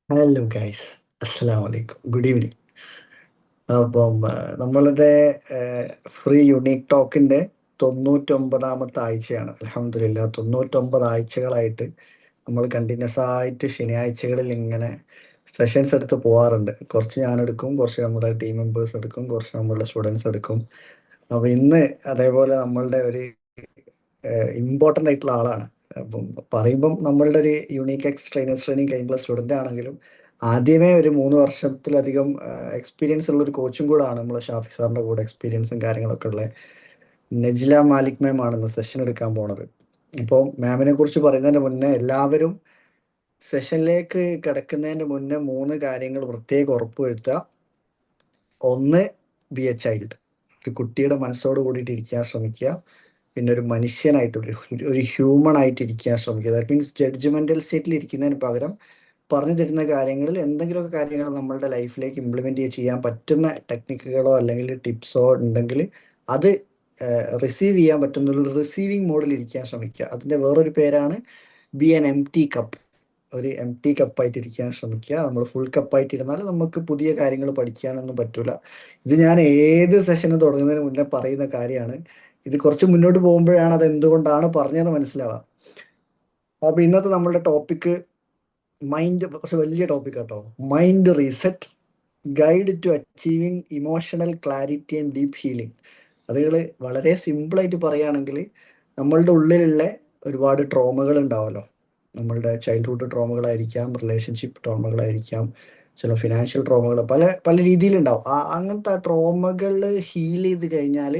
Hello guys, അസ്സലാമു അലൈക്കും, good evening. അപ്പം നമ്മളുടെ ഫ്രീ യുണീക്ക് ടോക്കിൻ്റെ 99ാമത്തെ ആഴ്ചയാണ്. അൽഹംദുലില്ലാ, 99 ആഴ്ചകളായിട്ട് നമ്മൾ കണ്ടിന്യൂസ് ആയിട്ട് ശനിയാഴ്ചകളിൽ ഇങ്ങനെ സെഷൻസ് എടുത്ത് പോവാറുണ്ട്. കുറച്ച് ഞാൻ എടുക്കും, കുറച്ച് നമ്മുടെ ടീം മെമ്പേഴ്സ് എടുക്കും, കുറച്ച് നമ്മളുടെ സ്റ്റുഡൻസ് എടുക്കും. അപ്പോൾ ഇന്ന് അതേപോലെ നമ്മളുടെ ഒരു ഇമ്പോർട്ടൻ്റ് ആയിട്ടുള്ള ആളാണ്. അപ്പം പറയുമ്പം നമ്മളുടെ ഒരു യുണീക്ക് ട്രെയിനേഴ്സ് ട്രെയിനിങ് കഴിഞ്ഞുള്ള സ്റ്റുഡൻ്റ് ആണെങ്കിലും ആദ്യമേ ഒരു 3 വർഷത്തിലധികം എക്സ്പീരിയൻസ് ഉള്ള ഒരു കോച്ചും കൂടാണ് നമ്മളെ ഷാഫി സാറിൻ്റെ കൂടെ എക്സ്പീരിയൻസും കാര്യങ്ങളൊക്കെ ഉള്ള നജ്ല മാലിക് മാം ആണ് ഇന്ന് സെഷൻ എടുക്കാൻ പോണത്. അപ്പോൾ മാമിനെ കുറിച്ച് പറയുന്നതിന് മുന്നേ എല്ലാവരും സെഷനിലേക്ക് കിടക്കുന്നതിന് മുന്നേ 3 കാര്യങ്ങൾ പ്രത്യേകം ഉറപ്പുവരുത്തുക. ഒന്ന്, ബി എ ചൈൽഡ്, ഒരു കുട്ടിയുടെ മനസ്സോട് കൂടിയിട്ട് ഇരിക്കാൻ ശ്രമിക്കുക. പിന്നെ ഒരു മനുഷ്യനായിട്ട് ഒരു ഹ്യൂമൺ ആയിട്ട് ഇരിക്കാൻ ശ്രമിക്കുക. ദാറ്റ് മീൻസ് ജഡ്ജ്മെന്റൽ സ്റ്റേറ്റിൽ ഇരിക്കുന്നതിന് പകരം പറഞ്ഞു തരുന്ന കാര്യങ്ങളിൽ എന്തെങ്കിലുമൊക്കെ കാര്യങ്ങൾ നമ്മളുടെ ലൈഫിലേക്ക് ഇംപ്ലിമെന്റ് ചെയ്യാൻ പറ്റുന്ന ടെക്നിക്കുകളോ അല്ലെങ്കിൽ ടിപ്സോ ഉണ്ടെങ്കിൽ അത് റിസീവ് ചെയ്യാൻ പറ്റുന്ന ഒരു റിസീവിങ് മോഡിൽ ഇരിക്കാൻ ശ്രമിക്കുക. അതിൻ്റെ വേറൊരു പേരാണ് B N M T cup. ഒരു എം ടി കപ്പായിട്ട് ഇരിക്കാൻ ശ്രമിക്കുക. നമ്മൾ ഫുൾ കപ്പായിട്ട് ഇരുന്നാൽ നമുക്ക് പുതിയ കാര്യങ്ങൾ പഠിക്കാനൊന്നും പറ്റൂല. ഇത് ഞാൻ ഏത് സെഷന് തുടങ്ങുന്നതിന് മുന്നേ പറയുന്ന കാര്യമാണ്. ഇത് കുറച്ച് മുന്നോട്ട് പോകുമ്പോഴാണ് അത് എന്തുകൊണ്ടാണ് പറഞ്ഞതെന്ന് മനസ്സിലാവുക. അപ്പോൾ ഇന്നത്തെ നമ്മളുടെ ടോപ്പിക്ക് മൈൻഡ്, കുറച്ച് വലിയ ടോപ്പിക് കേട്ടോ. Mind reset, guide to achieving emotional clarity and deep healing. അതുകൾ വളരെ സിമ്പിളായിട്ട് പറയുകയാണെങ്കിൽ നമ്മളുടെ ഉള്ളിലുള്ള ഒരുപാട് ട്രോമകൾ ഉണ്ടാവുമല്ലോ. നമ്മളുടെ ചൈൽഡ്ഹുഡ് ട്രോമകളായിരിക്കാം, റിലേഷൻഷിപ്പ് ട്രോമകളായിരിക്കാം, ചില ഫിനാൻഷ്യൽ ട്രോമകൾ, പല പല രീതിയിലുണ്ടാവും. അങ്ങനത്തെ ആ ട്രോമകൾ ഹീൽ ചെയ്ത് കഴിഞ്ഞാൽ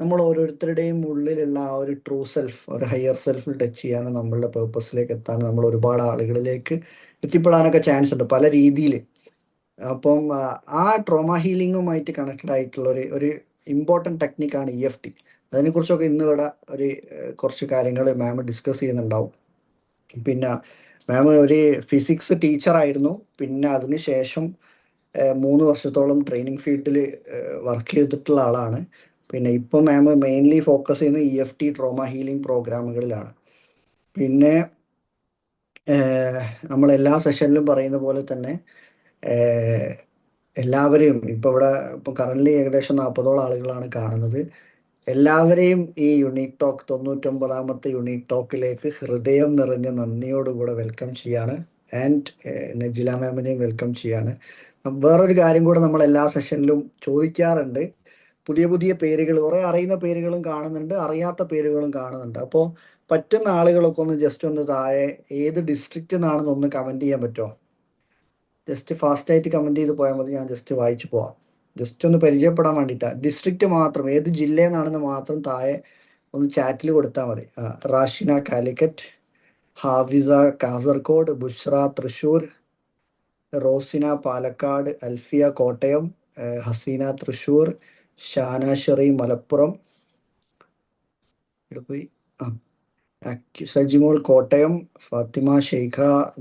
നമ്മൾ ഓരോരുത്തരുടെയും ഉള്ളിലുള്ള ആ ഒരു ട്രൂ സെൽഫ്, ഒരു ഹയർ സെൽഫിൽ ടച്ച് ചെയ്യാനും നമ്മളുടെ പേർപ്പസിലേക്ക് എത്താനും നമ്മൾ ഒരുപാട് ആളുകളിലേക്ക് എത്തിപ്പെടാനൊക്കെ ചാൻസ് ഉണ്ട് പല രീതിയിൽ. അപ്പം ആ ട്രോമ ഹീലിങ്ങുമായിട്ട് കണക്റ്റഡ് ആയിട്ടുള്ള ഒരു ഇമ്പോർട്ടൻറ്റ് ടെക്നിക്കാണ് EFT. അതിനെക്കുറിച്ചൊക്കെ ഇന്ന് ഇവിടെ ഒരു കുറച്ച് കാര്യങ്ങൾ മാം ഡിസ്കസ് ചെയ്യുന്നുണ്ടാവും. പിന്നെ മാം ഒരു ഫിസിക്സ് ടീച്ചറായിരുന്നു. പിന്നെ അതിന് ശേഷം 3 വർഷത്തോളം ട്രെയിനിങ് ഫീൽഡിൽ വർക്ക് ചെയ്തിട്ടുള്ള ആളാണ്. പിന്നെ ഇപ്പോൾ മാം മെയിൻലി ഫോക്കസ് ചെയ്യുന്നത് EFT ട്രോമ ഹീലിംഗ് പ്രോഗ്രാമുകളിലാണ്. പിന്നെ നമ്മൾ എല്ലാ സെഷനിലും പറയുന്ന പോലെ തന്നെ ഏഹ്, എല്ലാവരെയും ഇപ്പോൾ ഇവിടെ ഇപ്പോൾ കറൻ്റ്ലി ഏകദേശം 40ഓളം ആളുകളാണ് കാണുന്നത്. എല്ലാവരെയും ഈ യുണീക്ക് ടോക്ക് 99ാമത്തെ യുണീക്ക് ടോക്കിലേക്ക് ഹൃദയം നിറഞ്ഞ നന്ദിയോടുകൂടെ വെൽക്കം ചെയ്യാണ്. ആൻഡ് നജില മാമിനെയും വെൽക്കം ചെയ്യാണ്. വേറൊരു കാര്യം കൂടെ നമ്മൾ എല്ലാ സെഷനിലും ചോദിക്കാറുണ്ട്. പുതിയ പുതിയ പേരുകൾ, കുറേ അറിയുന്ന പേരുകളും കാണുന്നുണ്ട്, അറിയാത്ത പേരുകളും കാണുന്നുണ്ട്. അപ്പോൾ പറ്റുന്ന ആളുകളൊക്കെ ഒന്ന് ജസ്റ്റ് ഒന്ന് താഴെ ഏത് ഡിസ്ട്രിക്റ്റ് നിന്നാണെന്ന് ഒന്ന് കമൻറ്റ് ചെയ്യാൻ പറ്റുമോ? ജസ്റ്റ് ഫാസ്റ്റായിട്ട് കമൻറ്റ് ചെയ്ത് പോയാൽ മതി, ഞാൻ ജസ്റ്റ് വായിച്ചു പോവാം. ജസ്റ്റ് ഒന്ന് പരിചയപ്പെടാൻ വേണ്ടിയിട്ടാണ്. ഡിസ്ട്രിക്റ്റ് മാത്രം, ഏത് ജില്ലയിൽ നിന്നാണെന്ന് മാത്രം താഴെ ഒന്ന് ചാറ്റിൽ കൊടുത്താൽ മതി. റാഷിന കാലിക്കറ്റ്, ഹാഫിസ കാസർഗോഡ്, ബുഷ്ര തൃശ്ശൂർ, റോസിന പാലക്കാട്, അൽഫിയ കോട്ടയം, ഹസീന തൃശ്ശൂർ, ഷാന ഷെറി മലപ്പുറം, ഇവിടെ പോയി, Sajimol Kottayam, Fathima Sheikha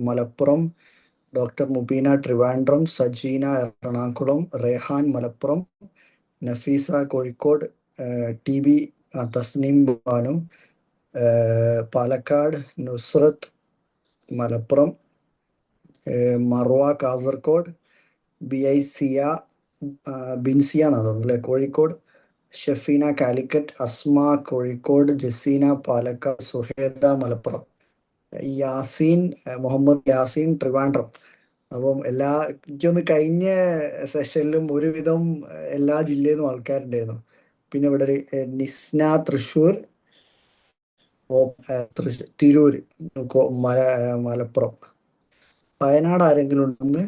Malappuram, doctor Mubeena Trivandrum, Sajeena Ernakulam, Rehan Malappuram, Nafeesa Kozhikode, TB Thasneem Banu Palakkad, Nusrath Malappuram, Marwa Kasaragod, BI Siya Binsiya എന്നാണ് തോന്നുന്നു അല്ലേ, കോഴിക്കോട്, ഷഫീന കാലിക്കറ്റ്, അസ്മ കോഴിക്കോട്, ജസീന പാലക്കാട്, സുഹേദ മലപ്പുറം, യാസീൻ മുഹമ്മദ് യാസീൻ ട്രിവാൻഡ്രം. അപ്പം എനിക്കൊന്ന് കഴിഞ്ഞ സെഷനിലും ഒരുവിധം എല്ലാ ജില്ലയിൽ നിന്നും ആൾക്കാരുണ്ടായിരുന്നു. പിന്നെ ഇവിടെ ഒരു നിസ്ന തൃശ്ശൂർ, തിരൂര്, മലപ്പുറം, വയനാട് ആരെങ്കിലും ഉണ്ടെന്ന്?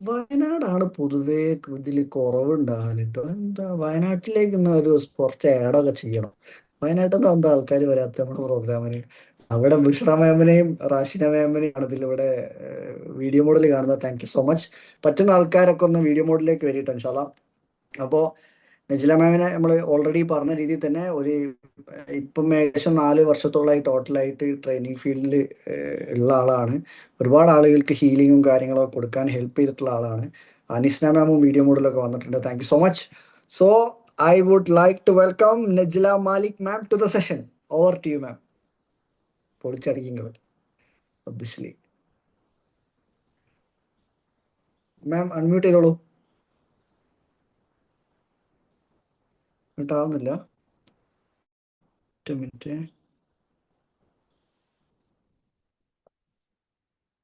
വയനാടാണ് പൊതുവേ ഇതിൽ കുറവുണ്ടാകാൻ കേട്ടോ. എന്താ വയനാട്ടിലേക്ക് ഇന്ന് ഒരു കുറച്ച് ആഡൊക്കെ ചെയ്യണം. വയനാട്ടിൽ നിന്ന് എന്താ ആൾക്കാർ വരാത്ത നമ്മുടെ പ്രോഗ്രാമിന്? അവിടെ ബുഷ്ര മാമിനെയും റാഷിന മാമിനെയും ആണ് ഇതിലിവിടെ വീഡിയോ മോഡിൽ കാണുന്നത്. Thank you so much. പറ്റുന്ന ആൾക്കാരൊക്കെ ഒന്ന് വീഡിയോ മോഡിലേക്ക് വരിട്ടോ ഇൻഷാല്ലാ. അപ്പോൾ നജില മാമിനെ നമ്മൾ ഓൾറെഡി പറഞ്ഞ രീതിയിൽ തന്നെ ഇപ്പം ഏകദേശം 4 വർഷത്തോളമായി ടോട്ടലായിട്ട് ട്രെയിനിങ് ഫീൽഡിൽ ഉള്ള ആളാണ്. ഒരുപാട് ആളുകൾക്ക് ഹീലിങ്ങും കാര്യങ്ങളൊക്കെ കൊടുക്കാൻ ഹെൽപ്പ് ചെയ്തിട്ടുള്ള ആളാണ്. അനിസ്ന മാമും വീഡിയോ മോഡിലൊക്കെ വന്നിട്ടുണ്ട്. Thank you so much. So I would like to welcome Najila Malik ma'am to the session. Over to you ma'am. പൊളിച്ചടിക്കുന്നത് ഒബ്വിയസ്ലി. മാം അൺമ്യൂട്ട് ചെയ്തോളൂ. മ്യൂട്ടാവുന്നില്ല. ഒറ്റ മിനിറ്റ്.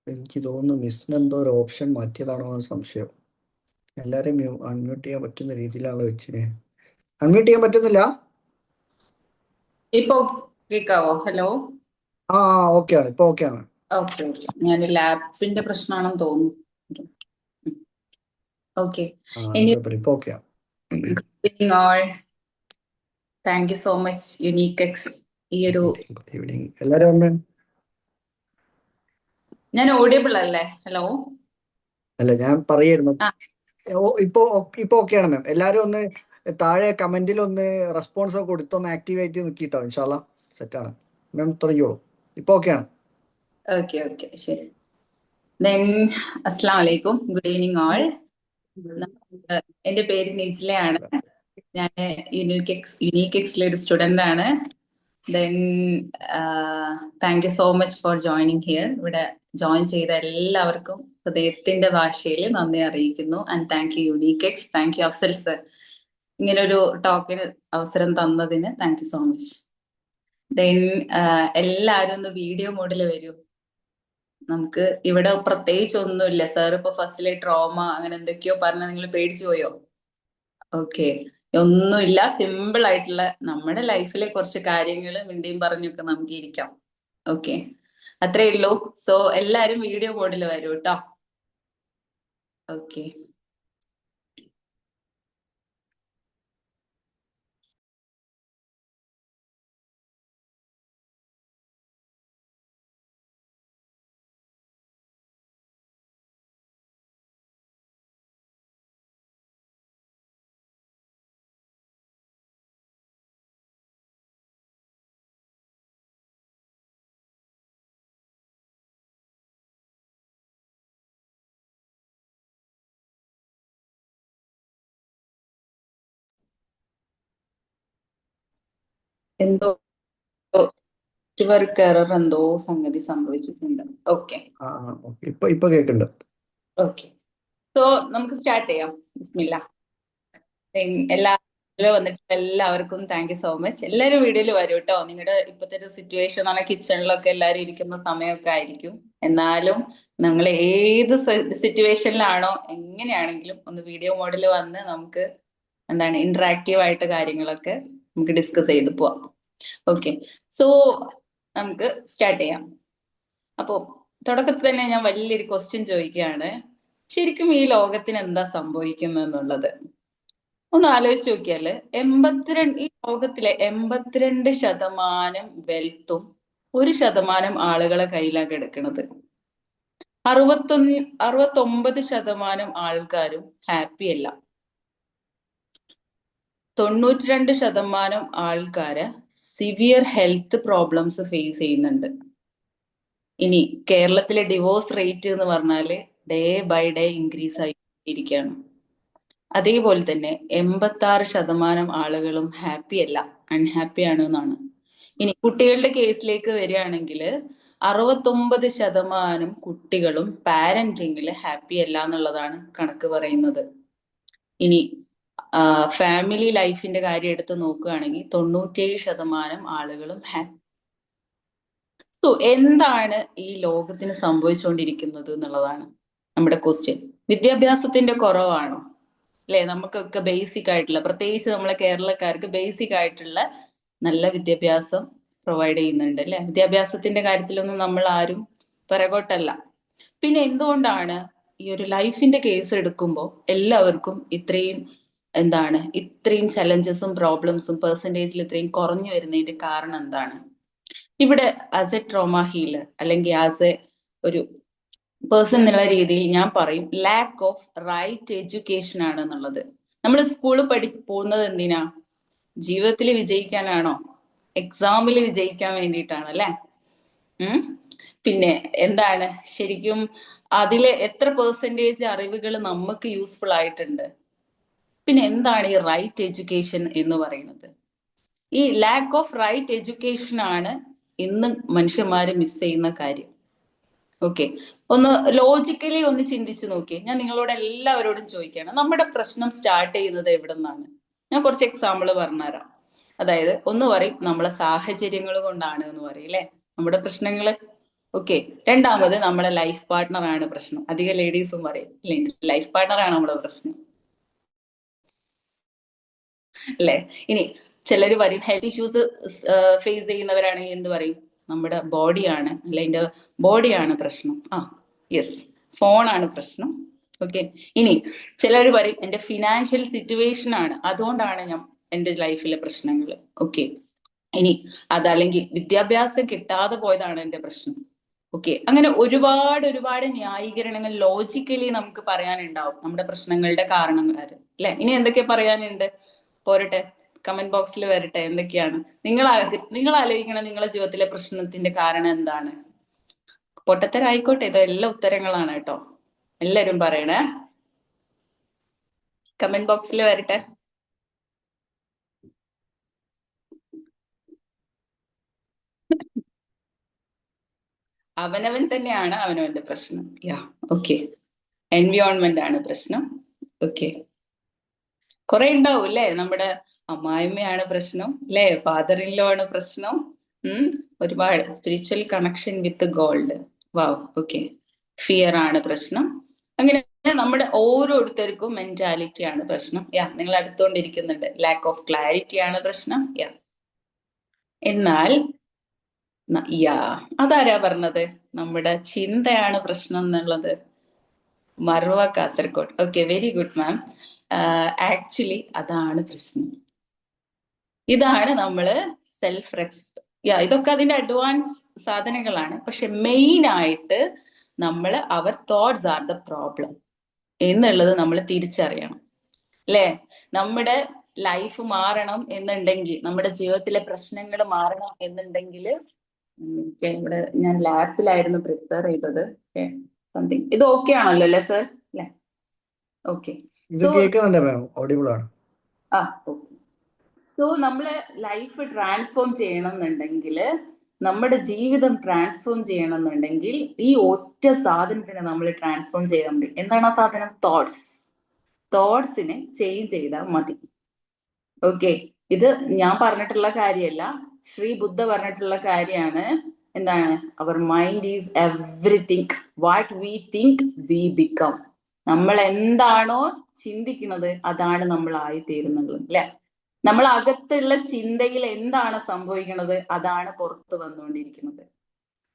എനിക്ക് തോന്നുന്നു മിസ്സിന് എന്തോ ഒരു ഓപ്ഷൻ മാറ്റിയതാണോ എന്ന് സംശയം. എല്ലാവരെയും അൺമ്യൂട്ട് ചെയ്യാൻ പറ്റുന്ന രീതിയിലാണ് വെച്ചിനെ. അൺമ്യൂട്ട് ചെയ്യാൻ പറ്റുന്നില്ല. ഇപ്പൊ കേക്കാവോ? ഹലോ. ആ ഓക്കെ ആണ്, ഇപ്പൊ ഓക്കെ ആണ്. ഓക്കെ ഓക്കെ, ഞാൻ ലാപ്സിന്റെ പ്രശ്നമാണെന്ന് തോന്നുന്നു. ഓക്കെ, ഇപ്പൊ okay. All thank you so much UniqueX. ഈ ഒരു ഗുഡ് ഈവനിങ് എല്ലാവരും ഒന്ന്. ഞാൻ ഓഡിയബിൾ അല്ലേ? ഹലോ. അല്ല, ഞാൻ പറയായിരുന്നു. ആ ഇപ്പൊ ഓക്കെ ആണ് മാം. എല്ലാരും ഒന്ന് താഴെ കമന്റിൽ ഒന്ന് റെസ്പോൺസ് ഒക്കെ കൊടുത്തൊന്ന് ആക്ടിവേറ്റ് നിൽക്കിട്ടോ. ഇൻഷാല്ല സെറ്റാണ്. മാം തുടങ്ങിയോളൂ. ഇപ്പൊ ഓക്കെയാണ്. ഓക്കെ ഓക്കെ, ശരി. ദെൻ അസ്സലാമു അലൈക്കും, ഗുഡ് ഈവനിങ് ഓൾ. എന്റെ പേര് നിജിലയാണ്. ഞാൻ യുണീക്എക്സിലെ ഒരു സ്റ്റുഡന്റ് ആണ്. Then thank you so much for joining here. ഇവിടെ ജോയിൻ ചെയ്ത എല്ലാവർക്കും ഹൃദയത്തിന്റെ ഭാഷയിൽ നന്ദി അറിയിക്കുന്നു. And thank you UniqueX, thank you Afsal sir, ഇങ്ങനൊരു ടോക്കിന് അവസരം തന്നതിന് thank you so much. Then എല്ലാവരും ഒന്ന് വീഡിയോ മോഡിൽ വരൂ. നമുക്ക് ഇവിടെ പ്രത്യേകിച്ച് ഒന്നുമില്ല. സാർ ഇപ്പൊ ഫസ്റ്റിലെ ട്രോമ അങ്ങനെ എന്തൊക്കെയോ പറഞ്ഞ നിങ്ങൾ പേടിച്ചു പോയോ? ഓക്കെ, ഒന്നുമില്ല. സിമ്പിൾ ആയിട്ടുള്ള നമ്മുടെ ലൈഫിലെ കുറച്ച് കാര്യങ്ങൾ മിണ്ടിയും പറഞ്ഞൊക്കെ നമുക്ക് ഇരിക്കാം. ഓക്കെ, അത്രേ ഉള്ളൂ. സോ എല്ലാരും വീഡിയോ മോഡിൽ വരൂ കേട്ടോ. ഓക്കെ, എന്തോ നെറ്റ്വർക്ക് എറർ എന്തോ സംഗതി സംഭവിച്ചിട്ടുണ്ട്. ഓക്കെ ഇപ്പൊ കേൾക്കുന്നുണ്ട്. ഓക്കെ, സോ നമുക്ക് സ്റ്റാർട്ട് ചെയ്യാം. ബിസ്മില്ലാ. വന്നിട്ട് എല്ലാവർക്കും താങ്ക് യു സോ മച്ച്. എല്ലാവരും വീഡിയോയിൽ വരും കേട്ടോ. നിങ്ങളുടെ ഇപ്പോഴത്തെ ഒരു സിറ്റുവേഷൻ ആണ്, കിച്ചണിലൊക്കെ എല്ലാവരും ഇരിക്കുന്ന സമയമൊക്കെ ആയിരിക്കും. എന്നാലും നിങ്ങൾ ഏത് സിറ്റുവേഷനിലാണോ എങ്ങനെയാണെങ്കിലും ഒന്ന് വീഡിയോ മോഡിൽ വന്ന് നമുക്ക് എന്താണ് ഇന്ററാക്റ്റീവ് ആയിട്ട് കാര്യങ്ങളൊക്കെ നമുക്ക് ഡിസ്കസ് ചെയ്ത് പോവാം. ഓക്കെ, സോ നമുക്ക് സ്റ്റാർട്ട് ചെയ്യാം. അപ്പോ തുടക്കത്തിൽ തന്നെ ഞാൻ വലിയൊരു ക്വസ്റ്റ്യൻ ചോദിക്കുകയാണ്. ശരിക്കും ഈ ലോകത്തിന് എന്താ സംഭവിക്കുന്നത് എന്നുള്ളത് ഒന്ന് ആലോചിച്ച് നോക്കിയാല്, ഈ ലോകത്തിലെ 82% വെൽത്തും 1% ആളുകളെ കയ്യിലാണ് കിടക്കുന്നത്. 69% ആൾക്കാരും ഹാപ്പി അല്ല. 92% ആൾക്കാര് സിവിയർ ഹെൽത്ത് പ്രോബ്ലംസ് ഫേസ് ചെയ്യുന്നുണ്ട്. ഇനി കേരളത്തിലെ ഡിവോഴ്സ് റേറ്റ് എന്ന് പറഞ്ഞാല് ഡേ ബൈ ഡേ ഇൻക്രീസ് ആയിരിക്കുകയാണ്. അതേപോലെ തന്നെ 86% ആളുകളും ഹാപ്പി അല്ല, അൺഹാപ്പി ആണ് എന്നാണ്. ഇനി കുട്ടികളുടെ കേസിലേക്ക് വരികയാണെങ്കിൽ 69% കുട്ടികളും പാരന്റിങ്ങിൽ ഹാപ്പി അല്ല എന്നുള്ളതാണ് കണക്ക് പറയുന്നത്. ഇനി ഫാമിലി ലൈഫിന്റെ കാര്യം എടുത്ത് നോക്കുകയാണെങ്കിൽ 97% ആളുകളും ഹാപ്പി. സോ എന്താണ് ഈ ലോകത്തിന് സംഭവിച്ചുകൊണ്ടിരിക്കുന്നത് എന്നുള്ളതാണ് നമ്മുടെ ക്വസ്റ്റ്യൻ. വിദ്യാഭ്യാസത്തിന്റെ കുറവാണോ? അല്ലെ, നമുക്കൊക്കെ ബേസിക് ആയിട്ടുള്ള, പ്രത്യേകിച്ച് നമ്മളെ കേരളക്കാർക്ക് ബേസിക് ആയിട്ടുള്ള നല്ല വിദ്യാഭ്യാസം പ്രൊവൈഡ് ചെയ്യുന്നുണ്ട് അല്ലെ. വിദ്യാഭ്യാസത്തിന്റെ കാര്യത്തിലൊന്നും നമ്മൾ ആരും പിറകോട്ടല്ല. പിന്നെ എന്തുകൊണ്ടാണ് ഈ ഒരു ലൈഫിന്റെ കേസ് എടുക്കുമ്പോൾ എല്ലാവർക്കും ഇത്രയും ചലഞ്ചസും പ്രോബ്ലംസും പെർസെൻറ്റേജിൽ ഇത്രയും കുറഞ്ഞു വരുന്നതിന്റെ കാരണം എന്താണ്? ഇവിടെ ആസ് എ ട്രോമ ഹീലർ അല്ലെങ്കിൽ ആസ് എ ഒരു പേഴ്സൺ എന്നുള്ള രീതിയിൽ ഞാൻ പറയും ലാക്ക് ഓഫ് റൈറ്റ് എഡ്യൂക്കേഷൻ ആണ് എന്നുള്ളത്. നമ്മൾ സ്കൂളിൽ പോകുന്നത് എന്തിനാ? ജീവിതത്തിൽ വിജയിക്കാനാണോ? എക്സാമിൽ വിജയിക്കാൻ വേണ്ടിയിട്ടാണ് അല്ലെ. പിന്നെ എന്താണ് ശരിക്കും അതിലെ എത്ര പെർസെൻറ്റേജ് അറിവുകൾ നമുക്ക് യൂസ്ഫുൾ ആയിട്ടുണ്ട്? പിന്നെ എന്താണ് ഈ റൈറ്റ് എഡ്യൂക്കേഷൻ എന്ന് പറയുന്നത്? ഈ ലാക്ക് ഓഫ് റൈറ്റ് എഡ്യൂക്കേഷൻ ആണ് ഇന്ന് മനുഷ്യന്മാര് മിസ് ചെയ്യുന്ന കാര്യം. ഓക്കെ, ഒന്ന് ലോജിക്കലി ഒന്ന് ചിന്തിച്ചു നോക്കി. ഞാൻ നിങ്ങളോട് എല്ലാവരോടും ചോദിക്കുകയാണ്, നമ്മുടെ പ്രശ്നം സ്റ്റാർട്ട് ചെയ്യുന്നത് എവിടെ നിന്നാണ്? ഞാൻ കുറച്ച് എക്സാമ്പിൾ പറഞ്ഞുതരാം. അതായത് ഒന്ന് പറയും നമ്മളെ സാഹചര്യങ്ങൾ കൊണ്ടാണ് എന്ന് പറയും അല്ലെ, നമ്മുടെ പ്രശ്നങ്ങള്. ഓക്കെ, രണ്ടാമത് നമ്മളെ ലൈഫ് പാർട്ട്ണർ ആണ് പ്രശ്നം. അധികം ലേഡീസും പറയും അല്ലെ, ലൈഫ് പാർട്ട്ണർ ആണ് നമ്മുടെ പ്രശ്നം അല്ലെ. ഇനി ചിലര് പറയും ഹെൽത്ത് ഇഷ്യൂസ് ഫേസ് ചെയ്യുന്നവരാണെങ്കിൽ എന്ത് പറയും, നമ്മുടെ ബോഡിയാണ് അല്ലെ, എന്റെ ബോഡിയാണ് പ്രശ്നം. യെസ്, ഫോണാണ് പ്രശ്നം. ഓക്കെ, ഇനി ചിലർ പറയും എന്റെ ഫിനാൻഷ്യൽ സിറ്റുവേഷൻ ആണ്, അതുകൊണ്ടാണ് ഞാൻ എന്റെ ലൈഫിലെ പ്രശ്നങ്ങൾ. ഓക്കെ, ഇനി അതല്ലെങ്കിൽ വിദ്യാഭ്യാസം കിട്ടാതെ പോയതാണ് എന്റെ പ്രശ്നം. ഓക്കെ, അങ്ങനെ ഒരുപാട് ഒരുപാട് ന്യായീകരണങ്ങൾ ലോജിക്കലി നമുക്ക് പറയാനുണ്ടാവും നമ്മുടെ പ്രശ്നങ്ങളുടെ കാരണങ്ങൾ അല്ലെ. ഇനി എന്തൊക്കെ പറയാനുണ്ട് പോരട്ടെ, കമന്റ് ബോക്സിൽ വരട്ടെ, എന്തൊക്കെയാണ് നിങ്ങൾ ആലോചിക്കണം നിങ്ങളുടെ ജീവിതത്തിലെ പ്രശ്നത്തിന്റെ കാരണം എന്താണ്. പൊട്ടത്തരായിക്കോട്ടെ, ഇതെല്ലാം ഉത്തരങ്ങളാണ് കേട്ടോ. എല്ലാരും പറയണേ, കമന്റ് ബോക്സിൽ വരട്ടെ. അവനവൻ തന്നെയാണ് അവനവന്റെ പ്രശ്നം. യാ, ഓക്കെ. എൻവിയോൺമെന്റ് ആണ് പ്രശ്നം. ഓക്കെ, കുറെ ഉണ്ടാവും അല്ലെ, നമ്മുടെ അമ്മായിമ്മയാണ് പ്രശ്നം അല്ലെ, ഫാദർ ഇൻ ലോ ആണ് പ്രശ്നം. ഒരുപാട് spiritual connection with gold. Wow, okay. Fear ആണ് പ്രശ്നം. അങ്ങനെ നമ്മുടെ ഓരോരുത്തർക്കും മെന്റാലിറ്റി ആണ് പ്രശ്നം. യാ, നിങ്ങൾ അടുത്തോണ്ടിരിക്കുന്നുണ്ട്, ലാക്ക് ഓഫ് ക്ലാരിറ്റി ആണ് പ്രശ്നം. യാ, എന്നാൽ യാ, അതാരാ പറഞ്ഞത് നമ്മുടെ ചിന്തയാണ് പ്രശ്നം എന്നുള്ളത്? Mahua Kasaragod. Okay, very good മാം. ആക്ച്വലി അതാണ് പ്രശ്നം. ഇതാണ് നമ്മള് സെൽഫ് യാ, ഇതൊക്കെ അതിന്റെ അഡ്വാൻസ് സാധനങ്ങളാണ്. പക്ഷെ മെയിൻ ആയിട്ട് നമ്മൾ our thoughts are the problem എന്നുള്ളത് നമ്മൾ തിരിച്ചറിയണം അല്ലെ. നമ്മുടെ ലൈഫ് മാറണം എന്നുണ്ടെങ്കിൽ, നമ്മുടെ ജീവിതത്തിലെ പ്രശ്നങ്ങൾ മാറണം എന്നുണ്ടെങ്കിൽ, ഇവിടെ ഞാൻ ലാപ്പിലായിരുന്നു പ്രിപ്പയർ ചെയ്തത്. സംതിങ് ഇത് ഓക്കെ ആണല്ലോ അല്ലെ സർ? അല്ലെ, ഓക്കെ. ഇത് കേൾക്കുന്നുണ്ട് മാം, ഓഡിബിൾ ആണ്. ഓക്കെ. സോ നമ്മള് ലൈഫ് ട്രാൻസ്ഫോം ചെയ്യണം എന്നുണ്ടെങ്കിൽ, നമ്മുടെ ജീവിതം ട്രാൻസ്ഫോം ചെയ്യണം എന്നുണ്ടെങ്കിൽ ഈ ഒറ്റ സാധനത്തിനെ നമ്മൾ ട്രാൻസ്ഫോം ചെയ്യാൻ മതി. എന്താണ് ആ സാധനം? തോട്ട്സിനെ ചേഞ്ച് ചെയ്താൽ മതി. ഓക്കെ, ഇത് ഞാൻ പറഞ്ഞിട്ടുള്ള കാര്യമല്ല, ശ്രീ ബുദ്ധ പറഞ്ഞിട്ടുള്ള കാര്യമാണ്. എന്താണ്? Our mind is everything, what we think we become. നമ്മൾ എന്താണോ ചിന്തിക്കുന്നത് അതാണ് നമ്മൾ ആയിത്തീരുന്നത് അല്ലെ. നമ്മൾ അകത്തുള്ള ചിന്തയിൽ എന്താണ് സംഭവിക്കുന്നത് അതാണ് പുറത്ത് വന്നുകൊണ്ടിരിക്കുന്നത്.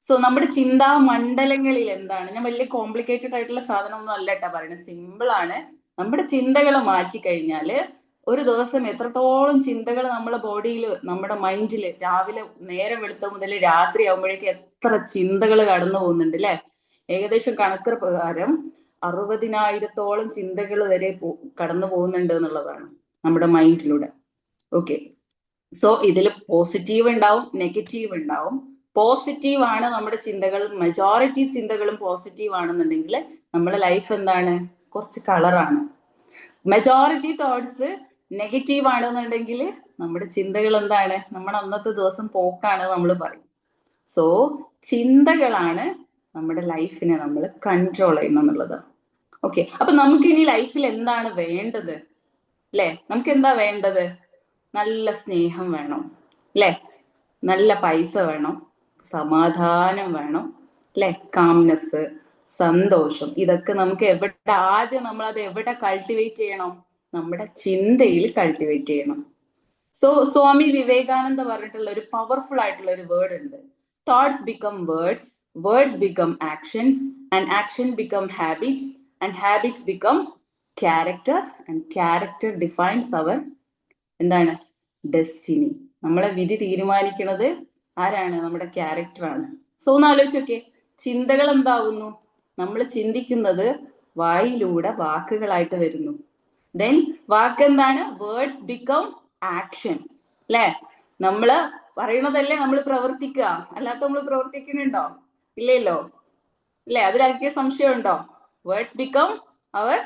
സോ നമ്മുടെ ചിന്താ മണ്ഡലങ്ങളിൽ എന്താണ്, ഞാൻ വലിയ കോംപ്ലിക്കേറ്റഡ് ആയിട്ടുള്ള സാധനമൊന്നും അല്ല കേട്ടാ പറയുന്നത്, സിമ്പിൾ ആണ്. നമ്മുടെ ചിന്തകൾ മാറ്റിക്കഴിഞ്ഞാല് ഒരു ദിവസം എത്രത്തോളം ചിന്തകൾ നമ്മളെ ബോഡിയിൽ, നമ്മുടെ മൈൻഡിൽ, രാവിലെ നേരം വെളുത്ത മുതൽ രാത്രി ആകുമ്പോഴേക്ക് എത്ര ചിന്തകൾ കടന്നു പോകുന്നുണ്ട് അല്ലെ. ഏകദേശം കണക്ക് പ്രകാരം 60,000-ഓളം ചിന്തകൾ വരെ കടന്നു പോകുന്നുണ്ട് എന്നുള്ളതാണ് നമ്മുടെ മൈൻഡിലൂടെ. ഓക്കെ, സോ ഇതിൽ പോസിറ്റീവ് ഉണ്ടാവും, നെഗറ്റീവ് ഉണ്ടാവും. പോസിറ്റീവ് ആണ് നമ്മുടെ ചിന്തകൾ, മെജോറിറ്റി ചിന്തകളും പോസിറ്റീവ് ആണെന്നുണ്ടെങ്കിൽ നമ്മുടെ ലൈഫ് എന്താണ്? കുറച്ച് കളറാണ്. മെജോറിറ്റി തോട്ട്സ് നെഗറ്റീവ് ആണെന്നുണ്ടെങ്കിൽ നമ്മുടെ ചിന്തകൾ എന്താണ്? നമ്മുടെ അന്നത്തെ ദിവസം പോക്കാണ് നമ്മൾ പറയും. സോ ചിന്തകളാണ് നമ്മുടെ ലൈഫിനെ നമ്മൾ കൺട്രോൾ ചെയ്യുന്നത് എന്നുള്ളത്. ഓക്കെ, അപ്പൊ നമുക്ക് ഇനി ലൈഫിൽ എന്താണ് വേണ്ടത് അല്ലെ? നമുക്ക് എന്താ വേണ്ടത്? നല്ല സ്നേഹം വേണം അല്ലെ, നല്ല പൈസ വേണം, സമാധാനം വേണം അല്ലെ, കാംനെസ്, സന്തോഷം. ഇതൊക്കെ നമുക്ക് എവിടെ, ആദ്യം നമ്മൾ അത് എവിടെ കൾട്ടിവേറ്റ് ചെയ്യണം? നമ്മുടെ ചിന്തയിൽ കൾട്ടിവേറ്റ് ചെയ്യണം. സോ സ്വാമി വിവേകാനന്ദ പറഞ്ഞിട്ടുള്ള ഒരു പവർഫുൾ ആയിട്ടുള്ള ഒരു വേർഡ് ഉണ്ട്, thoughts become words, words become actions, and action become habits, and habits become character, and character defines our എന്താണ്? ഡെസ്റ്റിനി. നമ്മളെ വിധി തീരുമാനിക്കുന്നത് ആരാണ്? നമ്മുടെ ക്യാരക്ടറാണ്. സോ ഒന്ന് ആലോചിച്ചൊക്കെ, ചിന്തകൾ എന്താവുന്നു? നമ്മൾ ചിന്തിക്കുന്നത് വായിലൂടെ വാക്കുകളായിട്ട് വരുന്നു. ദെൻ വാക്ക് എന്താണ്? വേർഡ്സ് ബിക്കം ആക്ഷൻ അല്ലെ. നമ്മള് പറയണതല്ലേ നമ്മൾ പ്രവർത്തിക്കുക, അല്ലാത്ത നമ്മൾ പ്രവർത്തിക്കുന്നുണ്ടോ? ഇല്ലല്ലോ അല്ലെ. അതിലാക്കിയ സംശയം ഉണ്ടോ? Words become our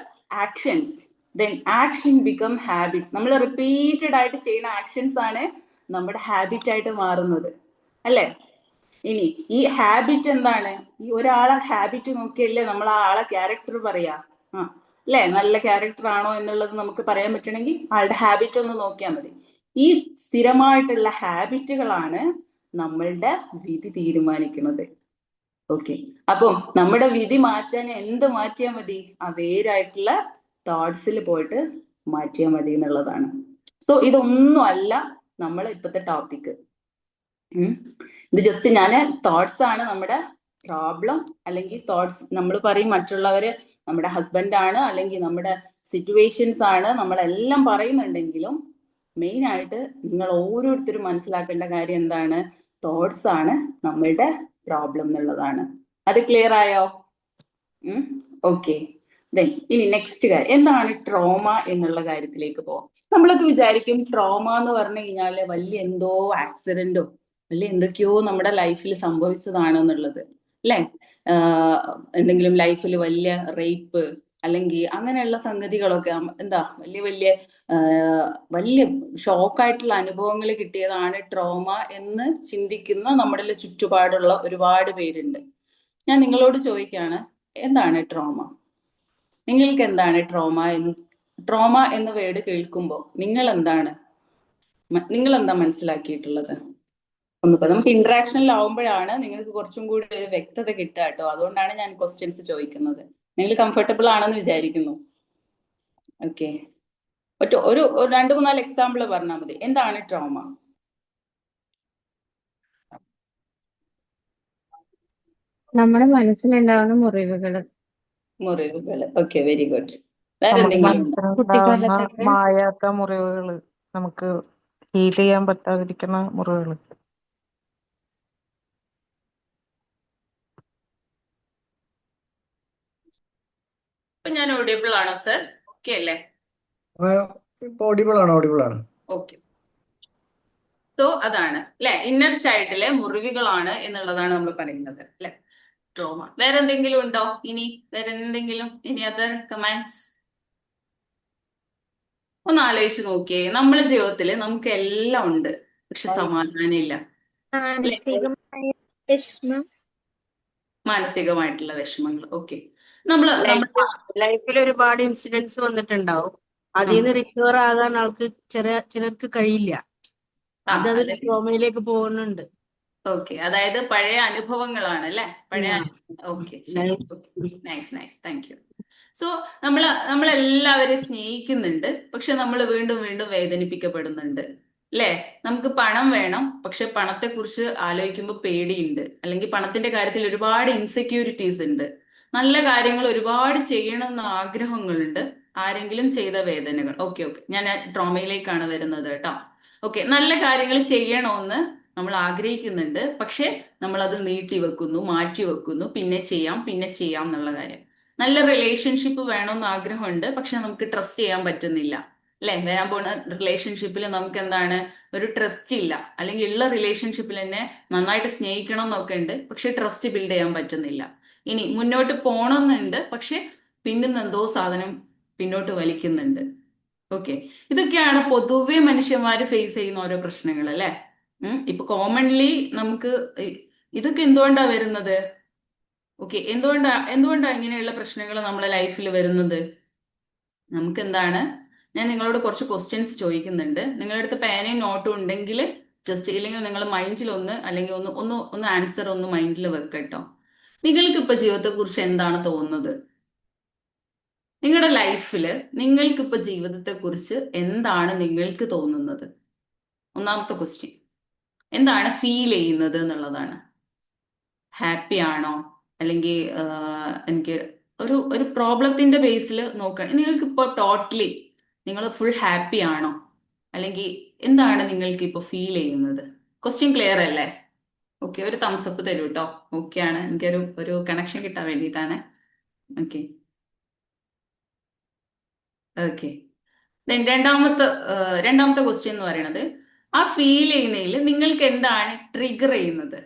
actions, then action become habits. നമ്മൾ റിപ്പീറ്റഡ് ആയിട്ട് ചെയ്യുന്ന ആക്ഷൻസ് ആണ് നമ്മുടെ ഹാബിറ്റ് ആയിട്ട് മാറുന്നത് അല്ലെ. ഇനി ഈ ഹാബിറ്റ് എന്താണ്? ഈ ഒരാളെ ഹാബിറ്റ് നോക്കിയല്ലേ നമ്മൾ ആ ആളെ ക്യാരക്ടർ പറയാ. ആ അല്ലെ, നല്ല ക്യാരക്ടർ ആണോ എന്നുള്ളത് നമുക്ക് പറയാൻ പറ്റണമെങ്കിൽ ആളുടെ ഹാബിറ്റ് ഒന്ന് നോക്കിയാൽ മതി. ഈ സ്ഥിരമായിട്ടുള്ള ഹാബിറ്റുകളാണ് നമ്മളുടെ വിധി തീരുമാനിക്കുന്നത്. ഓക്കെ, അപ്പം നമ്മുടെ വിധി മാറ്റാൻ എന്ത് മാറ്റിയാൽ മതി? ആ വേരായിട്ടുള്ള തോട്ട്സിൽ പോയിട്ട് മാറ്റിയാൽ മതി എന്നുള്ളതാണ്. സോ ഇതൊന്നും അല്ല നമ്മൾ ഇപ്പോഴത്തെ ടോപ്പിക്. ഇത് ജസ്റ്റ് ഞാന് തോട്ട്സ് ആണ് നമ്മുടെ പ്രോബ്ലം, അല്ലെങ്കിൽ തോട്ട്സ് നമ്മൾ പറയും മറ്റുള്ളവര് നമ്മുടെ ഹസ്ബൻഡ് ആണ് അല്ലെങ്കിൽ നമ്മുടെ സിറ്റുവേഷൻസ് ആണ് നമ്മളെല്ലാം പറയുന്നുണ്ടെങ്കിലും മെയിൻ ആയിട്ട് നിങ്ങൾ ഓരോരുത്തരും മനസ്സിലാക്കേണ്ട കാര്യം എന്താണ്? തോട്ട്സ് ആണ് നമ്മളുടെ പ്രോബ്ലം എന്നുള്ളതാണ്. അത് ക്ലിയർ ആയോ? ഓക്കെ. ഇനി നെക്സ്റ്റ് കാര്യം എന്താണ് ട്രോമ എന്നുള്ള കാര്യത്തിലേക്ക് പോവാം. നമ്മളൊക്കെ വിചാരിക്കും ട്രോമ എന്ന് പറഞ്ഞു കഴിഞ്ഞാല് വലിയ എന്തോ ആക്സിഡന്റോ വലിയ എന്തൊക്കെയോ നമ്മുടെ ലൈഫിൽ സംഭവിച്ചതാണെന്നുള്ളത്, അല്ലെ? എന്തെങ്കിലും ലൈഫിൽ വലിയ റേപ്പ് അല്ലെങ്കിൽ അങ്ങനെയുള്ള സംഗതികളൊക്കെ എന്താ വലിയ വലിയ വലിയ ഷോക്കായിട്ടുള്ള അനുഭവങ്ങൾ കിട്ടിയതാണ് ട്രോമ എന്ന് ചിന്തിക്കുന്ന നമ്മുടെ ചുറ്റുപാടുള്ള ഒരുപാട് പേരുണ്ട്. ഞാൻ നിങ്ങളോട് ചോദിക്കുകയാണ്, എന്താണ് ട്രോമ? നിങ്ങൾക്ക് എന്താണ് ട്രോമ? ട്രോമ എന്ന വേർഡ് കേൾക്കുമ്പോൾ നിങ്ങൾ എന്താ മനസ്സിലാക്കിയിട്ടുള്ളത്? ഒന്ന് പറയാം. നമുക്ക് ഇന്ററാക്ഷനിലാവുമ്പോഴാണ് നിങ്ങൾക്ക് കുറച്ചും കൂടി ഒരു വ്യക്തത കിട്ടുക കേട്ടോ. അതുകൊണ്ടാണ് ഞാൻ ക്വസ്റ്റ്യൻസ് ചോദിക്കുന്നത്. നിങ്ങൾ കംഫർട്ടബിൾ ആണെന്ന് വിചാരിക്കുന്നു. ഓക്കെ, ഒരു 2-3 എക്സാമ്പിൾ പറഞ്ഞാൽ മതി. എന്താണ് ട്രോമ? നമ്മുടെ മനസ്സിലുണ്ടാവുന്ന മുറിവുകൾ. Okay, very good. വേറെ നമ്മുടെ എന്തെങ്കിലും? മനസ്സിനുണ്ടാവുന്ന കുട്ടിക്കാലത്തൊക്കെ മായാത്ത മുറിവുകള്, നമുക്ക് ഹീൽ ചെയ്യാൻ പറ്റാതിരിക്കുന്ന മുറിവുകള്. ഇപ്പൊ ഞാൻ ഓഡിയബിൾ ആണോ സർ? ഓക്കെ അല്ലേ? ഓഡിബിൾ ആണ്. ഓക്കെ. സോ അതാണ് അല്ലെ, ഇന്നർ ചൈൽഡിലെ മുറിവുകളാണ് എന്നുള്ളതാണ് നമ്മൾ പറയുന്നത് അല്ലെ, ട്രോമ. വേറെ എന്തെങ്കിലും ഉണ്ടോ? വേറെ എന്തെങ്കിലും അതർ കമാൻഡ്സ്? ഒന്ന് ആലോചിച്ച് നോക്കിയേ. നമ്മുടെ ജീവിതത്തിൽ നമുക്ക് എല്ലാം ഉണ്ട്, പക്ഷെ സമാധാനം ഇല്ല. മാനസികമായിട്ടുള്ള വിഷമങ്ങൾ. ഓക്കെ, നമ്മൾ ലൈഫിൽ ഒരുപാട് ഇൻസിഡൻസ് വന്നിട്ടുണ്ടാവും. അതിൽ നിന്ന് റിക്കവർ ആകാൻ ആൾക്ക് ചിലർക്ക് കഴിയില്ല. അതൊരു ട്രോമയിലേക്ക് പോകുന്നുണ്ട്. ഓക്കെ, അതായത് പഴയ അനുഭവങ്ങളാണ് അല്ലെ, പഴയ. Okay, nice, thank you. So നമ്മളെല്ലാവരെയും സ്നേഹിക്കുന്നുണ്ട്, പക്ഷെ നമ്മൾ വീണ്ടും വീണ്ടും വേദനിപ്പിക്കപ്പെടുന്നുണ്ട് അല്ലെ. നമുക്ക് പണം വേണം, പക്ഷെ പണത്തെ കുറിച്ച് ആലോചിക്കുമ്പോൾ പേടിയുണ്ട്, അല്ലെങ്കിൽ പണത്തിന്റെ കാര്യത്തിൽ ഒരുപാട് ഇൻസെക്യൂരിറ്റീസ് ഉണ്ട്. നല്ല കാര്യങ്ങൾ ഒരുപാട് ചെയ്യണമെന്ന് ആഗ്രഹങ്ങളുണ്ട്, ആരെങ്കിലും ചെയ്ത വേദനകൾ. ഓക്കെ, ഞാൻ ട്രോമയിലേക്കാണ് വരുന്നത് കേട്ടോ. ഓക്കെ, നല്ല കാര്യങ്ങൾ ചെയ്യണമെന്ന് നമ്മൾ ആഗ്രഹിക്കുന്നുണ്ട്, പക്ഷെ നമ്മൾ അത് നീട്ടി വെക്കുന്നു, മാറ്റി വെക്കുന്നു, പിന്നെ ചെയ്യാം എന്നുള്ള കാര്യം. നല്ല റിലേഷൻഷിപ്പ് വേണമെന്ന് ആഗ്രഹമുണ്ട്, പക്ഷെ നമുക്ക് ട്രസ്റ്റ് ചെയ്യാൻ പറ്റുന്നില്ല അല്ലെ. വരാൻ പോകുന്ന റിലേഷൻഷിപ്പിൽ നമുക്ക് എന്താണ്, ഒരു ട്രസ്റ്റ് ഇല്ല, അല്ലെങ്കിൽ ഉള്ള റിലേഷൻഷിപ്പിൽ തന്നെ നന്നായിട്ട് സ്നേഹിക്കണം എന്നൊക്കെ ഉണ്ട്, പക്ഷെ ട്രസ്റ്റ് ബിൽഡ് ചെയ്യാൻ പറ്റുന്നില്ല. ഇനി മുന്നോട്ട് പോകണമെന്നുണ്ട്, പക്ഷെ പിന്നുന്ന എന്തോ സാധനം പിന്നോട്ട് വലിക്കുന്നുണ്ട്. ഓക്കെ, ഇതൊക്കെയാണ് പൊതുവെ മനുഷ്യന്മാര് ഫേസ് ചെയ്യുന്ന ഓരോ പ്രശ്നങ്ങൾ അല്ലെ. ഇപ്പൊ കോമൺലി നമുക്ക് ഇതൊക്കെ എന്തുകൊണ്ടാ വരുന്നത്? ഓക്കെ, എന്തുകൊണ്ടാ ഇങ്ങനെയുള്ള പ്രശ്നങ്ങൾ നമ്മളെ ലൈഫിൽ വരുന്നത്? നമുക്ക് എന്താണ്, ഞാൻ നിങ്ങളോട് കുറച്ച് ക്വസ്റ്റ്യൻസ് ചോദിക്കുന്നുണ്ട്. നിങ്ങളുടെ അടുത്ത് പേനയും നോട്ടും ഉണ്ടെങ്കിൽ ജസ്റ്റ്, ഇല്ലെങ്കിൽ നിങ്ങൾ മൈൻഡിൽ അല്ലെങ്കിൽ ഒന്ന് ആൻസർ ഒന്ന് മൈൻഡിൽ വെക്കട്ടോ. നിങ്ങൾക്ക് ഇപ്പൊ ജീവിതത്തെ കുറിച്ച് എന്താണ് തോന്നുന്നത്? നിങ്ങളുടെ ലൈഫിൽ നിങ്ങൾക്കിപ്പോ ജീവിതത്തെ കുറിച്ച് എന്താണ് നിങ്ങൾക്ക് തോന്നുന്നത്? ഒന്നാമത്തെ ക്വസ്റ്റ്യൻ, എന്താണ് ഫീൽ ചെയ്യുന്നത് എന്നുള്ളതാണ്. ഹാപ്പി ആണോ, അല്ലെങ്കിൽ എനിക്ക് ഒരു പ്രോബ്ലത്തിന്റെ ബേസിൽ നോക്കണം. നിങ്ങൾക്ക് ഇപ്പോൾ ടോട്ടലി നിങ്ങൾ ഫുൾ ഹാപ്പി ആണോ, അല്ലെങ്കിൽ എന്താണ് നിങ്ങൾക്ക് ഇപ്പോൾ ഫീൽ ചെയ്യുന്നത്? ക്വസ്റ്റ്യൻ ക്ലിയർ അല്ലേ? ഓക്കെ, ഒരു തംസ് അപ്പ് തരൂ കേട്ടോ. ഓക്കെ ആണ്, എനിക്കൊരു കണക്ഷൻ കിട്ടാൻ വേണ്ടിയിട്ടാണ്. Okay okay. രണ്ടാമത്തെ ക്വസ്റ്റ്യൻ എന്ന് പറയുന്നത്, ആ ഫീൽ ചെയ്യുന്നതിൽ നിങ്ങൾക്ക് എന്താണ് ട്രിഗർ ചെയ്യുന്നത്?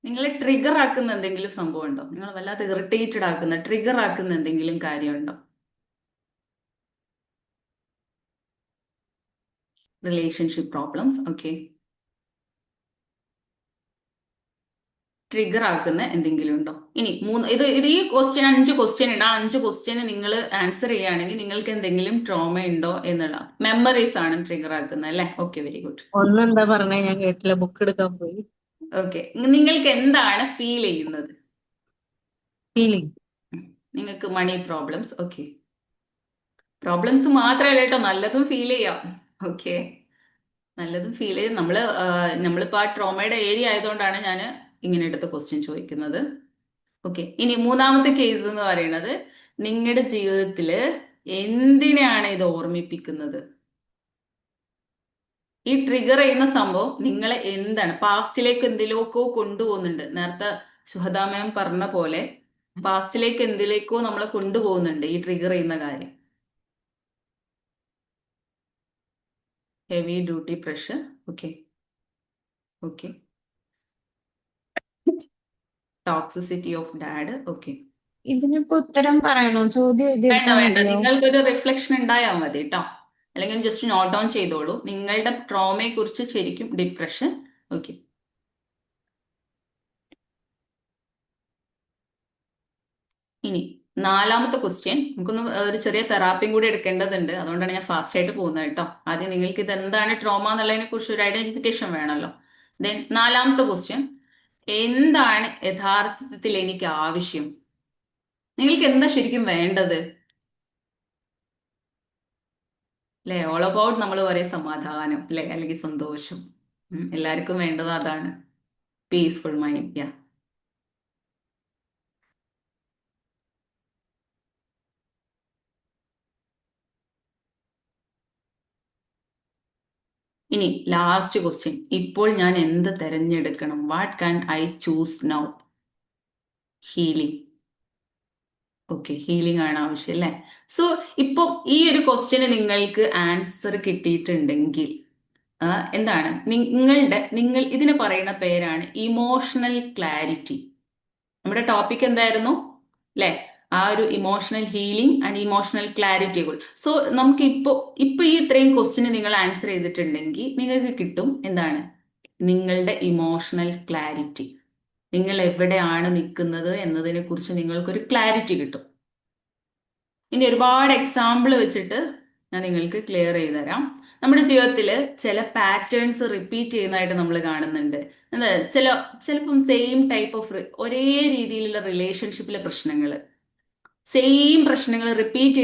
നിങ്ങളെ ട്രിഗർ ആക്കുന്ന എന്തെങ്കിലും സംഭവം ഉണ്ടോ? നിങ്ങൾ വല്ലാതെ ഇറിറ്റേറ്റഡ് ആക്കുന്ന, ട്രിഗർ ആക്കുന്ന എന്തെങ്കിലും കാര്യമുണ്ടോ? Relationship problems. ഓക്കെ, ട്രിഗർ ആക്കുന്ന എന്തെങ്കിലും ഉണ്ടോ? ഇനി ഇത് ഈ ക്വസ്റ്റ്യൻ 5 ക്വസ്റ്റ്യൻ ഉണ്ട്. ആ 5 ക്വസ്റ്റ്യന് നിങ്ങൾ ആൻസർ ചെയ്യുകയാണെങ്കിൽ നിങ്ങൾക്ക് എന്തെങ്കിലും ട്രോമ ഉണ്ടോ എന്നുള്ള മെമ്മറീസ് ആണ് ട്രിഗർ ആക്കുന്നത് അല്ലേ? Okay, very good. ഒന്നെന്താ പറഞ്ഞേ, ഞാൻ കേട്ടില്ല, ബുക്ക് എടുക്കാൻ പോയി. ഓക്കെ, നിങ്ങൾക്ക് എന്താണ് ഫീൽ ചെയ്യുന്നത്? ഫീലിംഗ്. നിങ്ങൾക്ക് മണി പ്രോബ്ലംസ്. ഓക്കെ, പ്രോബ്ലംസ് മാത്രമല്ല കേട്ടോ, നല്ലതും ഫീൽ ചെയ്യാം. ഓക്കെ, നല്ലതും ഫീൽ ചെയ്ത് നമ്മളിപ്പോൾ ആ ട്രോമയുടെ ഏരിയ ആയതുകൊണ്ടാണ് ഞാൻ ഇങ്ങനെ എടുത്ത ക്വസ്റ്റ്യൻ ചോദിക്കുന്നത്. ഓക്കെ, ഇനി മൂന്നാമത്തെ കേസ് എന്ന് പറയുന്നത് നിങ്ങളുടെ ജീവിതത്തിൽ എന്തിനാണ് ഇത് ഓർമ്മിപ്പിക്കുന്നത്? ഈ ട്രിഗർ ചെയ്യുന്ന സംഭവം നിങ്ങളെ എന്താണ് പാസ്റ്റിലേക്ക് എന്തിലേക്കോ കൊണ്ടുപോകുന്നുണ്ട്. നേരത്തെ സുഹദ മാം പറഞ്ഞ പോലെ പാസ്റ്റിലേക്ക് എന്തിലേക്കോ നമ്മളെ കൊണ്ടുപോകുന്നുണ്ട് ഈ ട്രിഗർ ചെയ്യുന്ന കാര്യം. Heavy duty pressure. Okay, okay, toxicity of dad. Okay, ഇതിനിപ്പോ ഉത്തരം പറയണോ? ചോദ്യം വേണ്ട എഴുതിയെടുത്താൽ വേണ്ട, മതിയോ? നിങ്ങൾക്കൊരു റിഫ്ലക്ഷൻ ഉണ്ടായാൽ മതി കേട്ടോ, അല്ലെങ്കിൽ ജസ്റ്റ് നോട്ട് ഡൗൺ ചെയ്തോളൂ നിങ്ങളുടെ ട്രോമയെ കുറിച്ച്. ശരിക്കും ഡിപ്രഷൻ. ഓക്കെ, ഇനി നാലാമത്തെ ക്വസ്റ്റ്യൻ. നമുക്കൊന്ന് ഒരു ചെറിയ തെറാപ്പിയും കൂടി എടുക്കേണ്ടതുണ്ട്, അതുകൊണ്ടാണ് ഞാൻ ഫാസ്റ്റ് ആയിട്ട് പോകുന്നത് കേട്ടോ. ആദ്യം നിങ്ങൾക്ക് ഇത് എന്താണ് ട്രോമ എന്നുള്ളതിനെ കുറിച്ച് ഒരു ഐഡന്റിഫിക്കേഷൻ വേണമല്ലോ. ദെൻ നാലാമത്തെ ക്വസ്റ്റ്യൻ, എന്താണ് യഥാർത്ഥത്തിൽ എനിക്ക് ആവശ്യം? നിങ്ങൾക്ക് എന്താ ശരിക്കും വേണ്ടത്? അല്ലെ, ഓൾ അബൌട്ട് നമ്മൾ പറയും സമാധാനം അല്ലെ, അല്ലെങ്കിൽ സന്തോഷം. എല്ലാവർക്കും വേണ്ടത് അതാണ്, പീസ്ഫുൾ മൈൻഡ്. യാ, ഇനി ലാസ്റ്റ് ക്വസ്റ്റ്യൻ, ഇപ്പോൾ ഞാൻ എന്ത് തെരഞ്ഞെടുക്കണം? What can I choose now? Healing. Okay, healing ആണ് ആവശ്യം അല്ലേ? സോ ഇപ്പൊ ഈ ഒരു ക്വസ്റ്റ്യന് നിങ്ങൾക്ക് ആൻസർ കിട്ടിയിട്ടുണ്ടെങ്കിൽ എന്താണ് നിങ്ങൾ ഇതിന് പറയുന്ന പേരാണ് ഇമോഷണൽ ക്ലാരിറ്റി. നമ്മുടെ ടോപ്പിക് എന്തായിരുന്നു അല്ലെ? ആ ഒരു emotional healing and emotional clarity. So നമുക്ക് ഇപ്പൊ ഈ ഇത്രയും ക്വസ്റ്റ്യന് നിങ്ങൾ ആൻസർ ചെയ്തിട്ടുണ്ടെങ്കിൽ നിങ്ങൾക്ക് കിട്ടും എന്താണ്? നിങ്ങളുടെ ഇമോഷണൽ ക്ലാരിറ്റി. നിങ്ങൾ എവിടെയാണ് നിൽക്കുന്നത് എന്നതിനെ കുറിച്ച് നിങ്ങൾക്കൊരു ക്ലാരിറ്റി കിട്ടും. ഇനി ഒരുപാട് എക്സാമ്പിൾ വെച്ചിട്ട് ഞാൻ നിങ്ങൾക്ക് ക്ലിയർ ചെയ്ത് തരാം. നമ്മുടെ ജീവിതത്തിൽ ചില പാറ്റേൺസ് റിപ്പീറ്റ് ചെയ്യുന്നതായിട്ട് നമ്മൾ കാണുന്നുണ്ട്. എന്താ, ചിലപ്പം സെയിം ടൈപ്പ് ഓഫ് ഒരേ രീതിയിലുള്ള റിലേഷൻഷിപ്പിലെ പ്രശ്നങ്ങൾ, സെയിം പ്രശ്നങ്ങൾ റിപ്പീറ്റ്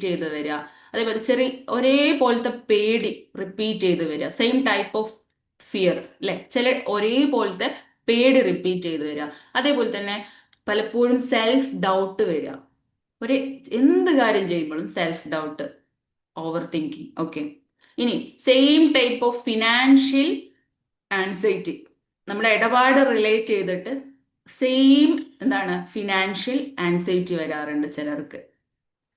ചെയ്ത് വരിക. അതേപോലെ ഒരേപോലത്തെ പേടി റിപ്പീറ്റ് ചെയ്ത് വരിക. സെയിം ടൈപ്പ് ഓഫ് ഫിയർ അല്ലെ, ഒരേപോലത്തെ പേടി റിപ്പീറ്റ് ചെയ്ത് വരിക. അതേപോലെ തന്നെ പലപ്പോഴും സെൽഫ് ഡൗട്ട് വരിക. എന്ത് കാര്യം ചെയ്യുമ്പോഴും self doubt, over thinking. Okay, ഇനി same type of financial anxiety. നമ്മുടെ ഇടപാട് റിലേറ്റ് ചെയ്തിട്ട് സെയിം ഫിനാൻഷ്യൽ ആൻസൈറ്റി വരാറുണ്ട് ചിലർക്ക്.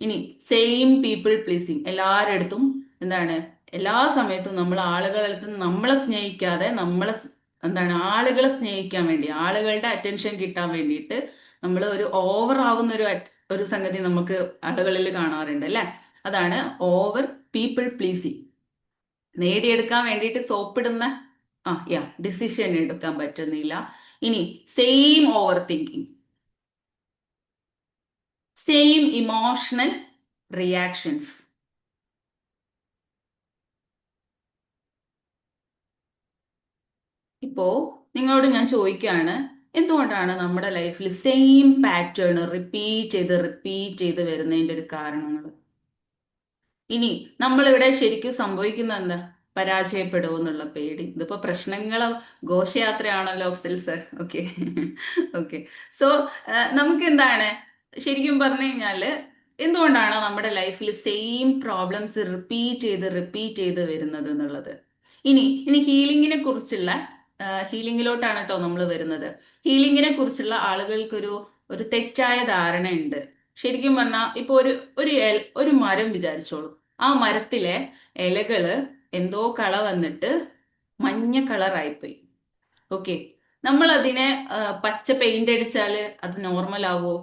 ഇനി സെയിം പീപ്പിൾ പ്ലീസിങ്. എല്ലാവരുടെ അടുത്തും എല്ലാ സമയത്തും നമ്മൾ ആളുകളടുത്ത് നമ്മളെ സ്നേഹിക്കാതെ ആളുകളെ സ്നേഹിക്കാൻ വേണ്ടി, ആളുകളുടെ അറ്റൻഷൻ കിട്ടാൻ വേണ്ടിയിട്ട് നമ്മൾ ഒരു ഓവർ ആവുന്ന ഒരു സംഗതി നമുക്ക് ആളുകളിൽ കാണാറുണ്ട് അല്ലെ? അതാണ് ഓവർ പീപ്പിൾ പ്ലീസിങ്. നേടിയെടുക്കാൻ വേണ്ടിയിട്ട് സോപ്പിടുന്ന ഡിസിഷൻ എടുക്കാൻ പറ്റുന്നില്ല. ഇനി same over thinking, same emotional reactions. ഇപ്പോ നിങ്ങളോട് ഞാൻ ചോദിക്കുകയാണ്, എന്തുകൊണ്ടാണ് നമ്മുടെ ലൈഫിൽ സെയിം പാറ്റേൺ റിപ്പീറ്റ് ചെയ്ത് വരുന്നതിന്റെ ഒരു കാരണങ്ങൾ? ഇനി നമ്മളിവിടെ ശരിക്കും സംഭവിക്കുന്ന എന്താ? പരാജയപ്പെടുമോ എന്നുള്ള പേടി. ഇതിപ്പോ പ്രശ്നങ്ങളോ ഘോഷയാത്രയാണല്ലോ Afsal sir. Okay, okay. So നമുക്ക് ശരിക്കും പറഞ്ഞു കഴിഞ്ഞാല് എന്തുകൊണ്ടാണ് നമ്മുടെ ലൈഫിൽ സെയിം പ്രോബ്ലംസ് റിപ്പീറ്റ് ചെയ്ത് വരുന്നത് എന്നുള്ളത്. ഇനി ഹീലിംഗിലോട്ടാണ് കേട്ടോ നമ്മൾ വരുന്നത്. ഹീലിംഗിനെ കുറിച്ചുള്ള ആളുകൾക്കൊരു തെറ്റായ ധാരണയുണ്ട്. ശരിക്കും പറഞ്ഞാൽ ഇപ്പൊ ഒരു മരം വിചാരിച്ചോളൂ. ആ മരത്തിലെ ഇലകള് എന്തോ കള വന്നിട്ട് മഞ്ഞ കളറായിപ്പോയി. ഓക്കെ, നമ്മൾ അതിനെ പച്ച പെയിന്റ് അടിച്ചാല് അത് നോർമൽ ആവോ?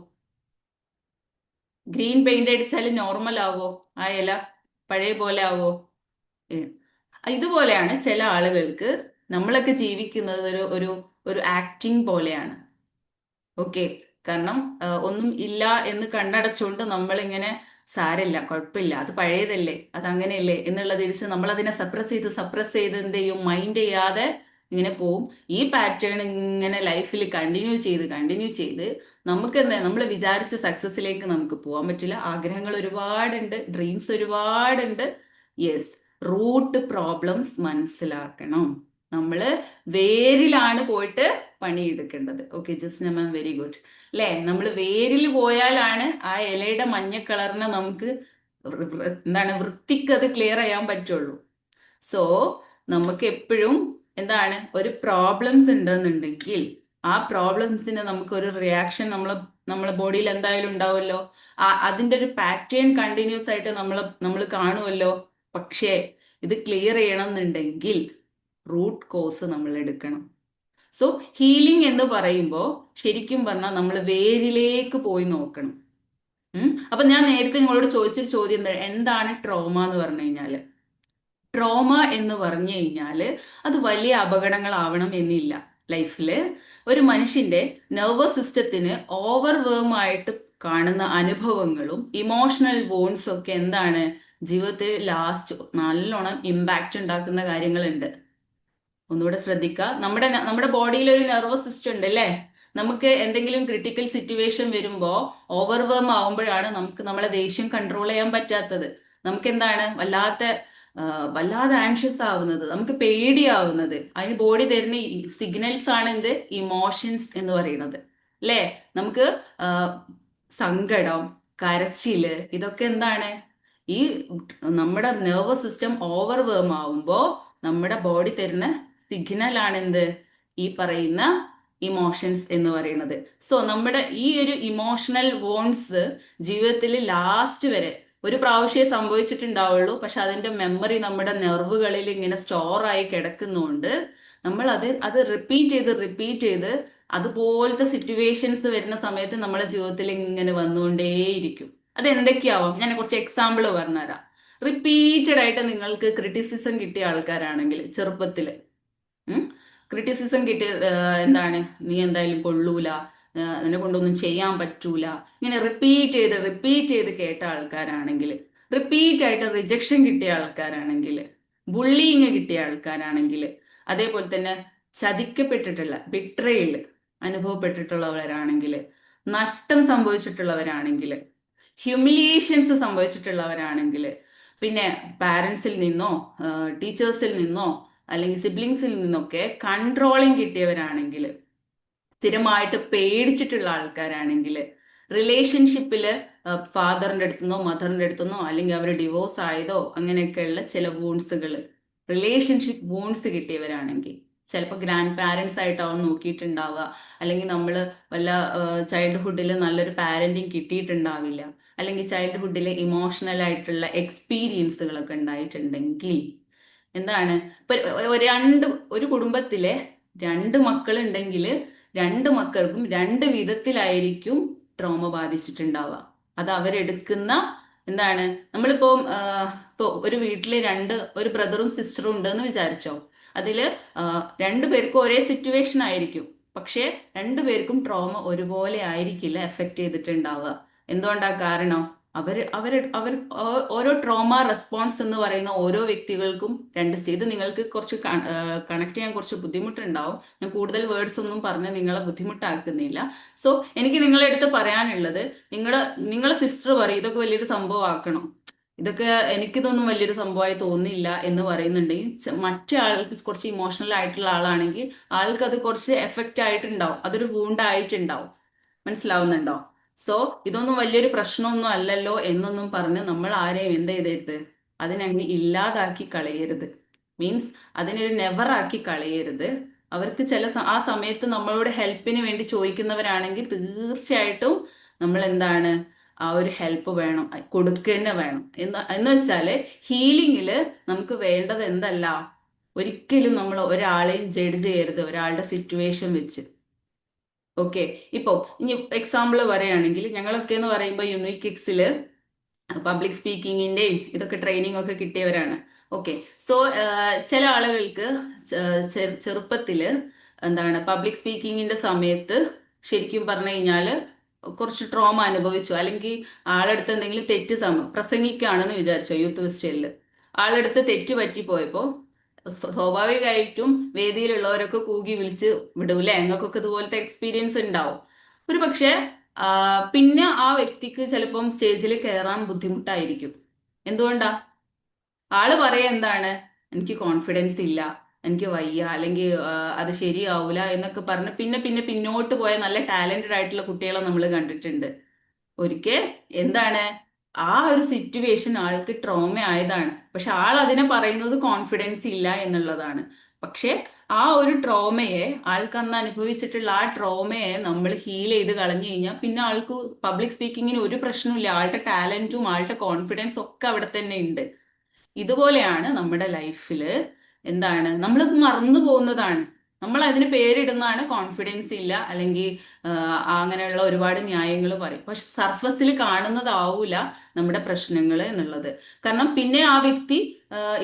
ഗ്രീൻ പെയിന്റ് അടിച്ചാൽ നോർമൽ ആവോ? ആ ഇല പഴയ പോലെ ആവോ? ഇതുപോലെയാണ് ചില ആളുകൾക്ക് നമ്മളൊക്കെ ജീവിക്കുന്നത് ഒരു ആക്ടിങ് പോലെയാണ്. ഓക്കെ. കാരണം ഒന്നും ഇല്ല എന്ന് കണ്ണടച്ചുകൊണ്ട് നമ്മളിങ്ങനെ സാരില്ല, കുഴപ്പമില്ല, അത് പഴയതല്ലേ, അത് അങ്ങനെയല്ലേ എന്നുള്ള തിരിച്ച് നമ്മൾ അതിനെ സപ്രസ് ചെയ്ത് എന്ത് ചെയ്യും, മൈൻഡ് ചെയ്യാതെ ഇങ്ങനെ പോവും. ഈ പാറ്റേൺ ഇങ്ങനെ ലൈഫിൽ കണ്ടിന്യൂ ചെയ്ത് നമുക്ക് എന്താ, നമ്മൾ വിചാരിച്ച സക്സസിലേക്ക് നമുക്ക് പോകാൻ പറ്റില്ല. ആഗ്രഹങ്ങൾ ഒരുപാടുണ്ട്, ഡ്രീംസ് ഒരുപാടുണ്ട്. യെസ്, റൂട്ട് പ്രോബ്ലംസ് മനസ്സിലാക്കണം. നമ്മള് വേരിലാണ് പോയിട്ട് പണിയെടുക്കേണ്ടത്. ഓക്കെ ജസ്ന മാം, വെരി ഗുഡ്. അല്ലേ, നമ്മൾ വേരിൽ പോയാലാണ് ആ ഇലയുടെ മഞ്ഞ കളറിനെ നമുക്ക് എന്താണ് വൃത്തിക്ക് അത് ക്ലിയർ ചെയ്യാൻ പറ്റുള്ളൂ. സോ നമുക്ക് എപ്പോഴും എന്താണ്, ഒരു പ്രോബ്ലംസ് ഉണ്ടെന്നുണ്ടെങ്കിൽ ആ പ്രോബ്ലംസിന് നമുക്ക് ഒരു റിയാക്ഷൻ നമ്മളെ ബോഡിയിൽ എന്തായാലും ഉണ്ടാവുമല്ലോ. അതിന്റെ ഒരു പാറ്റേൺ കണ്ടിന്യൂസ് ആയിട്ട് നമ്മൾ കാണുമല്ലോ. പക്ഷേ ഇത് ക്ലിയർ ചെയ്യണം എന്നുണ്ടെങ്കിൽ റൂട്ട് കോസ് നമ്മൾ എടുക്കണം. സോ ഹീലിംഗ് എന്ന് പറയുമ്പോൾ ശരിക്കും പറഞ്ഞാൽ നമ്മൾ വേരിലേക്ക് പോയി നോക്കണം. അപ്പൊ ഞാൻ നേരത്തെ നിങ്ങളോട് ചോദിച്ചൊരു ചോദ്യം എന്താണ് ട്രോമ എന്ന് പറഞ്ഞു കഴിഞ്ഞാല്, ട്രോമ എന്ന് പറഞ്ഞു കഴിഞ്ഞാല് അത് വലിയ അപകടങ്ങളാവണം എന്നില്ല. ലൈഫില് ഒരു മനുഷ്യന്റെ നെർവസ് സിസ്റ്റത്തിന് ഓവർവേമായിട്ട് കാണുന്ന അനുഭവങ്ങളും ഇമോഷണൽ വോൺസും ഒക്കെ എന്താണ് ജീവിതത്തിൽ ലാസ്റ്റ് നല്ലോണം ഇമ്പാക്റ്റ് ഉണ്ടാക്കുന്ന കാര്യങ്ങളുണ്ട്. ഒന്നുകൂടെ ശ്രദ്ധിക്കുക. നമ്മുടെ ബോഡിയിൽ ഒരു നെർവസ് സിസ്റ്റം ഉണ്ട് അല്ലേ. നമുക്ക് എന്തെങ്കിലും ക്രിട്ടിക്കൽ സിറ്റുവേഷൻ വരുമ്പോ ഓവർവേം ആവുമ്പോഴാണ് നമുക്ക് നമ്മളെ ദേഷ്യം കൺട്രോൾ ചെയ്യാൻ പറ്റാത്തത്. നമുക്ക് എന്താണ് വല്ലാതെ ആൻഷ്യസ് ആവുന്നത്, നമുക്ക് പേടിയാവുന്നത്. അതിന് ബോഡി തരുന്ന സിഗ്നൽസ് ആണ് എന്ത്, ഇമോഷൻസ് എന്ന് പറയുന്നത് അല്ലേ. നമുക്ക് സങ്കടം, കരച്ചില്, ഇതൊക്കെ എന്താണ് ഈ നമ്മുടെ നെർവസ് സിസ്റ്റം ഓവർവേം ആവുമ്പോ നമ്മുടെ ബോഡി തരുന്ന സിഗ്നൽ ആണ് എന്ത്, ഈ പറയുന്ന ഇമോഷൻസ് എന്ന് പറയുന്നത്. സോ നമ്മുടെ ഈ ഒരു ഇമോഷണൽ വോൺസ് ജീവിതത്തിൽ ലാസ്റ്റ് വരെ ഒരു പ്രാവശ്യമേ സംഭവിച്ചിട്ടുണ്ടാവുള്ളൂ. പക്ഷെ അതിന്റെ മെമ്മറി നമ്മുടെ നെർവുകളിൽ ഇങ്ങനെ സ്റ്റോർ ആയി കിടക്കുന്നതുകൊണ്ട് നമ്മൾ അത് റിപ്പീറ്റ് ചെയ്ത് അതുപോലത്തെ സിറ്റുവേഷൻസ് വരുന്ന സമയത്ത് നമ്മുടെ ജീവിതത്തിൽ ഇങ്ങനെ വന്നുകൊണ്ടേയിരിക്കും. അത് എന്തൊക്കെയാവും, ഞാൻ കുറച്ച് എക്സാമ്പിൾ പറഞ്ഞുതരാം. റിപ്പീറ്റഡ് ആയിട്ട് നിങ്ങൾക്ക് ക്രിറ്റിസിസം കിട്ടിയ ആൾക്കാരാണെങ്കിൽ ചെറുപ്പത്തില് ക്രിറ്റിസിസം കിട്ടിയ എന്താണ്, നീ എന്തായാലും കൊള്ളൂല, നിന്നെ കൊണ്ടൊന്നും ചെയ്യാൻ പറ്റൂല, ഇങ്ങനെ റിപ്പീറ്റ് ചെയ്ത് കേട്ട ആൾക്കാരാണെങ്കിൽ, റിപ്പീറ്റ് ആയിട്ട് റിജക്ഷൻ കിട്ടിയ ആൾക്കാരാണെങ്കിൽ, ബുള്ളിങ് കിട്ടിയ ആൾക്കാരാണെങ്കിൽ, അതേപോലെ തന്നെ ചതിക്കപ്പെട്ടിട്ടുള്ള ബിട്രയിൽ അനുഭവപ്പെട്ടിട്ടുള്ളവരാണെങ്കിൽ, നഷ്ടം സംഭവിച്ചിട്ടുള്ളവരാണെങ്കിൽ, ഹ്യൂമിലിയേഷൻസ് സംഭവിച്ചിട്ടുള്ളവരാണെങ്കിൽ, പിന്നെ പാരൻസിൽ നിന്നോ ടീച്ചേഴ്സിൽ നിന്നോ അല്ലെങ്കിൽ സിബ്ലിങ്സിൽ നിന്നൊക്കെ കൺട്രോളിങ് കിട്ടിയവരാണെങ്കിൽ, സ്ഥിരമായിട്ട് പേടിച്ചിട്ടുള്ള ആൾക്കാരാണെങ്കിൽ, റിലേഷൻഷിപ്പില് ഫാദറിന്റെ അടുത്തുനിന്നോ മദറിന്റെ അടുത്തുനിന്നോ അല്ലെങ്കിൽ അവർ ഡിവോഴ്സ് ആയതോ അങ്ങനെയൊക്കെയുള്ള ചില വൂൺസുകൾ, റിലേഷൻഷിപ്പ് വൂൺസ് കിട്ടിയവരാണെങ്കിൽ, ചിലപ്പോൾ ഗ്രാൻഡ് പാരൻസ് ആയിട്ടാവും നോക്കിയിട്ടുണ്ടാവുക, അല്ലെങ്കിൽ നമ്മൾ വല്ല ചൈൽഡ്ഹുഡിൽ നല്ലൊരു പാരന്റിങ് കിട്ടിയിട്ടുണ്ടാവില്ല, അല്ലെങ്കിൽ ചൈൽഡ്ഹുഡിൽ ഇമോഷണൽ ആയിട്ടുള്ള എക്സ്പീരിയൻസുകളൊക്കെ ഉണ്ടായിട്ടുണ്ടെങ്കിൽ എന്താണ്, ഇപ്പൊ ഒരു കുടുംബത്തിലെ 2 മക്കളുണ്ടെങ്കിൽ 2 മക്കൾക്കും 2 വിധത്തിലായിരിക്കും ട്രോമ ബാധിച്ചിട്ടുണ്ടാവുക. അത് അവരെടുക്കുന്ന എന്താണ്, നമ്മളിപ്പോ ഇപ്പൊ ഒരു വീട്ടില് ഒരു ബ്രദറും സിസ്റ്ററും ഉണ്ടെന്ന് വിചാരിച്ചോ. അതില് 2 പേർക്കും ഒരേ സിറ്റുവേഷൻ ആയിരിക്കും, പക്ഷെ 2 പേർക്കും ട്രോമ ഒരുപോലെ ആയിരിക്കില്ല എഫക്ട് ചെയ്തിട്ടുണ്ടാവുക. എന്തുകൊണ്ടാ കാരണം, അവർ ഓരോ ട്രോമ റെസ്പോൺസ് എന്ന് പറയുന്ന ഓരോ വ്യക്തികൾക്കും 2 ഇത് നിങ്ങൾക്ക് കുറച്ച് കണക്ട് ചെയ്യാൻ കുറച്ച് ബുദ്ധിമുട്ടുണ്ടാവും. ഞാൻ കൂടുതൽ വേർഡ്സ് ഒന്നും പറഞ്ഞ് നിങ്ങളെ ബുദ്ധിമുട്ടാക്കുന്നില്ല. സോ എനിക്ക് നിങ്ങളെ അടുത്ത് പറയാനുള്ളത്, നിങ്ങളെ സിസ്റ്റർ പറയും ഇതൊക്കെ വലിയൊരു സംഭവം ആക്കണം, ഇതൊക്കെ എനിക്കിതൊന്നും വലിയൊരു സംഭവമായി തോന്നില്ല എന്ന് പറയുന്നുണ്ടെങ്കിൽ, മറ്റേ ആൾക്ക് കുറച്ച് ഇമോഷണൽ ആയിട്ടുള്ള ആളാണെങ്കിൽ ആൾക്ക് അത് കുറച്ച് എഫക്റ്റ് ആയിട്ടുണ്ടാവും, അതൊരു വൂണ്ട് ആയിട്ടുണ്ടാവും. മനസ്സിലാവുന്നുണ്ടോ? സോ ഇതൊന്നും വലിയൊരു പ്രശ്നമൊന്നും അല്ലല്ലോ എന്നൊന്നും പറഞ്ഞ് നമ്മൾ ആരെയും എന്ത് ചെയ്തരുത്, അതിനങ്ങ് ഇല്ലാതാക്കി കളയരുത്. മീൻസ് അതിനൊരു നെവറാക്കി കളയരുത്. അവർക്ക് ആ സമയത്ത് നമ്മളോട് ഹെൽപ്പിന് വേണ്ടി ചോദിക്കുന്നവരാണെങ്കിൽ തീർച്ചയായിട്ടും നമ്മൾ എന്താണ്, ആ ഒരു ഹെൽപ്പ് വേണം, വേണം. എന്ന് വെച്ചാല് ഹീലിംഗില് നമുക്ക് വേണ്ടത് എന്തല്ല, ഒരിക്കലും നമ്മൾ ഒരാളെയും ജഡ്ജ് ചെയ്യരുത് ഒരാളുടെ സിറ്റുവേഷൻ വെച്ച്. ഓക്കെ, ഇപ്പൊ ഇനി എക്സാമ്പിൾ പറയുകയാണെങ്കിൽ, ഞങ്ങളൊക്കെ എന്ന് പറയുമ്പോൾ യുണീക്ക് എക്സില് പബ്ലിക് സ്പീക്കിങ്ങിന്റെയും ഇതൊക്കെ ട്രെയിനിങ് ഒക്കെ കിട്ടിയവരാണ്. ഓക്കെ, സോ ചില ആളുകൾക്ക് ചെറുപ്പത്തില് എന്താണ് പബ്ലിക് സ്പീക്കിങ്ങിന്റെ സമയത്ത് ശരിക്കും പറഞ്ഞു കഴിഞ്ഞാല് കുറച്ച് ട്രോമ അനുഭവിച്ചു, അല്ലെങ്കിൽ ആളെടുത്ത് എന്തെങ്കിലും തെറ്റ് പ്രസംഗിക്കുകയാണെന്ന് വിചാരിച്ചോ യൂത്ത് ഫെസ്റ്റിവലില്, ആളെടുത്ത് തെറ്റ് പറ്റിപ്പോയപ്പോ സ്വാഭാവികമായിട്ടും വേദിയിലുള്ളവരൊക്കെ കൂകി വിളിച്ച് വിടൂലേ? ഞങ്ങൾക്കൊക്കെ ഇതുപോലത്തെ എക്സ്പീരിയൻസ് ഉണ്ടാവും. ഒരു പക്ഷെ പിന്നെ ആ വ്യക്തിക്ക് ചിലപ്പം സ്റ്റേജിൽ കയറാൻ ബുദ്ധിമുട്ടായിരിക്കും. എന്തുകൊണ്ടാ? ആള് പറയാ എന്താണ്, എനിക്ക് കോൺഫിഡൻസ് ഇല്ല, എനിക്ക് വയ്യ, അല്ലെങ്കിൽ അത് ശരിയാവൂല എന്നൊക്കെ പറഞ്ഞ് പിന്നെ പിന്നെ പിന്നോട്ട് പോയ നല്ല ടാലന്റഡ് ആയിട്ടുള്ള കുട്ടികളെ നമ്മൾ കണ്ടിട്ടുണ്ട്. ഒരിക്കൽ എന്താണ്, ആ ഒരു സിറ്റുവേഷൻ ആൾക്ക് ട്രോമ ആയതാണ്. പക്ഷെ ആൾ അതിനെ പറയുന്നത് കോൺഫിഡൻസ് ഇല്ല എന്നുള്ളതാണ്. പക്ഷെ ആ ഒരു ട്രോമയെ, ആൾക്ക് അന്ന് അനുഭവിച്ചിട്ടുള്ള ആ ട്രോമയെ നമ്മൾ ഹീൽ ചെയ്ത് കളഞ്ഞു കഴിഞ്ഞാൽ പിന്നെ ആൾക്ക് പബ്ലിക് സ്പീക്കിങ്ങിന് ഒരു പ്രശ്നമില്ല. ആളുടെ ടാലന്റും ആളുടെ കോൺഫിഡൻസ് ഒക്കെ അവിടെ തന്നെ ഉണ്ട്. ഇതുപോലെയാണ് നമ്മുടെ ലൈഫില് എന്താണ്, നമ്മളത് മറന്നു പോകുന്നതാണ്. നമ്മൾ അതിന് പേരിടുന്നതാണ് കോൺഫിഡൻസ് ഇല്ല, അല്ലെങ്കിൽ അങ്ങനെയുള്ള ഒരുപാട് ന്യായങ്ങൾ പറയും. പക്ഷെ സർഫസിൽ കാണുന്നതാവൂല നമ്മുടെ പ്രശ്നങ്ങൾ എന്നുള്ളത്. കാരണം പിന്നെ ആ വ്യക്തി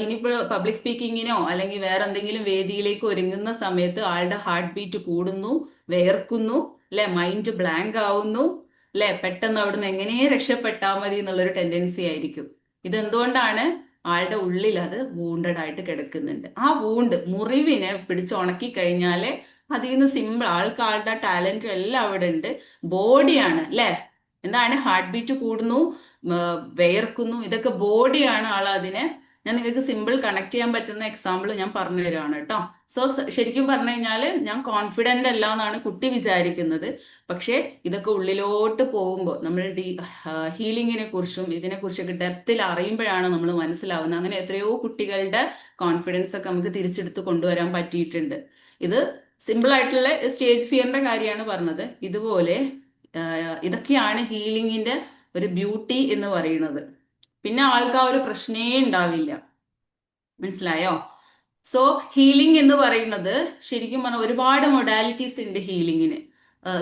ഇനിയിപ്പോൾ പബ്ലിക് സ്പീക്കിങ്ങിനോ അല്ലെങ്കിൽ വേറെ എന്തെങ്കിലും വേദിയിലേക്ക് ഒരുങ്ങുന്ന സമയത്ത് ആളുടെ ഹാർട്ട് ബീറ്റ് കൂടുന്നു, വേർക്കുന്നു, അല്ലെ, മൈൻഡ് ബ്ലാങ്ക് ആവുന്നു, അല്ലെ, പെട്ടെന്ന് അവിടുന്ന് എങ്ങനെ രക്ഷപ്പെട്ടാൽ മതി എന്നുള്ളൊരു ടെൻഡൻസി ആയിരിക്കും. ഇതെന്തുകൊണ്ടാണ്? ആളുടെ ഉള്ളിൽ അത് വൂണ്ടഡ് ആയിട്ട് കിടക്കുന്നുണ്ട്. ആ മുറിവിനെ പിടിച്ചുണക്കി കഴിഞ്ഞാല് അതിൽ നിന്ന് സിമ്പിൾ, ആളുടെ ടാലന്റ് എല്ലാം അവിടെ ഉണ്ട്. ബോഡിയാണ് അല്ലെ, എന്താണ്, ഹാർട്ട് ബീറ്റ് കൂടുന്നു, വിയർക്കുന്നു, ഇതൊക്കെ ബോഡിയാണ് അതിനെ. ഞാൻ നിങ്ങൾക്ക് സിമ്പിൾ കണക്ട് ചെയ്യാൻ പറ്റുന്ന എക്സാമ്പിൾ ഞാൻ പറഞ്ഞു തരുവാണ് കേട്ടോ. സോ ശരിക്കും പറഞ്ഞു കഴിഞ്ഞാല് ഞാൻ കോൺഫിഡന്റ് അല്ല എന്നാണ് കുട്ടി വിചാരിക്കുന്നത്. പക്ഷെ ഇതൊക്കെ ഉള്ളിലോട്ട് പോകുമ്പോൾ നമ്മൾ ഹീലിങ്ങിനെ കുറിച്ചും ഇതിനെക്കുറിച്ചൊക്കെ ഡെപ്തിൽ അറിയുമ്പോഴാണ് നമ്മൾ മനസ്സിലാവുന്നത്. അങ്ങനെ എത്രയോ കുട്ടികളുടെ കോൺഫിഡൻസ് ഒക്കെ നമുക്ക് തിരിച്ചെടുത്ത് കൊണ്ടുവരാൻ പറ്റിയിട്ടുണ്ട്. ഇത് സിമ്പിൾ ആയിട്ടുള്ള സ്റ്റേജ് ഫിയറിന്റെ കാര്യമാണ് പറഞ്ഞത്. ഇതുപോലെ ഇതൊക്കെയാണ് ഹീലിങ്ങിന്റെ ഒരു ബ്യൂട്ടി എന്ന് പറയുന്നത്. പിന്നെ ആൾക്ക് ആ ഒരു പ്രശ്നേ ഉണ്ടാവില്ല. മനസ്സിലായോ? സോ ഹീലിംഗ് എന്ന് പറയുന്നത് ശരിക്കും പറഞ്ഞാൽ ഒരുപാട് മൊഡാലിറ്റീസ് ഉണ്ട് ഹീലിങ്ങിന്.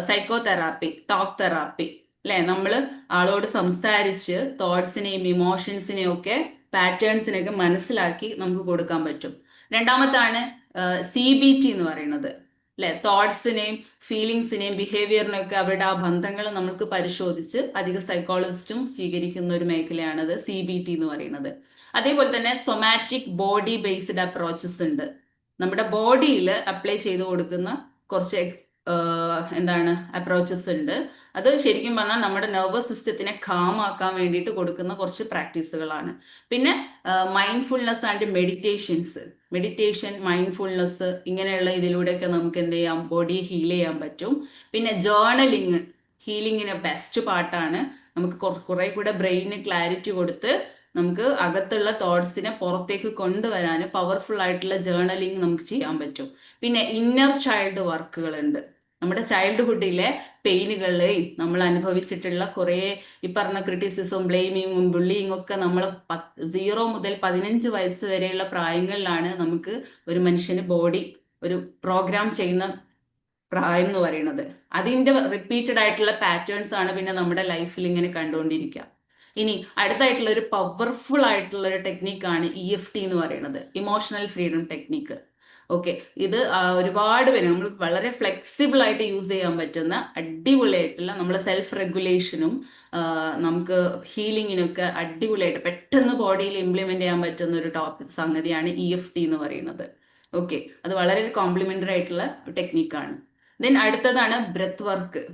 സൈക്കോ തെറാപ്പി, ടോക്ക് തെറാപ്പി, അല്ലെ, നമ്മൾ ആളോട് സംസാരിച്ച് തോട്ട്സിനെയും ഇമോഷൻസിനെയും ഒക്കെ പാറ്റേൺസിനെയൊക്കെ മനസ്സിലാക്കി നമുക്ക് കൊടുക്കാൻ പറ്റും. രണ്ടാമത്താണ് CBT എന്ന് പറയുന്നത്, അല്ലെ, തോട്ട്സിനെയും ഫീലിങ്സിനെയും ബിഹേവിയറിനെയും ഒക്കെ അവരുടെ ആ ബന്ധങ്ങൾ നമുക്ക് പരിശോധിച്ച് അധിക സൈക്കോളജിസ്റ്റും സ്വീകരിക്കുന്ന ഒരു മേഖലയാണത് CBT എന്ന് പറയുന്നത്. അതേപോലെ തന്നെ സൊമാറ്റിക് ബോഡി ബേസ്ഡ് അപ്രോച്ചസ് ഉണ്ട്. നമ്മുടെ ബോഡിയിൽ അപ്ലൈ ചെയ്ത് കൊടുക്കുന്ന കുറച്ച് എന്താണ് അപ്രോച്ചസ് ഉണ്ട്. അത് ശരിക്കും പറഞ്ഞാൽ നമ്മുടെ നെർവസ് സിസ്റ്റത്തിനെ കാമാക്കാൻ വേണ്ടിയിട്ട് കൊടുക്കുന്ന കുറച്ച് പ്രാക്ടീസുകളാണ്. പിന്നെ മൈൻഡ്ഫുൾനെസ് ആൻഡ് മെഡിറ്റേഷൻ, മൈൻഡ്ഫുൾനെസ്, ഇങ്ങനെയുള്ള ഇതിലൂടെയൊക്കെ നമുക്ക് എന്ത് ചെയ്യാം, ബോഡിയെ ഹീൽ ചെയ്യാൻ പറ്റും. പിന്നെ ജേർണലിങ് ഹീലിങ്ങിന് ബെസ്റ്റ് പാർട്ടാണ്. നമുക്ക് കുറെ കൂടെ ബ്രെയിനിന് ക്ലാരിറ്റി കൊടുത്ത് നമുക്ക് അകത്തുള്ള തോട്ട്സിനെ പുറത്തേക്ക് കൊണ്ടുവരാൻ പവർഫുൾ ആയിട്ടുള്ള ജേർണലിങ് നമുക്ക് ചെയ്യാൻ പറ്റും. പിന്നെ ഇന്നർ ചൈൽഡ് വർക്കുകളുണ്ട്. നമ്മുടെ ചൈൽഡ്ഹുഡിലെ പെയിനുകളെയും നമ്മൾ അനുഭവിച്ചിട്ടുള്ള കുറേ ഈ പറഞ്ഞ ക്രിറ്റിസിസവും ബ്ലെയിമിങ്ങും ബുള്ളിങ്ങും ഒക്കെ നമ്മൾ 0 മുതൽ 15 വയസ്സ് വരെയുള്ള പ്രായങ്ങളിലാണ് നമുക്ക് ഒരു മനുഷ്യന് ബോഡി ഒരു പ്രോഗ്രാം ചെയ്യുന്ന പ്രായം എന്ന് പറയുന്നത്. അതിന്റെ റിപ്പീറ്റഡ് ആയിട്ടുള്ള പാറ്റേൺസ് ആണ് പിന്നെ നമ്മുടെ ലൈഫിൽ ഇങ്ങനെ കണ്ടുകൊണ്ടിരിക്കുക. ഇനി അടുത്തായിട്ടുള്ള ഒരു പവർഫുൾ ആയിട്ടുള്ള ഒരു ടെക്നിക്കാണ് EFT എന്ന് പറയുന്നത്, ഇമോഷണൽ ഫ്രീഡം ടെക്നിക്ക്. ഓക്കെ, ഇത് ഒരുപാട് പേര് നമ്മൾ വളരെ ഫ്ലെക്സിബിൾ ആയിട്ട് യൂസ് ചെയ്യാൻ പറ്റുന്ന അടിപൊളിയായിട്ടുള്ള നമ്മുടെ സെൽഫ് റെഗുലേഷനും നമുക്ക് ഹീലിങ്ങിനൊക്കെ അടിപൊളിയായിട്ട് പെട്ടെന്ന് ബോഡിയിൽ ഇംപ്ലിമെന്റ് ചെയ്യാൻ പറ്റുന്ന ഒരു സംഗതിയാണ് EFT എന്ന് പറയുന്നത്. ഓക്കെ, അത് വളരെ കോംപ്ലിമെന്ററി ആയിട്ടുള്ള ടെക്നിക്കാണ്. ദെൻ അടുത്തതാണ് ബ്രെത്ത് വർക്ക്.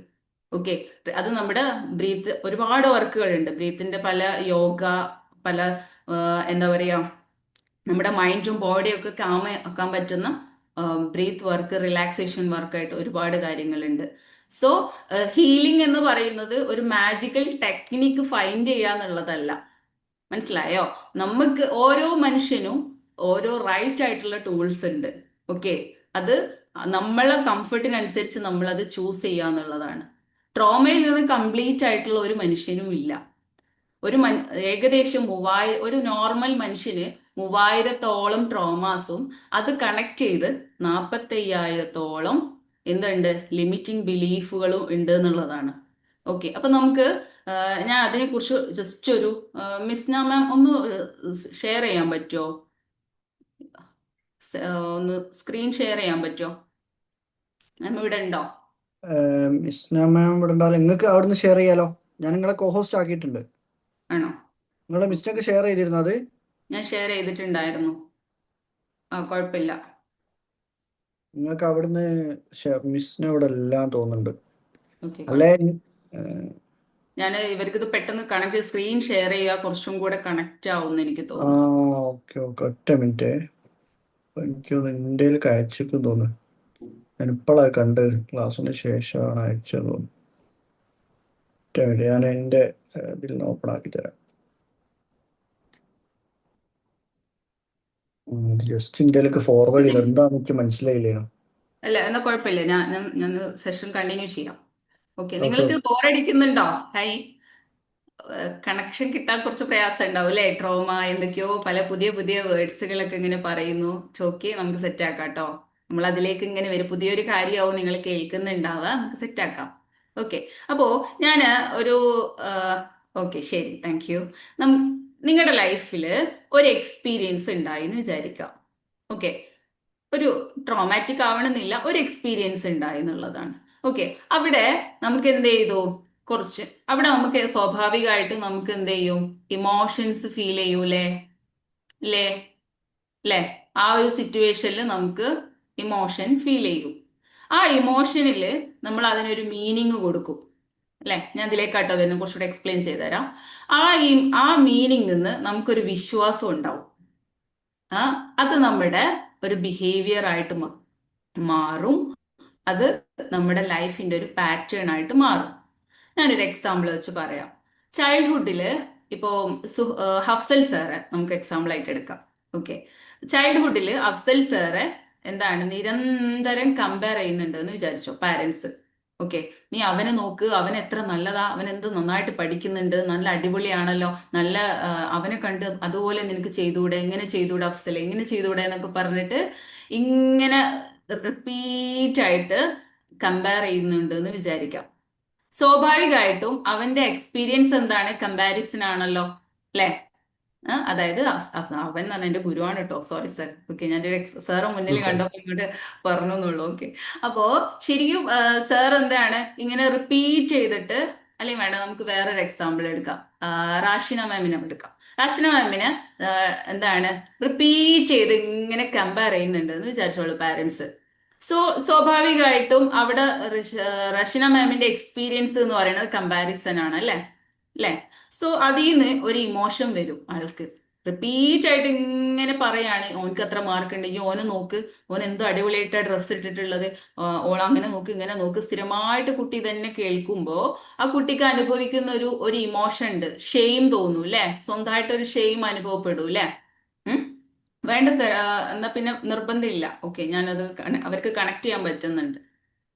ഓക്കെ, അത് നമ്മുടെ ബ്രീത്ത്, ഒരുപാട് വർക്കുകളുണ്ട് ബ്രീത്തിന്റെ, പല യോഗ, പല എന്താ പറയാ, നമ്മുടെ മൈൻഡും ബോഡിയും ഒക്കെ ആക്കാൻ പറ്റുന്ന ബ്രീത്ത് വർക്ക്, റിലാക്സേഷൻ വർക്കായിട്ട് ഒരുപാട് കാര്യങ്ങളുണ്ട്. സോ ഹീലിംഗ് എന്ന് പറയുന്നത് ഒരു മാജിക്കൽ ടെക്നിക്ക് ഫൈൻഡ് ചെയ്യാന്നുള്ളതല്ല. മനസ്സിലായോ? നമുക്ക് ഓരോ മനുഷ്യനും ഓരോ റൈറ്റ് ആയിട്ടുള്ള ടൂൾസ് ഉണ്ട്. ഓക്കെ, അത് നമ്മളെ കംഫർട്ടിനനുസരിച്ച് നമ്മൾ അത് ചൂസ് ചെയ്യാന്നുള്ളതാണ്. ട്രോമയിൽ നിന്ന് കംപ്ലീറ്റ് ആയിട്ടുള്ള ഒരു മനുഷ്യനും ഇല്ല. ഏകദേശം 3000, ഒരു നോർമൽ മനുഷ്യന് 3000-ഓളം ട്രോമാസും അത് കണക്ട് ചെയ്ത് 45,000-ഓളം എന്തുണ്ട്, ലിമിറ്റിംഗ് ബിലീഫുകളും ഉണ്ട് എന്നുള്ളതാണ്. ഓക്കെ, അപ്പൊ നമുക്ക് ഞാൻ അതിനെക്കുറിച്ച് ജസ്റ്റ് ഒരു മിസ്ന മാം ഒന്ന് ഷെയർ ചെയ്യാൻ പറ്റുമോ? ഒന്ന് സ്ക്രീൻ ഷെയർ ചെയ്യാൻ പറ്റുമോ? മാം ഇവിടെ ഉണ്ടോ? മിസ്ന മാം ഇവിടെ ഉണ്ടാവില്ല. നിങ്ങൾക്ക് അവിടുന്ന് ഷെയർ ചെയ്യാലോ. ഞാൻ നിങ്ങളെ കോഹോസ്റ്റ് ആക്കിയിട്ടുണ്ട്. ആണോ? നിങ്ങളെ മിസ്നക്ക് ഷെയർ ചെയ്തിരുന്നു അത്. ഞാൻ ഷെയർ ചെയ്തിട്ടുണ്ടായിരുന്നു. കുഴപ്പമില്ല. നിങ്ങൾക്ക് അവിടുന്ന് മിസ്ന ഇവിടെ എല്ലാം തോന്നുന്നുണ്ട്. ഓക്കെ, അല്ലേ? ഞാൻ ഇവർക്ക് ഇത് പെട്ടെന്ന് കണക്ട് സ്ക്രീൻ ഷെയർ ചെയ്യുക കുറച്ചും കൂടെ കണക്റ്റ് ആവുമെന്ന് എനിക്ക് ആ തോന്നുന്നു. ഓക്കെ ഓക്കെ, ഒറ്റ മിനിറ്റ്. എനിക്ക് എൻ്റെ അയച്ചെന്ന് തോന്നുന്നു. ഞാൻ ഇപ്പോഴാണ് കണ്ട്, ക്ലാസ്സിന് ശേഷമാണ് അയച്ചത് തോന്നുന്നു. ഒറ്റ മിനിറ്റ്, ഞാൻ എൻ്റെ ഇതിൽ നിന്ന് ഓപ്പൺ ആക്കി തരാം. ജസ്റ്റ് ഇന്ത്യയിലേക്ക് ഫോർവേഡ് ചെയ്ത് എന്താന്ന് എനിക്ക് മനസ്സിലായില്ലേനോ. അല്ല, എന്നാ കുഴപ്പമില്ല, ഞാൻ സെഷൻ കണ്ടിന്യൂ ചെയ്യാം. ഓക്കെ, ഓക്കെ നിങ്ങൾക്ക് ബോറടിക്കുന്നുണ്ടോ? ഹൈ, കണക്ഷൻ കിട്ടാൻ കുറച്ച് പ്രയാസം ഉണ്ടാവും അല്ലേ? ട്രോമ എന്തൊക്കെയോ പല പുതിയ പുതിയ വേർഡ്സുകളൊക്കെ ഇങ്ങനെ പറയുന്നു. ചോക്കി നമുക്ക് സെറ്റ് ആക്കാം കേട്ടോ. നമ്മൾ അതിലേക്ക് ഇങ്ങനെ വരും. പുതിയൊരു കാര്യമാവും നിങ്ങൾ കേൾക്കുന്നുണ്ടാവുക. നമുക്ക് സെറ്റ് ആക്കാം. ഓക്കെ, അപ്പോ ഞാൻ ഒരു ഓക്കെ, ശരി, താങ്ക് യു. നിങ്ങളുടെ ലൈഫിൽ ഒരു എക്സ്പീരിയൻസ് ഉണ്ടായി എന്ന് വിചാരിക്കാം. ഓക്കെ, ഒരു ട്രോമാറ്റിക് ആവണമെന്നില്ല, ഒരു എക്സ്പീരിയൻസ് ഉണ്ടായി എന്നുള്ളതാണ്. ഓക്കെ, അവിടെ നമുക്ക് എന്ത് ചെയ്തു? കുറച്ച് അവിടെ നമുക്ക് സ്വാഭാവികമായിട്ട് നമുക്ക് എന്ത് ചെയ്യും? ഇമോഷൻസ് ഫീൽ ചെയ്യൂലേ? ലേ അല്ലേ? ആ ഒരു സിറ്റുവേഷനിൽ നമുക്ക് ഇമോഷൻ ഫീൽ ചെയ്യും. ആ ഇമോഷനിൽ നമ്മൾ അതിനൊരു മീനിങ് കൊടുക്കും അല്ലെ? ഞാൻ ഇതിലേക്കാട്ടോ വരുന്നത്, കുറച്ചുകൂടെ എക്സ്പ്ലെയിൻ ചെയ്തുതരാം. ആ മീനിങ് നിന്ന് നമുക്കൊരു വിശ്വാസം ഉണ്ടാവും. അത് നമ്മുടെ ഒരു ബിഹേവിയർ ആയിട്ട് മാറും. അത് നമ്മുടെ ലൈഫിന്റെ ഒരു പാറ്റേൺ ആയിട്ട് മാറും. ഞാനൊരു എക്സാമ്പിൾ വെച്ച് പറയാം. ചൈൽഡ്ഹുഡില് ഇപ്പോ ഹഫ്സൽ സാറെ നമുക്ക് എക്സാമ്പിൾ ആയിട്ട് എടുക്കാം. ഓക്കെ, ചൈൽഡ്ഹുഡില് അഫ്സൽ സാറെ എന്താണ് നിരന്തരം കമ്പയർ ചെയ്യുന്നുണ്ട് എന്ന് വിചാരിച്ചോ പാരന്റ്സ്. ഓക്കെ, നീ അവനെ നോക്ക്, അവൻ എത്ര നല്ലതാ, അവൻ എന്ത് നന്നായിട്ട് പഠിക്കുന്നുണ്ട്, നല്ല അടിപൊളിയാണല്ലോ, നല്ല അവനെ കണ്ട് അതുപോലെ നിനക്ക് ചെയ്തുകൂടെ, എങ്ങനെ ചെയ്തുകൂടെ അഫ്സൽ, എങ്ങനെ ചെയ്തുകൂടെ എന്നൊക്കെ പറഞ്ഞിട്ട് ഇങ്ങനെ റിപ്പീറ്റ് ആയിട്ട് കമ്പയർ ചെയ്യുന്നുണ്ട് എന്ന് വിചാരിക്കാം. സ്വാഭാവികമായിട്ടും അവന്റെ എക്സ്പീരിയൻസ് എന്താണ്? കമ്പാരിസൺ ആണല്ലോ, അല്ലെ? അതായത് അവൻ എന്ന് പറഞ്ഞ എന്റെ ഗുരുവാണ് കേട്ടോ, സോറി സർ. ഓക്കെ, ഞാൻ സാറ് മുന്നിൽ കണ്ടപ്പോൾ ഇങ്ങോട്ട് പറഞ്ഞു എന്നുള്ളൂ. ഓക്കെ, അപ്പോ ശരിക്കും സാർ എന്താണ് ഇങ്ങനെ റിപ്പീറ്റ് ചെയ്തിട്ട്, അല്ലെങ്കിൽ വേണ്ട നമുക്ക് വേറൊരു എക്സാമ്പിൾ എടുക്കാം. റാഷിന മാമിനെ എടുക്കാം. റാഷിന മാമിനെ എന്താണ് റിപ്പീറ്റ് ചെയ്ത് ഇങ്ങനെ കമ്പയർ ചെയ്യുന്നുണ്ട് എന്ന് വിചാരിച്ചോളൂ പാരന്റ്സ്. സ്വാഭാവികമായിട്ടും അവിടെ റഷിന മാമിന്റെ എക്സ്പീരിയൻസ് എന്ന് പറയുന്നത് കമ്പാരിസൺ ആണ്, അല്ലേ? സോ അതിൽ നിന്ന് ഒരു ഇമോഷൻ വരും ആൾക്ക്. റിപ്പീറ്റ് ആയിട്ട് ഇങ്ങനെ പറയാണ്, ഓനക്ക് അത്ര മാർക്ക് ഉണ്ട്, ഈ ഓനെ നോക്ക്, ഓൻ എന്തോ അടിപൊളിയായിട്ടാ ഡ്രസ്സ് ഇട്ടിട്ടുള്ളത്, ഓൾ അങ്ങനെ നോക്ക് ഇങ്ങനെ നോക്ക്. സ്ഥിരമായിട്ട് കുട്ടി തന്നെ കേൾക്കുമ്പോ ആ കുട്ടിക്ക് അനുഭവിക്കുന്ന ഒരു ഇമോഷൻ ഉണ്ട്, ഷെയിം തോന്നും അല്ലെ? സ്വന്തമായിട്ട് ഒരു ഷെയിം അനുഭവപ്പെടും അല്ലെ? വേണ്ട സർ, എന്നാ പിന്നെ നിർബന്ധമില്ല. ഓക്കെ, ഞാനത് അവർക്ക് കണക്ട് ചെയ്യാൻ പറ്റുന്നുണ്ട്.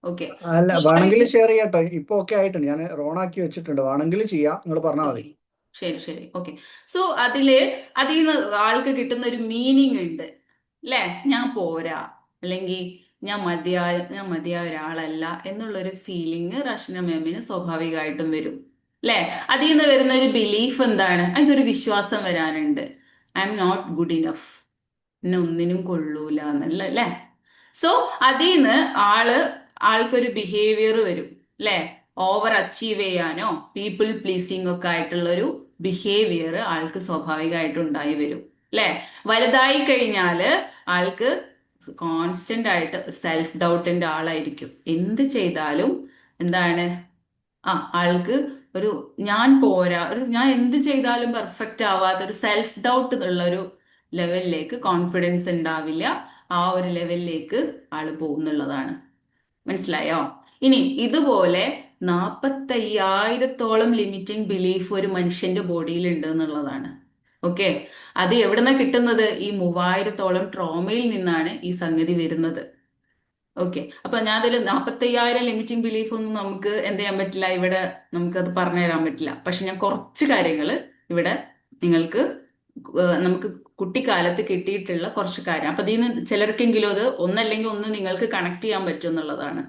ഓക്കെ, അല്ല, വേണമെങ്കിൽ ഷെയർ ചെയ്യാട്ടോ. ഇപ്പൊ ഓക്കെ ആയിട്ടുണ്ട്, ഞാൻ റോണാക്കി വെച്ചിട്ടുണ്ട്. വേണമെങ്കിൽ ചെയ്യാം, നിങ്ങൾ പറഞ്ഞാൽ മതി. ശരി, ഓക്കെ. സോ അതിൽ നിന്ന് ആൾക്ക് കിട്ടുന്ന ഒരു മീനിങ് ഉണ്ട് അല്ലെ? ഞാൻ പോരാ, അല്ലെങ്കിൽ ഞാൻ മതിയായ ഒരാളല്ല എന്നുള്ളൊരു ഫീലിംഗ് റഷ്ന മാമിന് സ്വാഭാവികമായിട്ടും വരും അല്ലെ? അതിൽ നിന്ന് വരുന്ന ഒരു ബിലീഫ് എന്താണ്? ഇതൊരു വിശ്വാസം വരാനുണ്ട്, I'm not good enough, എന്നെ ഒന്നിനും കൊള്ളൂല എന്നല്ല അല്ലെ? സോ അതിൽ നിന്ന് ആൾക്കൊരു ബിഹേവിയർ വരും അല്ലെ? ഓവർ അച്ചീവ് ചെയ്യാനോ പീപ്പിൾ പ്ലീസിങ് ഒക്കെ ആയിട്ടുള്ള ഒരു ബിഹേവിയർ ആൾക്ക് സ്വാഭാവികമായിട്ട് ഉണ്ടായി വരും അല്ലെ? വലുതായി കഴിഞ്ഞാല് ആൾക്ക് കോൺസ്റ്റന്റ് ആയിട്ട് സെൽഫ് ഡൗട്ടിന്റെ ആളായിരിക്കും. എന്ത് ചെയ്താലും എന്താണ് ആൾക്ക് ഒരു ഞാൻ പോരാ, ഞാൻ എന്ത് ചെയ്താലും പെർഫെക്റ്റ് ആവാത്ത ഒരു സെൽഫ് ഡൗട്ട് ഉള്ള ഒരു ലെവലിലേക്ക് കോൺഫിഡൻസ് ഉണ്ടാവില്ല. ആ ഒരു ലെവലിലേക്ക് ആള് പോകുന്നുള്ളതാണ്. മനസ്സിലായോ? ഇനി ഇതുപോലെ 45,000-ഓളം ലിമിറ്റിംഗ് ബിലീഫ് ഒരു മനുഷ്യന്റെ ബോഡിയിൽ ഉണ്ട് എന്നുള്ളതാണ്. ഓക്കെ, അത് എവിടുന്ന കിട്ടുന്നത്? ഈ 3,000-ഓളം ട്രോമയിൽ നിന്നാണ് ഈ സംഗതി വരുന്നത്. ഓക്കെ, അപ്പൊ ഞാൻ അതിൽ 45,000 ലിമിറ്റിംഗ് ബിലീഫ് ഒന്നും നമുക്ക് എന്ത് ചെയ്യാൻ പറ്റില്ല, ഇവിടെ നമുക്കത് പറഞ്ഞു തരാൻ പറ്റില്ല. പക്ഷെ ഞാൻ കുറച്ച് കാര്യങ്ങൾ ഇവിടെ നിങ്ങൾക്ക് നമുക്ക് കുട്ടിക്കാലത്ത് കിട്ടിയിട്ടുള്ള കുറച്ച് കാര്യം, അപ്പൊ ഇതിൽ നിന്ന് ചിലർക്കെങ്കിലും അത് ഒന്നല്ലെങ്കിൽ ഒന്ന് നിങ്ങൾക്ക് കണക്ട് ചെയ്യാൻ പറ്റും എന്നുള്ളതാണ്.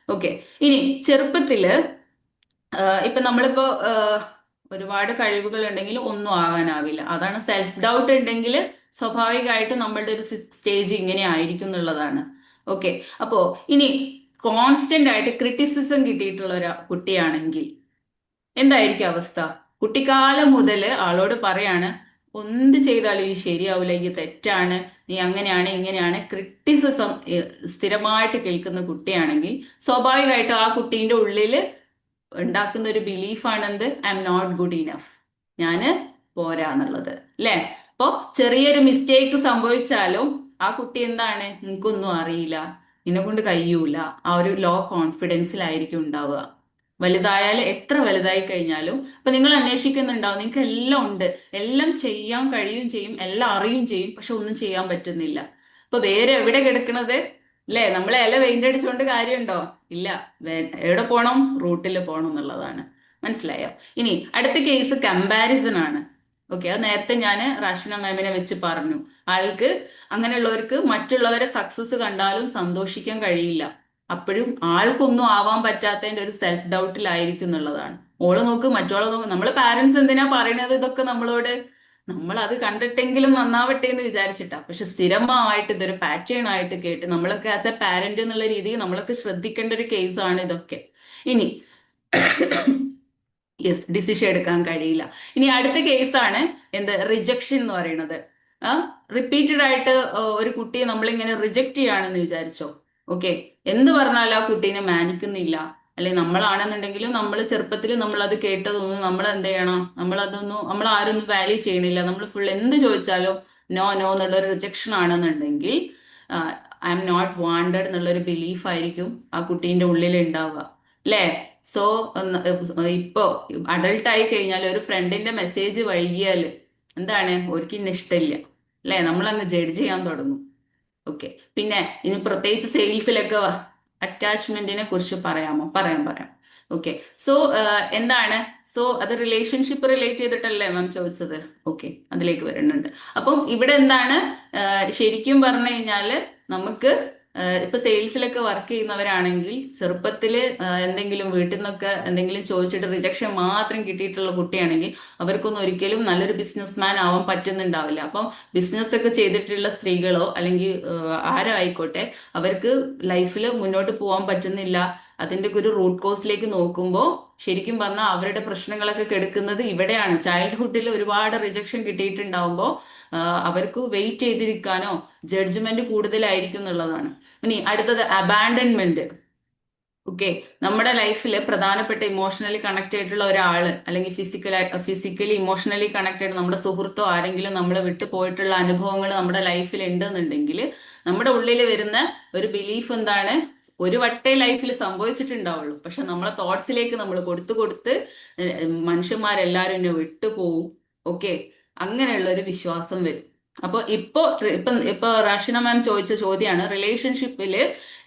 ഓക്കെ, ഇനി ചെറുപ്പത്തില് ഇപ്പൊ നമ്മളിപ്പോ ഒരുപാട് കഴിവുകൾ ഉണ്ടെങ്കിൽ ഒന്നും ആകാനാവില്ല. അതാണ് സെൽഫ് ഡൗട്ട് ഉണ്ടെങ്കിൽ സ്വാഭാവികമായിട്ടും നമ്മളുടെ ഒരു സ്റ്റേജ് ഇങ്ങനെ ആയിരിക്കും എന്നുള്ളതാണ്. ഓക്കെ, അപ്പോ ഇനി കോൺസ്റ്റന്റ് ആയിട്ട് ക്രിറ്റിസിസം കിട്ടിയിട്ടുള്ള ഒരു കുട്ടിയാണെങ്കിൽ എന്തായിരിക്കും അവസ്ഥ? കുട്ടിക്കാലം മുതൽ ആളോട് പറയാണ് എന്ത് ചെയ്താലും ഈ ശരിയാവില്ല, ഈ തെറ്റാണ്, നീ അങ്ങനെയാണ് ഇങ്ങനെയാണ്, ക്രിറ്റിസിസം സ്ഥിരമായിട്ട് കേൾക്കുന്ന കുട്ടിയാണെങ്കിൽ സ്വാഭാവികമായിട്ടും ആ കുട്ടീന്റെ ഉള്ളിൽ ഉണ്ടാക്കുന്ന ഒരു ബിലീഫാണ് എന്ത്? I'm not good enough, ഞാന് പോരാന്നുള്ളത്, അല്ലെ? അപ്പോ ചെറിയൊരു മിസ്റ്റേക്ക് സംഭവിച്ചാലും ആ കുട്ടി എന്താണ്, നിനക്കൊന്നും അറിയില്ല, നിന്നെ കൊണ്ട് കഴിയൂല, ആ ഒരു ലോ കോൺഫിഡൻസിലായിരിക്കും ഉണ്ടാവുക. വലുതായാലും എത്ര വലുതായി കഴിഞ്ഞാലും ഇപ്പൊ നിങ്ങൾ അന്വേഷിക്കുന്നുണ്ടാവും, നിങ്ങൾക്ക് എല്ലാം ഉണ്ട്, എല്ലാം ചെയ്യാൻ കഴിയും ചെയ്യും, എല്ലാം അറിയും ചെയ്യും, പക്ഷെ ഒന്നും ചെയ്യാൻ പറ്റുന്നില്ല. ഇപ്പൊ വേറെ എവിടെ കിടക്കണത്? അല്ലെ, നമ്മളെ ഇല പെയിന്റ് അടിച്ചുകൊണ്ട് കാര്യമുണ്ടോ? ഇല്ല. എവിടെ പോണം? റൂട്ടിൽ പോണം എന്നുള്ളതാണ്. മനസ്സിലായോ? ഇനി അടുത്ത കേസ് കമ്പാരിസൺ ആണ്. ഓക്കെ, അത് നേരത്തെ ഞാൻ റാഷിന മാമിനെ വെച്ച് പറഞ്ഞു. ആൾക്ക് അങ്ങനെയുള്ളവർക്ക് മറ്റുള്ളവരെ സക്സസ് കണ്ടാലും സന്തോഷിക്കാൻ കഴിയില്ല. അപ്പോഴും ആൾക്കൊന്നും ആവാൻ പറ്റാത്തതിന്റെ ഒരു സെൽഫ് ഡൗട്ടിലായിരിക്കും എന്നുള്ളതാണ്. ഓള് നോക്ക്, മറ്റോളെ നോക്ക്. നമ്മള് പാരന്റ്സ് എന്തിനാ പറയണത് ഇതൊക്കെ നമ്മളോട്? നമ്മൾ അത് കണ്ടിട്ടെങ്കിലും നന്നാവട്ടെ എന്ന് വിചാരിച്ചിട്ടാ. പക്ഷെ സ്ഥിരമായിട്ട് ഇതൊരു പാറ്റേൺ ആയിട്ട് കേട്ട് നമ്മളൊക്കെ ആസ് എ പാരന്റ് എന്നുള്ള രീതിയിൽ നമ്മളൊക്കെ ശ്രദ്ധിക്കേണ്ട ഒരു കേസാണ് ഇതൊക്കെ. ഇനി യെസ്, ഡിസിഷൻ എടുക്കാൻ കഴിയില്ല. ഇനി അടുത്ത കേസാണ് എന്ത്? റിജക്ഷൻ എന്ന് പറയുന്നത്. റിപ്പീറ്റഡ് ആയിട്ട് ഒരു കുട്ടിയെ നമ്മളിങ്ങനെ റിജക്ട് ചെയ്യാണെന്ന് വിചാരിച്ചോ. ഓക്കെ, എന്ത് പറഞ്ഞാലും ആ കുട്ടീനെ മാനിക്കുന്നില്ല, അല്ലെങ്കിൽ നമ്മളാണെന്നുണ്ടെങ്കിലും നമ്മൾ ചെറുപ്പത്തിൽ നമ്മൾ അത് കേട്ടതൊന്നും നമ്മൾ എന്ത് ചെയ്യണം, നമ്മൾ ആരൊന്നും വാല്യൂ ചെയ്യണില്ല, നമ്മൾ ഫുൾ എന്ത് ചോദിച്ചാലും നോ നോ എന്നുള്ളൊരു റിജക്ഷൻ ആണെന്നുണ്ടെങ്കിൽ ഐ എം നോട്ട് വാണ്ടഡ് എന്നുള്ളൊരു ബിലീഫ് ആയിരിക്കും ആ കുട്ടീന്റെ ഉള്ളിൽ ഉണ്ടാവുക, അല്ലേ? സോ ഇപ്പോ അഡൾട്ട് ആയി കഴിഞ്ഞാൽ ഒരു ഫ്രണ്ടിന്റെ മെസ്സേജ് വൈകിയാൽ എന്താണ്, ഒരിക്കലും ഇഷ്ടമില്ല, അല്ലെ? നമ്മളങ്ങ് ജഡ്ജ് ചെയ്യാൻ തുടങ്ങും. ഓക്കെ, പിന്നെ ഇനി പ്രത്യേകിച്ച് സെയിൽസിലൊക്കെ അറ്റാച്ച്മെന്റിനെ കുറിച്ച് പറയാമോ? പറയാം. ഓക്കെ, സോ എന്താണ്? സോ അത് റിലേഷൻഷിപ്പ് റിലേറ്റ് ചെയ്തിട്ടല്ലേ മാം ചോദിച്ചത്? ഓക്കെ, അതിലേക്ക് വരുന്നുണ്ട്. അപ്പം ഇവിടെ എന്താണ്, ശരിക്കും പറഞ്ഞു കഴിഞ്ഞാല് നമുക്ക് ഇപ്പൊ സെയിൽസിലൊക്കെ വർക്ക് ചെയ്യുന്നവരാണെങ്കിൽ ചെറുപ്പത്തില് എന്തെങ്കിലും വീട്ടിൽ നിന്നൊക്കെ എന്തെങ്കിലും ചോദിച്ചിട്ട് റിജക്ഷൻ മാത്രം കിട്ടിയിട്ടുള്ള കുട്ടിയാണെങ്കിൽ അവർക്കൊന്നും ഒരിക്കലും നല്ലൊരു ബിസിനസ്മാൻ ആവാൻ പറ്റുന്നുണ്ടാവില്ല. അപ്പം ബിസിനസ് ഒക്കെ ചെയ്തിട്ടുള്ള സ്ത്രീകളോ അല്ലെങ്കിൽ ആരോ ആയിക്കോട്ടെ, അവർക്ക് ലൈഫിൽ മുന്നോട്ട് പോകാൻ പറ്റുന്നില്ല. അതിന്റെ ഒരു റൂട്ട് കോസിലേക്ക് നോക്കുമ്പോൾ ശരിക്കും പറഞ്ഞാൽ അവരുടെ പ്രശ്നങ്ങളൊക്കെ കെടുക്കുന്നത് ഇവിടെയാണ്. ചൈൽഡ്ഹുഡിൽ ഒരുപാട് റിജക്ഷൻ കിട്ടിയിട്ടുണ്ടാവുമ്പോൾ അവർക്ക് വെയിറ്റ് ചെയ്തിരിക്കാനോ ജഡ്ജ്മെന്റ് കൂടുതലായിരിക്കും എന്നുള്ളതാണ്. ഇനി അടുത്തത് അബാൻഡൻമെന്റ്. ഓക്കെ, നമ്മുടെ ലൈഫിൽ പ്രധാനപ്പെട്ട ഇമോഷണലി കണക്ട് ആയിട്ടുള്ള ഒരാള്, അല്ലെങ്കിൽ ഫിസിക്കലി ഇമോഷണലി കണക്ട് ആയിട്ട് നമ്മുടെ സുഹൃത്തോ ആരെങ്കിലും നമ്മൾ വിട്ടു പോയിട്ടുള്ള അനുഭവങ്ങൾ നമ്മുടെ ലൈഫിൽ ഉണ്ടെന്നുണ്ടെങ്കിൽ നമ്മുടെ ഉള്ളിൽ വരുന്ന ഒരു ബിലീഫ് എന്താണ്, ഒരു വട്ടേ ലൈഫിൽ സംഭവിച്ചിട്ടുണ്ടാവുള്ളൂ, പക്ഷെ നമ്മളെ തോട്ട്സിലേക്ക് നമ്മൾ കൊടുത്ത് മനുഷ്യന്മാരെല്ലാരും എന്നെ വിട്ടുപോകും. ഓക്കെ, അങ്ങനെയുള്ള ഒരു വിശ്വാസം വരും. അപ്പൊ ഇപ്പൊ റാഷിന മാം ചോദിച്ച ചോദ്യമാണ്, റിലേഷൻഷിപ്പില്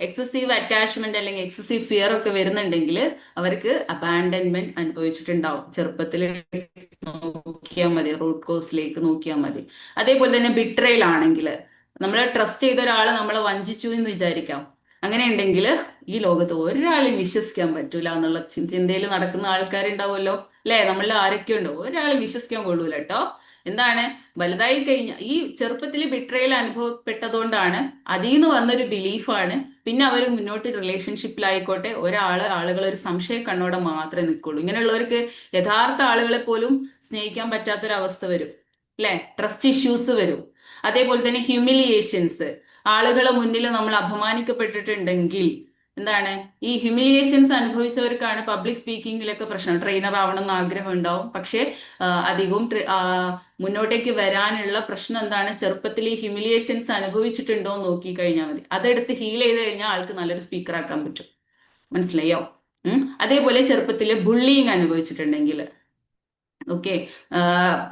എക്സസീവ് അറ്റാച്ച്മെന്റ് അല്ലെങ്കിൽ എക്സസീവ് ഫിയർ ഒക്കെ വരുന്നുണ്ടെങ്കിൽ അവർക്ക് അബാൻഡൻമെന്റ് അനുഭവിച്ചിട്ടുണ്ടാവും. ചെറുപ്പത്തിൽ നോക്കിയാൽ മതി, റൂട്ട് കോസിലേക്ക് നോക്കിയാൽ മതി. അതേപോലെ തന്നെ ബിട്രയൽ ആണെങ്കിൽ, നമ്മളെ ട്രസ്റ്റ് ചെയ്ത ഒരാൾ നമ്മളെ വഞ്ചിച്ചു എന്ന് വിചാരിക്കാം. അങ്ങനെ ഉണ്ടെങ്കിൽ ഈ ലോകത്ത് ഒരാളെയും വിശ്വസിക്കാൻ പറ്റൂല എന്നുള്ള ചിന്തയിൽ നടക്കുന്ന ആൾക്കാരുണ്ടാവുമല്ലോ, അല്ലെ? നമ്മളിൽ ആരൊക്കെ ഉണ്ടോ, ഒരാളെ വിശ്വസിക്കാൻ കൊള്ളൂല കേട്ടോ. എന്താണ്, വലുതായി കഴിഞ്ഞ ഈ ചെറുപ്പത്തിൽ ബിട്രയൽ അനുഭവപ്പെട്ടതുകൊണ്ടാണ് അതിൽ നിന്ന് വന്നൊരു ബിലീഫാണ് പിന്നെ അവർ മുന്നോട്ട് റിലേഷൻഷിപ്പിലായിക്കോട്ടെ ആളുകൾ ഒരു സംശയ കണ്ണോടെ മാത്രമേ നിൽക്കുള്ളൂ. ഇങ്ങനെയുള്ളവർക്ക് യഥാർത്ഥ ആളുകളെ പോലും സ്നേഹിക്കാൻ പറ്റാത്തൊരവസ്ഥ വരും, അല്ലെ? ട്രസ്റ്റ് ഇഷ്യൂസ് വരും. അതേപോലെ തന്നെ ഹ്യൂമിലിയേഷൻസ്, ആളുകളെ മുന്നിൽ നമ്മൾ അപമാനിക്കപ്പെട്ടിട്ടുണ്ടെങ്കിൽ എന്താണ്, ഈ ഹ്യൂമിലിയേഷൻസ് അനുഭവിച്ചവർക്കാണ് പബ്ലിക് സ്പീക്കിങ്ങിലൊക്കെ പ്രശ്നം. ട്രെയിനർ ആവണം എന്ന് ആഗ്രഹം ഉണ്ടാവും, പക്ഷെ അധികവും മുന്നോട്ടേക്ക് വരാനുള്ള പ്രശ്നം എന്താണ്, ചെറുപ്പത്തിൽ ഈ ഹ്യൂമിലിയേഷൻസ് അനുഭവിച്ചിട്ടുണ്ടോ എന്ന് നോക്കി കഴിഞ്ഞാൽ മതി. അതെടുത്ത് ഹീൽ ചെയ്ത് കഴിഞ്ഞാൽ ആൾക്ക് നല്ലൊരു സ്പീക്കർ ആക്കാൻ പറ്റും. മനസ്സിലായോ? അതേപോലെ ചെറുപ്പത്തിൽ ബുള്ളിങ് അനുഭവിച്ചിട്ടുണ്ടെങ്കിൽ, ഓക്കെ,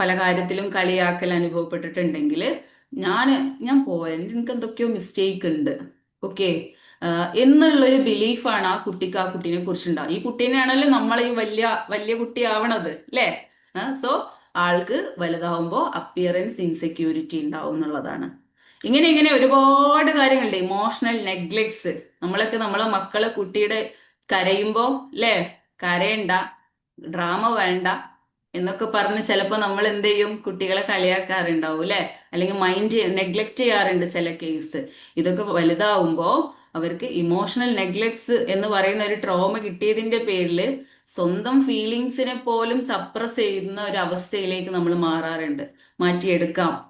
പല കാര്യത്തിലും കളിയാക്കൽ അനുഭവപ്പെട്ടിട്ടുണ്ടെങ്കിൽ ഞാൻ പോരാ, എനിക്ക് എന്തൊക്കെയോ മിസ്റ്റേക്ക് ഉണ്ട്, ഓക്കെ, എന്നുള്ളൊരു ബിലീഫാണ് ആ കുട്ടീനെ കുറിച്ചുണ്ടാവും. ഈ കുട്ടീനെയാണല്ലോ നമ്മൾ ഈ വലിയ കുട്ടിയാവണത്, അല്ലേ? സോ ആൾക്ക് വലുതാവുമ്പോ അപ്പിയറൻസ് ഇൻസെക്യൂരിറ്റി ഉണ്ടാവും എന്നുള്ളതാണ്. ഇങ്ങനെ ഒരുപാട് കാര്യങ്ങളുണ്ട്. ഇമോഷണൽ നെഗ്ലെക്ട്സ്, നമ്മളൊക്കെ നമ്മളെ മക്കളെ കുട്ടിയുടെ കരയുമ്പോ, അല്ലേ, കരയണ്ട, ഡ്രാമ വേണ്ട എന്നൊക്കെ പറഞ്ഞ് ചിലപ്പോൾ നമ്മൾ എന്ത് ചെയ്യും, കുട്ടികളെ കളിയാക്കാറുണ്ടാവും, അല്ലെ? അല്ലെങ്കിൽ മൈൻഡ് നെഗ്ലക്ട് ചെയ്യാറുണ്ട് ചില കേസ്. ഇതൊക്കെ വലുതാവുമ്പോ അവർക്ക് ഇമോഷണൽ നെഗ്ലക്ട്സ് എന്ന് പറയുന്ന ഒരു ട്രോമ കിട്ടിയതിന്റെ പേരിൽ സ്വന്തം ഫീലിങ്സിനെ പോലും സപ്രസ് ചെയ്യുന്ന ഒരു അവസ്ഥയിലേക്ക് നമ്മൾ മാറാറുണ്ട്.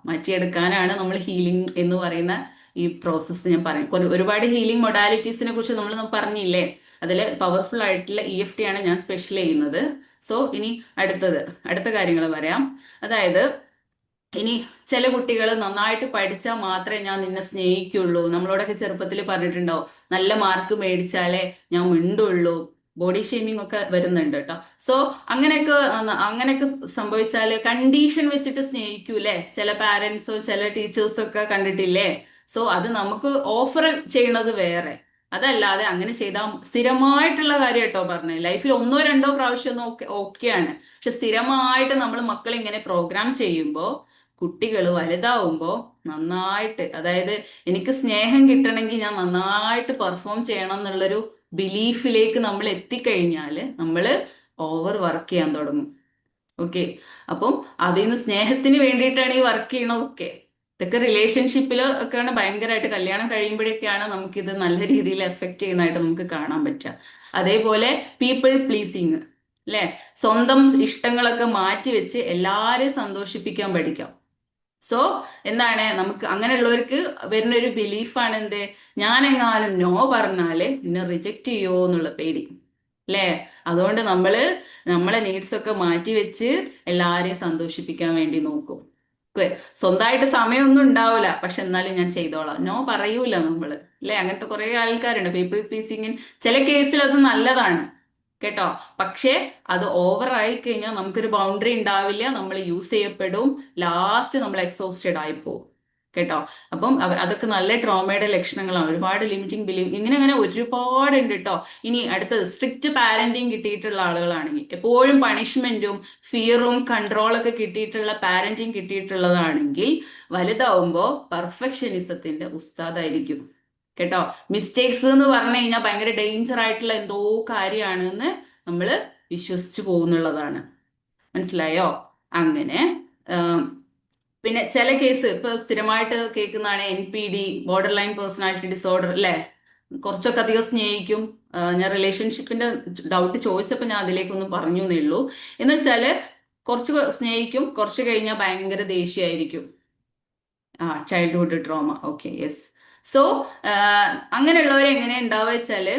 മാറ്റിയെടുക്കാനാണ് നമ്മൾ ഹീലിംഗ് എന്ന് പറയുന്ന ഈ പ്രോസസ്സ് ഞാൻ പറയും. ഒരുപാട് ഹീലിംഗ് മൊഡാലിറ്റീസിനെ കുറിച്ച് നമ്മൾ പറഞ്ഞില്ലേ, അതിൽ പവർഫുൾ ആയിട്ടുള്ള EFT ആണ് ഞാൻ സ്പെഷ്യൽ ചെയ്യുന്നത്. സോ ഇനി അടുത്ത കാര്യങ്ങൾ പറയാം. അതായത് ഇനി ചില കുട്ടികൾ നന്നായിട്ട് പഠിച്ചാൽ മാത്രമേ ഞാൻ നിന്നെ സ്നേഹിക്കുള്ളൂ, നമ്മളോടൊക്കെ ചെറുപ്പത്തിൽ പറഞ്ഞിട്ടുണ്ടാവും, നല്ല മാർക്ക് മേടിച്ചാലേ ഞാൻ മിണ്ടുള്ളൂ, ബോഡി ഷേമിംഗ് ഒക്കെ വരുന്നുണ്ട് കേട്ടോ. സോ അങ്ങനെയൊക്കെ സംഭവിച്ചാല് കണ്ടീഷൻ വെച്ചിട്ട് സ്നേഹിക്കൂലേ ചില പാരന്റ്സോ ചില ടീച്ചേഴ്സോ ഒക്കെ കണ്ടിട്ടില്ലേ. സോ അത് നമുക്ക് ഓഫർ ചെയ്യണത് വേറെ, അതല്ലാതെ അങ്ങനെ ചെയ്താൽ സ്ഥിരമായിട്ടുള്ള കാര്യം കേട്ടോ പറഞ്ഞത്. ലൈഫിൽ 1-2 പ്രാവശ്യം ഓക്കെയാണ്, പക്ഷെ സ്ഥിരമായിട്ട് നമ്മൾ മക്കളെ ഇങ്ങനെ പ്രോഗ്രാം ചെയ്യുമ്പോൾ കുട്ടികൾ വലുതാവുമ്പോൾ നന്നായിട്ട്, അതായത് എനിക്ക് സ്നേഹം കിട്ടണമെങ്കിൽ ഞാൻ നന്നായിട്ട് പെർഫോം ചെയ്യണം എന്നുള്ളൊരു ബിലീഫിലേക്ക് നമ്മൾ എത്തിക്കഴിഞ്ഞാൽ നമ്മൾ ഓവർ വർക്ക് ചെയ്യാൻ തുടങ്ങും. ഓക്കെ, അപ്പം അതിൽ നിന്ന് സ്നേഹത്തിന് വേണ്ടിയിട്ടാണ് ഈ വർക്ക് ചെയ്യണതൊക്കെ. ഇതൊക്കെ റിലേഷൻഷിപ്പിൽ ഒക്കെയാണ് ഭയങ്കരമായിട്ട്, കല്യാണം കഴിയുമ്പോഴൊക്കെയാണ് നമുക്കിത് നല്ല രീതിയിൽ എഫക്റ്റ് ചെയ്യുന്നതായിട്ട് നമുക്ക് കാണാൻ പറ്റുക. അതേപോലെ പീപ്പിൾ പ്ലീസിങ് അല്ലെ, സ്വന്തം ഇഷ്ടങ്ങളൊക്കെ മാറ്റി വെച്ച് എല്ലാരെയും സന്തോഷിപ്പിക്കാൻ പഠിക്കാം. സോ എന്താണ്, നമുക്ക് അങ്ങനെയുള്ളവർക്ക് വരുന്ന ഒരു ബിലീഫാണ് എന്ത്, ഞാനെങ്ങാനും നോ പറഞ്ഞാല് എന്നെ റിജക്റ്റ് ചെയ്യോ എന്നുള്ള പേടി അല്ലേ. അതുകൊണ്ട് നമ്മളെ നീഡ്സ് ഒക്കെ മാറ്റി വെച്ച് എല്ലാരെയും സന്തോഷിപ്പിക്കാൻ വേണ്ടി നോക്കും. സ്വന്തമായിട്ട് സമയമൊന്നും ഉണ്ടാവില്ല, പക്ഷെ എന്നാലും ഞാൻ ചെയ്തോളാം, നോ പറയൂല നമ്മള് അല്ലെ. അങ്ങനത്തെ കുറെ ആൾക്കാരുണ്ട് പീപ്പിൾ പ്ലീസിങ്ങിന്. ചില കേസിൽ അത് നല്ലതാണ് കേട്ടോ, പക്ഷേ അത് ഓവർ ആയി കഴിഞ്ഞാൽ നമുക്കൊരു ബൗണ്ടറി ഉണ്ടാവില്ല, നമ്മൾ യൂസ് ചെയ്യപ്പെടും, ലാസ്റ്റ് നമ്മൾ എക്സോസ്റ്റഡ് ആയിപ്പോവും കേട്ടോ. അപ്പം അതൊക്കെ നല്ല ട്രോമയുടെ ലക്ഷണങ്ങളാണ്. ഒരുപാട് ലിമിറ്റിംഗ് ബിലീവ് ഇങ്ങനെ ഒരുപാടുണ്ട് കേട്ടോ. ഇനി അടുത്തത് സ്ട്രിക്റ്റ് പാരന്റിങ് കിട്ടിയിട്ടുള്ള ആളുകളാണെങ്കിൽ, എപ്പോഴും പണിഷ്മെന്റും ഫിയറും കൺട്രോളൊക്കെ കിട്ടിയിട്ടുള്ള പാരന്റിങ് കിട്ടിയിട്ടുള്ളതാണെങ്കിൽ വലുതാവുമ്പോൾ പെർഫെക്ഷനിസത്തിന്റെ ഉസ്താദായിരിക്കും കേട്ടോ. മിസ്റ്റേക്സ് എന്ന് പറഞ്ഞു കഴിഞ്ഞാൽ ഭയങ്കര ഡേഞ്ചർ ആയിട്ടുള്ള എന്തോ കാര്യമാണെന്ന് നമ്മൾ വിശ്വസിച്ചു പോകുന്നുള്ളതാണ്. മനസ്സിലായോ? അങ്ങനെ പിന്നെ ചില കേസ് ഇപ്പൊ സ്ഥിരമായിട്ട് കേൾക്കുന്നതാണ് NPD, border line personality disorder അല്ലെ. കുറച്ചൊക്കെ അധികം സ്നേഹിക്കും. ഞാൻ റിലേഷൻഷിപ്പിന്റെ ഡൗട്ട് ചോദിച്ചപ്പോൾ ഞാൻ അതിലേക്കൊന്നും പറഞ്ഞു എന്നേ ഉള്ളൂ. എന്ന് വെച്ചാല് കുറച്ച് സ്നേഹിക്കും, കുറച്ച് കഴിഞ്ഞാൽ ഭയങ്കര ദേഷ്യമായിരിക്കും. Childhood trauma. Okay, yes. So അങ്ങനെയുള്ളവരെ എങ്ങനെ ഉണ്ടാവുക വെച്ചാല്,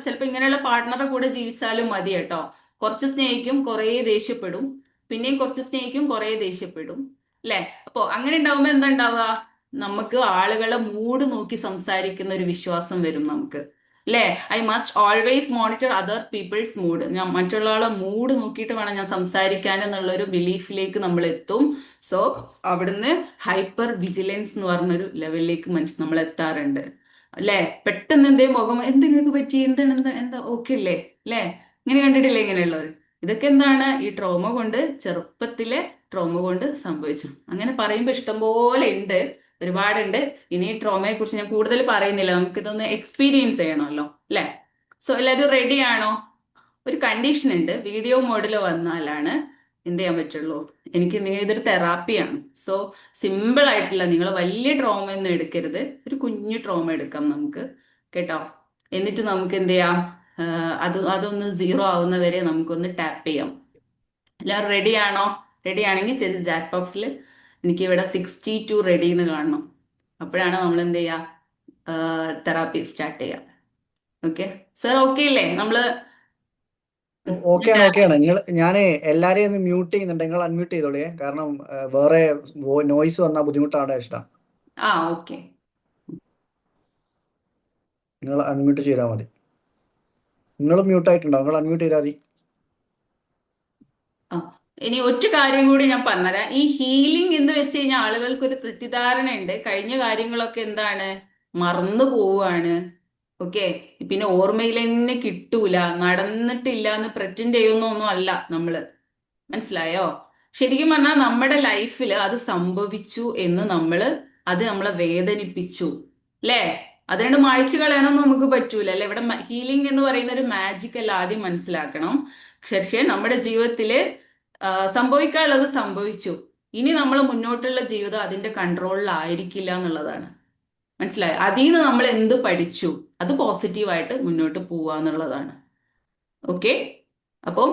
ചിലപ്പോൾ ഇങ്ങനെയുള്ള പാർട്ട്ണറെ കൂടെ ജീവിച്ചാലും മതി കേട്ടോ. കുറച്ച് സ്നേഹിക്കും, കുറേ ദേഷ്യപ്പെടും, പിന്നെയും കുറച്ച് സ്നേഹിക്കും, കുറേ ദേഷ്യപ്പെടും അല്ലെ. അപ്പോ അങ്ങനെ ഉണ്ടാവുമ്പോ എന്താ ഉണ്ടാവുക, നമുക്ക് ആളുകളെ മൂഡ് നോക്കി സംസാരിക്കുന്ന ഒരു വിശ്വാസം വരും നമുക്ക് അല്ലെ. I must always monitor other people's mood, ഞാൻ മറ്റുള്ള ആളെ മൂഡ് നോക്കിയിട്ട് വേണം ഞാൻ സംസാരിക്കാൻ എന്നുള്ള ഒരു ബിലീഫിലേക്ക് നമ്മൾ എത്തും. സോ അവിടുന്ന് ഹൈപ്പർ വിജിലൻസ് എന്ന് പറഞ്ഞൊരു ലെവലിലേക്ക് നമ്മൾ എത്താറുണ്ട് അല്ലെ. പെട്ടെന്ന് എന്തെങ്കിലും പറ്റി, എന്താ ഓക്കെ അല്ലേ അല്ലെ. ഇങ്ങനെ കണ്ടിട്ടില്ലേ ഇങ്ങനെയുള്ളവർ. ഇതൊക്കെ എന്താണ്, ഈ ട്രോമ കൊണ്ട്, ചെറുപ്പത്തിലെ ട്രോമ കൊണ്ട് സംഭവിച്ചു. അങ്ങനെ പറയുമ്പോൾ ഇഷ്ടംപോലെ ഉണ്ട്, ഒരുപാടുണ്ട്. ഇനി ട്രോമയെ കുറിച്ച് ഞാൻ കൂടുതൽ പറയുന്നില്ല, നമുക്കിതൊന്ന് എക്സ്പീരിയൻസ് ചെയ്യണമല്ലോ അല്ലെ. സോ എല്ലാവരും റെഡി ആണോ? ഒരു കണ്ടീഷൻ ഉണ്ട്, വീഡിയോ മോഡിൽ വന്നാലാണ് എന്ത് ചെയ്യാൻ പറ്റുള്ളൂ. ഇതൊരു തെറാപ്പിയാണ്. സോ സിമ്പിൾ ആയിട്ടുള്ള, നിങ്ങൾ വലിയ ട്രോമ ഒന്നും എടുക്കരുത്, ഒരു കുഞ്ഞു ട്രോമ എടുക്കാം നമുക്ക് കേട്ടോ. എന്നിട്ട് നമുക്ക് എന്ത് ചെയ്യാം, അതൊന്ന് 0 ആവുന്നവരെ നമുക്കൊന്ന് ടാപ്പ് ചെയ്യാം. എല്ലാവരും റെഡി ആണോ? റെഡി ആണെങ്കിൽ ചെയ്ത് ചാറ്റ് ബോക്സിൽ എനിക്ക് ഇവിടെ 62 റെഡി എന്ന് കാണണം. അപ്പോഴാണ് നമ്മൾ എന്ത് ചെയ്യുക, തെറാപ്പി സ്റ്റാർട്ട് ചെയ്യാം. ഓക്കെ സർ, ഓക്കെ അല്ലേ? ഓക്കെയാണ്. ഞാൻ എല്ലാരെയും ഒന്ന് മ്യൂട്ട് ചെയ്യുന്നുണ്ട്, നിങ്ങൾ അൺമ്യൂട്ട് ചെയ്തോളേ, കാരണം വേറെ നോയ്സ് വന്നാൽ ബുദ്ധിമുട്ടാണ് ഇഷ്ടം. ഓക്കെ, നിങ്ങൾ അൺമ്യൂട്ട് ചെയ്താൽ മതി. നിങ്ങൾ മ്യൂട്ട് ആയിട്ടുണ്ടോ? നിങ്ങൾ അൺമ്യൂട്ട് ചെയ്താൽ മതി. ഇനി ഒറ്റ കാര്യം കൂടി ഞാൻ പറഞ്ഞുതരാം. ഈ ഹീലിംഗ് എന്ന് വെച്ച് കഴിഞ്ഞാൽ ആളുകൾക്ക് ഒരു തെറ്റിദ്ധാരണ ഉണ്ട്, കഴിഞ്ഞ കാര്യങ്ങളൊക്കെ എന്താണ്, മറന്നു പോവാണ്. ഓക്കെ, പിന്നെ ഓർമ്മയിൽ തന്നെ കിട്ടൂല, നടന്നിട്ടില്ല എന്ന് പ്രറ്റൻഡ് ചെയ്യുന്നൊന്നും അല്ല നമ്മള്. മനസ്സിലായോ? ശരിക്കും പറഞ്ഞാൽ നമ്മുടെ ലൈഫിൽ അത് സംഭവിച്ചു എന്ന് അത് നമ്മളെ വേദനിപ്പിച്ചു അല്ലേ. അതുകൊണ്ട് മായ്ച്ചു കളയാനൊന്നും നമുക്ക് പറ്റൂല അല്ലെ. ഇവിടെ ഹീലിംഗ് എന്ന് പറയുന്ന ഒരു മാജിക് അല്ല, ആദ്യം മനസ്സിലാക്കണം. പക്ഷേ നമ്മുടെ ജീവിതത്തില് സംഭവിക്കാനുള്ളത് സംഭവിച്ചു, ഇനി നമ്മൾ മുന്നോട്ടുള്ള ജീവിതം അതിന്റെ കൺട്രോളിലായിരിക്കില്ല എന്നുള്ളതാണ്. മനസ്സിലായോ? അതിൽ നിന്ന് നമ്മൾ എന്ത് പഠിച്ചു, അത് പോസിറ്റീവായിട്ട് മുന്നോട്ട് പോവുക എന്നുള്ളതാണ്. ഓക്കെ. അപ്പം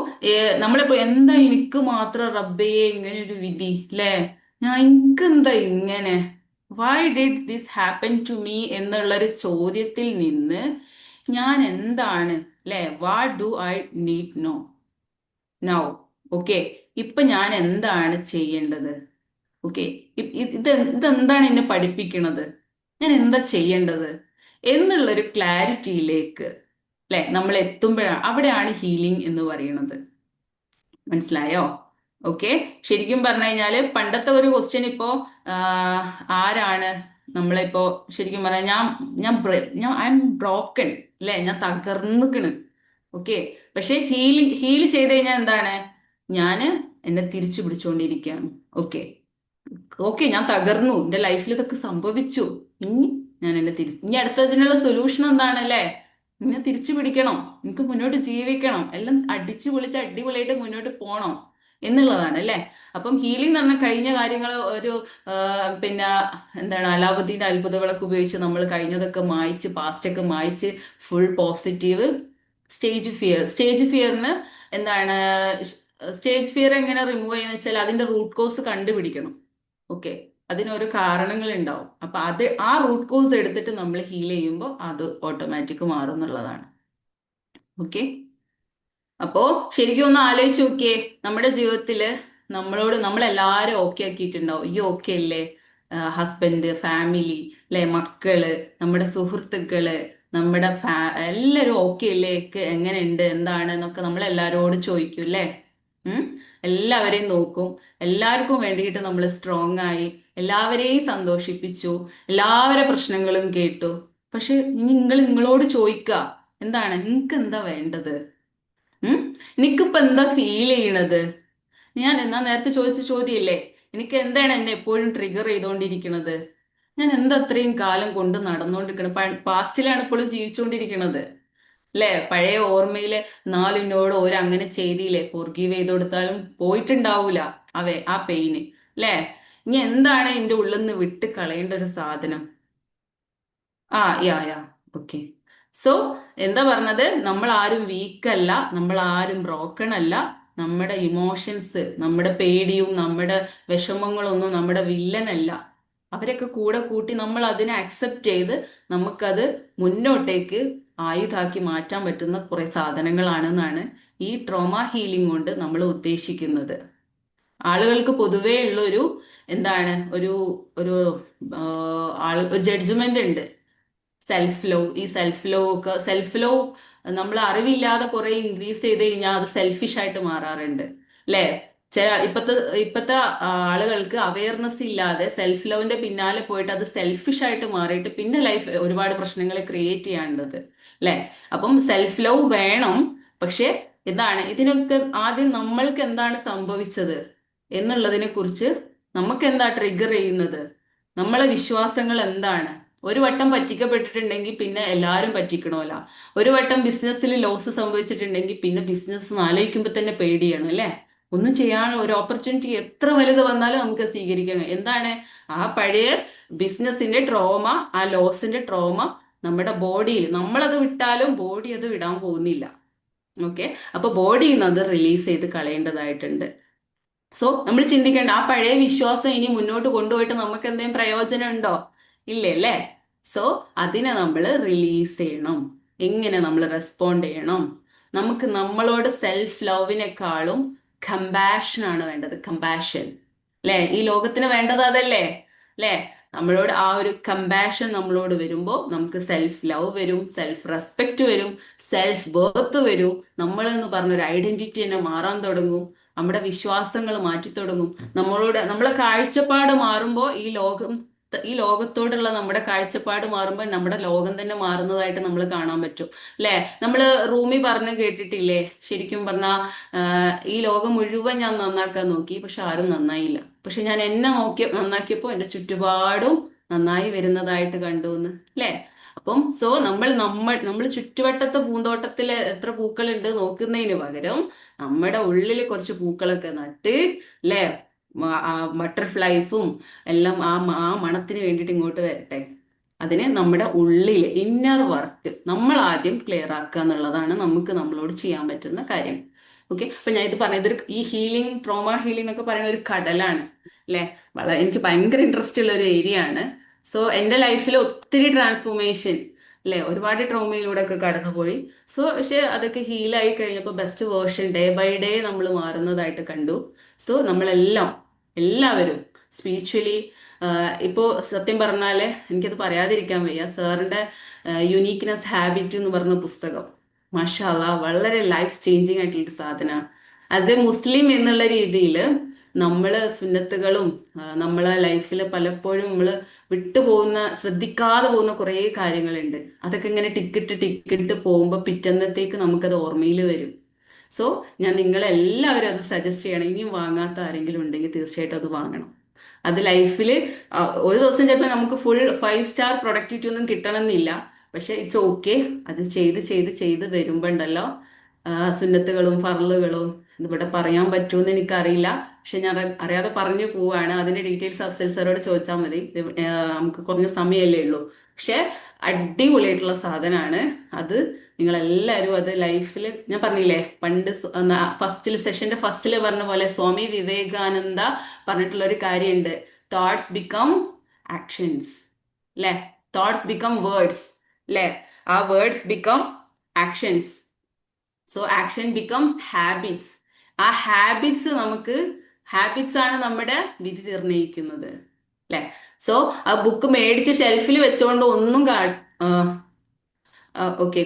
നമ്മളിപ്പോ എന്താ എനിക്ക് മാത്രം റബ്ബേ ഇങ്ങനെ ഒരു വിധി അല്ലേ, എനിക്കെന്താ ഇങ്ങനെ, why did this happen to me എന്നുള്ളൊരു ചോദ്യത്തിൽ നിന്ന് ഞാൻ എന്താണ് അല്ലെ, what do I need know now. Okay, ഇപ്പൊ ഞാൻ എന്താണ് ചെയ്യേണ്ടത്? ഓക്കെ, ഇതെന്താണ് എന്നെ പഠിപ്പിക്കണത്, ഞാൻ എന്താ ചെയ്യേണ്ടത് എന്നുള്ളൊരു ക്ലാരിറ്റിയിലേക്ക് അല്ലെ നമ്മൾ എത്തുമ്പോഴാണ്, അവിടെയാണ് ഹീലിംഗ് എന്ന് പറയുന്നത്. മനസ്സിലായോ? ഓക്കെ. ശരിക്കും പറഞ്ഞു കഴിഞ്ഞാല് പണ്ടത്തെ ഒരു ക്വസ്റ്റ്യൻ ഇപ്പോ ആരാണ് നമ്മളിപ്പോ ശരിക്കും പറഞ്ഞാൽ ഞാൻ ഐ എം ബ്രോക്കൺ അല്ലെ, ഞാൻ തകർന്നിക്കണ്. ഓക്കെ. പക്ഷെ ഹീൽ ചെയ്ത് കഴിഞ്ഞാൽ എന്താണ്, ഞാന് എന്നെ തിരിച്ചു പിടിച്ചുകൊണ്ടിരിക്കുകയാണ്. ഓക്കെ, ഓക്കെ, ഞാൻ തകർന്നു, എന്റെ ലൈഫിൽ ഇതൊക്കെ സംഭവിച്ചു, ഇനി ഞാൻ ഇനി അടുത്തതിനുള്ള സൊല്യൂഷൻ എന്താണ് അല്ലേ, എന്നെ തിരിച്ചു പിടിക്കണം, എനിക്ക് മുന്നോട്ട് ജീവിക്കണം, എല്ലാം അടിച്ചു പൊളിച്ച് അടിപൊളിയായിട്ട് മുന്നോട്ട് പോകണം എന്നുള്ളതാണ് അല്ലേ. അപ്പം ഹീലിംഗ് എന്ന് പറഞ്ഞാൽ കഴിഞ്ഞ കാര്യങ്ങൾ ഒരു പിന്നെ എന്താണ് അലാവുദ്ദീന്റെ അത്ഭുത വിളക്ക് ഉപയോഗിച്ച് നമ്മൾ കഴിഞ്ഞതൊക്കെ മായ്ച്ച്, പാസ്റ്റൊക്കെ മായ്ച്ച് ഫുൾ പോസിറ്റീവ്. സ്റ്റേജ് ഫിയറിന് എന്താണ്, സ്റ്റേജ് ഫിയർ എങ്ങനെ റിമൂവ് ചെയ്യുന്ന വെച്ചാൽ അതിന്റെ റൂട്ട് കോസ് കണ്ടുപിടിക്കണം. ഓക്കെ, അതിനോരോ കാരണങ്ങൾ ഉണ്ടാവും. അപ്പൊ ആ റൂട്ട് കോസ് എടുത്തിട്ട് നമ്മൾ ഹീൽ ചെയ്യുമ്പോൾ അത് ഓട്ടോമാറ്റിക് മാറും എന്നുള്ളതാണ്. ഓക്കെ. അപ്പോ ശരിക്കും ഒന്ന് ആലോചിച്ച് നോക്കിയേ, നമ്മുടെ ജീവിതത്തില് നമ്മളെല്ലാരും ഓക്കെ ആക്കിയിട്ടുണ്ടാവും. ഈ ഓക്കെ അല്ലേ, ഹസ്ബൻഡ്, ഫാമിലി അല്ലെ, മക്കള്, നമ്മുടെ സുഹൃത്തുക്കള്, നമ്മുടെ എല്ലാരും ഓക്കെ അല്ലേ, എങ്ങനെയുണ്ട്, എന്താണ് എന്നൊക്കെ നമ്മൾ എല്ലാരോടും ചോദിക്കും അല്ലേ. എല്ലാവരെയും നോക്കും, എല്ലാവർക്കും വേണ്ടിയിട്ട് നമ്മൾ സ്ട്രോങ് ആയി, എല്ലാവരെയും സന്തോഷിപ്പിച്ചു, എല്ലാവരുടെ പ്രശ്നങ്ങളും കേട്ടു. പക്ഷെ നിങ്ങളോട് ചോദിക്കുക, എന്താണ് നിങ്ങൾക്ക് എന്താ വേണ്ടത്, എനിക്കിപ്പോ എന്താ ഫീൽ ചെയ്യണത്? ഞാൻ നേരത്തെ ചോദിച്ച ചോദ്യമില്ലേ, എനിക്ക് എന്താണ് എന്നെ എപ്പോഴും ട്രിഗർ ചെയ്തുകൊണ്ടിരിക്കുന്നത്, ഞാൻ എന്താ അത്രയും കാലം കൊണ്ട് നടന്നുകൊണ്ടിരിക്കണത്, പാസ്റ്റിലാണ് ഇപ്പോഴും ജീവിച്ചുകൊണ്ടിരിക്കണത് അല്ലെ. പഴയ ഓർമ്മയിലെ നാലിനോട് അങ്ങനെ ചെയ്തില്ലേ, ഫോർഗീവ് ചെയ്ത് കൊടുത്താലും പോയിട്ടുണ്ടാവൂല ആ പെയിന് അല്ലെ. ഇനി എന്താണ് എന്റെ ഉള്ളിൽ നിന്ന് വിട്ട് കളയേണ്ട ഒരു സാധനം? Yeah okay. സോ എന്താ പറഞ്ഞത്, നമ്മൾ ആരും വീക്കല്ല, നമ്മൾ ആരും ബ്രോക്കൺ അല്ല. നമ്മുടെ ഇമോഷൻസ്, നമ്മുടെ പേടിയും നമ്മുടെ വിഷമങ്ങളൊന്നും നമ്മുടെ വില്ലനല്ല. അവരൊക്കെ കൂടെ കൂട്ടി നമ്മൾ അതിനെ അക്സെപ്റ്റ് ചെയ്ത് നമുക്കത് മുന്നോട്ടേക്ക് ആയുധാക്കി മാറ്റാൻ പറ്റുന്ന കുറെ സാധനങ്ങളാണെന്നാണ് ഈ ട്രോമ ഹീലിംഗ് കൊണ്ട് നമ്മൾ ഉദ്ദേശിക്കുന്നത്. ആളുകൾക്ക് പൊതുവേ ഉള്ളൊരു എന്താണ് ഒരു ഒരു ഒരു ജഡ്ജ്മെന്റ് ഉണ്ട്, ഈ സെൽഫ് ലവ് നമ്മൾ അറിവില്ലാതെ കുറെ ഇൻക്രീസ് ചെയ്ത് കഴിഞ്ഞാൽ അത് സെൽഫിഷ് ആയിട്ട് മാറാറുണ്ട് അല്ലെ. ഇപ്പത്തെ ആളുകൾക്ക് അവയർനെസ് ഇല്ലാതെ സെൽഫ് ലവിന്റെ പിന്നാലെ പോയിട്ട് അത് സെൽഫിഷ് ആയിട്ട് മാറിയിട്ട് പിന്നെ ലൈഫ് ഒരുപാട് പ്രശ്നങ്ങൾ ക്രിയേറ്റ് ചെയ്യാനുള്ളത് അല്ലെ. അപ്പം സെൽഫ് ലവ് വേണം, പക്ഷെ എന്താണ് ഇതിനൊക്കെ ആദ്യം നമ്മൾക്ക് എന്താണ് സംഭവിച്ചത് എന്നുള്ളതിനെ കുറിച്ച്, നമുക്ക് എന്താ ട്രിഗർ ചെയ്യുന്നത്, നമ്മളെ വിശ്വാസങ്ങൾ എന്താണ്. ഒരു വട്ടം പറ്റിക്കപ്പെട്ടിട്ടുണ്ടെങ്കിൽ പിന്നെ എല്ലാവരും പറ്റിക്കണമല്ല. ഒരു വട്ടം ബിസിനസ്സിൽ ലോസ് സംഭവിച്ചിട്ടുണ്ടെങ്കിൽ പിന്നെ ബിസിനസ് ആലോചിക്കുമ്പോൾ തന്നെ പേടിയാണ് അല്ലെ. ഒന്നും ചെയ്യാൻ ഒരു ഓപ്പർച്യൂണിറ്റി എത്ര വലുത് വന്നാലും നമുക്ക് സ്വീകരിക്കാൻ എന്താണ്, ആ പഴയ ബിസിനസിന്റെ ട്രോമ, ആ ലോസിന്റെ ട്രോമ നമ്മുടെ ബോഡിയിൽ, നമ്മളത് വിട്ടാലും ബോഡി അത് വിടാൻ പോകുന്നില്ല. ഓക്കെ, അപ്പൊ ബോഡിയിൽ നിന്ന് അത് റിലീസ് ചെയ്ത് കളയേണ്ടതായിട്ടുണ്ട്. സോ നമ്മൾ ചിന്തിക്കേണ്ട, ആ പഴയ വിശ്വാസം ഇനി മുന്നോട്ട് കൊണ്ടുപോയിട്ട് നമുക്ക് എന്തെങ്കിലും പ്രയോജനം ഉണ്ടോ? ഇല്ലേ അല്ലേ. സോ അതിനെ നമ്മൾ റിലീസ് ചെയ്യണം. എങ്ങനെ നമ്മൾ റെസ്പോണ്ട് ചെയ്യണം? നമുക്ക് നമ്മളോട് സെൽഫ് ലവിനെക്കാളും കമ്പാഷൻ ആണ് വേണ്ടത്. കമ്പാഷൻ അല്ലെ, ഈ ലോകത്തിന് വേണ്ടത് അതല്ലേ അല്ലെ. നമ്മളോട് ആ ഒരു കമ്പാഷൻ നമ്മളോട് വരുമ്പോൾ നമുക്ക് സെൽഫ് ലവ് വരും, സെൽഫ് റെസ്പെക്ട് വരും, സെൽഫ് ബർത്ത് വരും. നമ്മൾ എന്ന് പറഞ്ഞൊരു ഐഡന്റിറ്റി തന്നെ മാറാൻ തുടങ്ങും, നമ്മുടെ വിശ്വാസങ്ങൾ മാറ്റി തുടങ്ങും. നമ്മളെ കാഴ്ചപ്പാട് മാറുമ്പോൾ ഈ ലോകത്തോടുള്ള നമ്മുടെ കാഴ്ചപ്പാട് മാറുമ്പോൾ നമ്മുടെ ലോകം തന്നെ മാറുന്നതായിട്ട് നമ്മൾ കാണാൻ പറ്റും അല്ലെ. നമ്മള് റൂമി പറഞ്ഞു കേട്ടിട്ടില്ലേ, ശരിക്കും പറഞ്ഞാൽ ഈ ലോകം മുഴുവൻ ഞാൻ നന്നാക്കാൻ നോക്കി, പക്ഷെ ആരും നന്നായില്ല. പക്ഷെ ഞാൻ എന്നെ നന്നാക്കിയപ്പോൾ എന്റെ ചുറ്റുപാടും നന്നായി വരുന്നതായിട്ട് കണ്ടു എന്ന് അല്ലെ. അപ്പം സോ നമ്മൾ ചുറ്റുവട്ടത്തെ പൂന്തോട്ടത്തില് എത്ര പൂക്കളുണ്ട് നോക്കുന്നതിന് പകരം നമ്മുടെ ഉള്ളിൽ കുറച്ച് പൂക്കളൊക്കെ നട്ട് അല്ലെ, ബട്ടർഫ്ലൈസും എല്ലാം ആ മണത്തിന് വേണ്ടിയിട്ട് ഇങ്ങോട്ട് വരട്ടെ. അതിന് നമ്മുടെ ഉള്ളിൽ ഇന്നർ വർക്ക് നമ്മൾ ആദ്യം ക്ലിയർ ആക്കുക എന്നുള്ളതാണ് നമുക്ക് നമ്മളോട് ചെയ്യാൻ പറ്റുന്ന കാര്യം. ഓക്കെ, അപ്പൊ ഞാൻ ഇത് പറഞ്ഞത് ഈ ഹീലിംഗ്, ട്രോമ ഹീലിംഗ് എന്നൊക്കെ പറയുന്ന ഒരു കടലാണ് അല്ലെ. എനിക്ക് ഭയങ്കര ഇൻട്രസ്റ്റ് ഉള്ള ഒരു ഏരിയ ആണ്. സോ എന്റെ ലൈഫിൽ ഒത്തിരി ട്രാൻസ്ഫോർമേഷൻ അല്ലെ, ഒരുപാട് ട്രോമയിലൂടെ ഒക്കെ കടന്നുപോയി. സോ പക്ഷെ അതൊക്കെ ഹീലായി കഴിഞ്ഞപ്പോൾ best version day by day നമ്മൾ മാറുന്നതായിട്ട് കണ്ടു. സോ എല്ലാവരും സ്പിരിച്വലി ഇപ്പോ സത്യം പറഞ്ഞാല് എനിക്കത് പറയാതിരിക്കാൻ വയ്യ. സാറിന്റെ യുണീക്ക്നെസ് ഹാബിറ്റ് എന്ന് പറഞ്ഞ പുസ്തകം മാഷാ അല്ലാ വളരെ ലൈഫ് ചേഞ്ചിങ് ആയിട്ടുള്ളൊരു സാധനമാണ്. അത് മുസ്ലിം എന്നുള്ള രീതിയിൽ നമ്മള് സുന്നത്തുകളും നമ്മളെ ലൈഫിൽ പലപ്പോഴും നമ്മള് വിട്ടുപോകുന്ന, ശ്രദ്ധിക്കാതെ പോകുന്ന കുറേ കാര്യങ്ങളുണ്ട്. അതൊക്കെ ഇങ്ങനെ ടിക്കിട്ട് പോകുമ്പോൾ പിറ്റന്നത്തേക്ക് നമുക്കത് ഓർമ്മയിൽ വരും. സോ ഞാൻ നിങ്ങളെല്ലാവരും അത് സജസ്റ്റ് ചെയ്യണം. ഇനിയും വാങ്ങാത്ത ആരെങ്കിലും ഉണ്ടെങ്കിൽ തീർച്ചയായിട്ടും അത് വാങ്ങണം. അത് ലൈഫിൽ ഒരു ദിവസം ചിലപ്പോൾ നമുക്ക് ഫുൾ 5 സ്റ്റാർ പ്രൊഡക്ടിവിറ്റി ഒന്നും കിട്ടണമെന്നില്ല. പക്ഷെ ഇറ്റ്സ് ഓക്കെ. അത് ചെയ്ത് വരുമ്പോ ഉണ്ടല്ലോ സുന്നത്തുകളും ഫർളുകളും ഇവിടെ പറയാൻ പറ്റുമെന്ന് എനിക്കറിയില്ല. പക്ഷെ ഞാൻ അറിയാതെ പറഞ്ഞു പോവാണ്. അതിന്റെ ഡീറ്റെയിൽസ് അഫ്സൽ സാറോട് ചോദിച്ചാൽ മതി. നമുക്ക് കുറഞ്ഞ സമയമല്ലേ ഉള്ളൂ. പക്ഷെ അടിപൊളിയായിട്ടുള്ള സാധനമാണ് അത്. നിങ്ങളെല്ലാവരും അത് ലൈഫിൽ, ഞാൻ പറഞ്ഞില്ലേ പണ്ട് സെഷന്റെ ഫസ്റ്റിൽ പറഞ്ഞ പോലെ സ്വാമി വിവേകാനന്ദ പറഞ്ഞിട്ടുള്ള ഒരു കാര്യമുണ്ട്, തോട്ട്സ് ബിക്കം ആക്ഷൻസ് അല്ലെ, തോട്ട്സ് ബിക്കം വേർഡ്സ് അല്ലെ, ആ words become actions. So action becomes habits. ആ ഹാബിറ്റ്സ് ആണ് നമ്മുടെ വിധി നിർണ്ണയിക്കുന്നത് അല്ലെ. സോ ആ ബുക്ക് മേടിച്ച് ഷെൽഫിൽ വെച്ചുകൊണ്ട് ഒന്നും ഓക്കെ,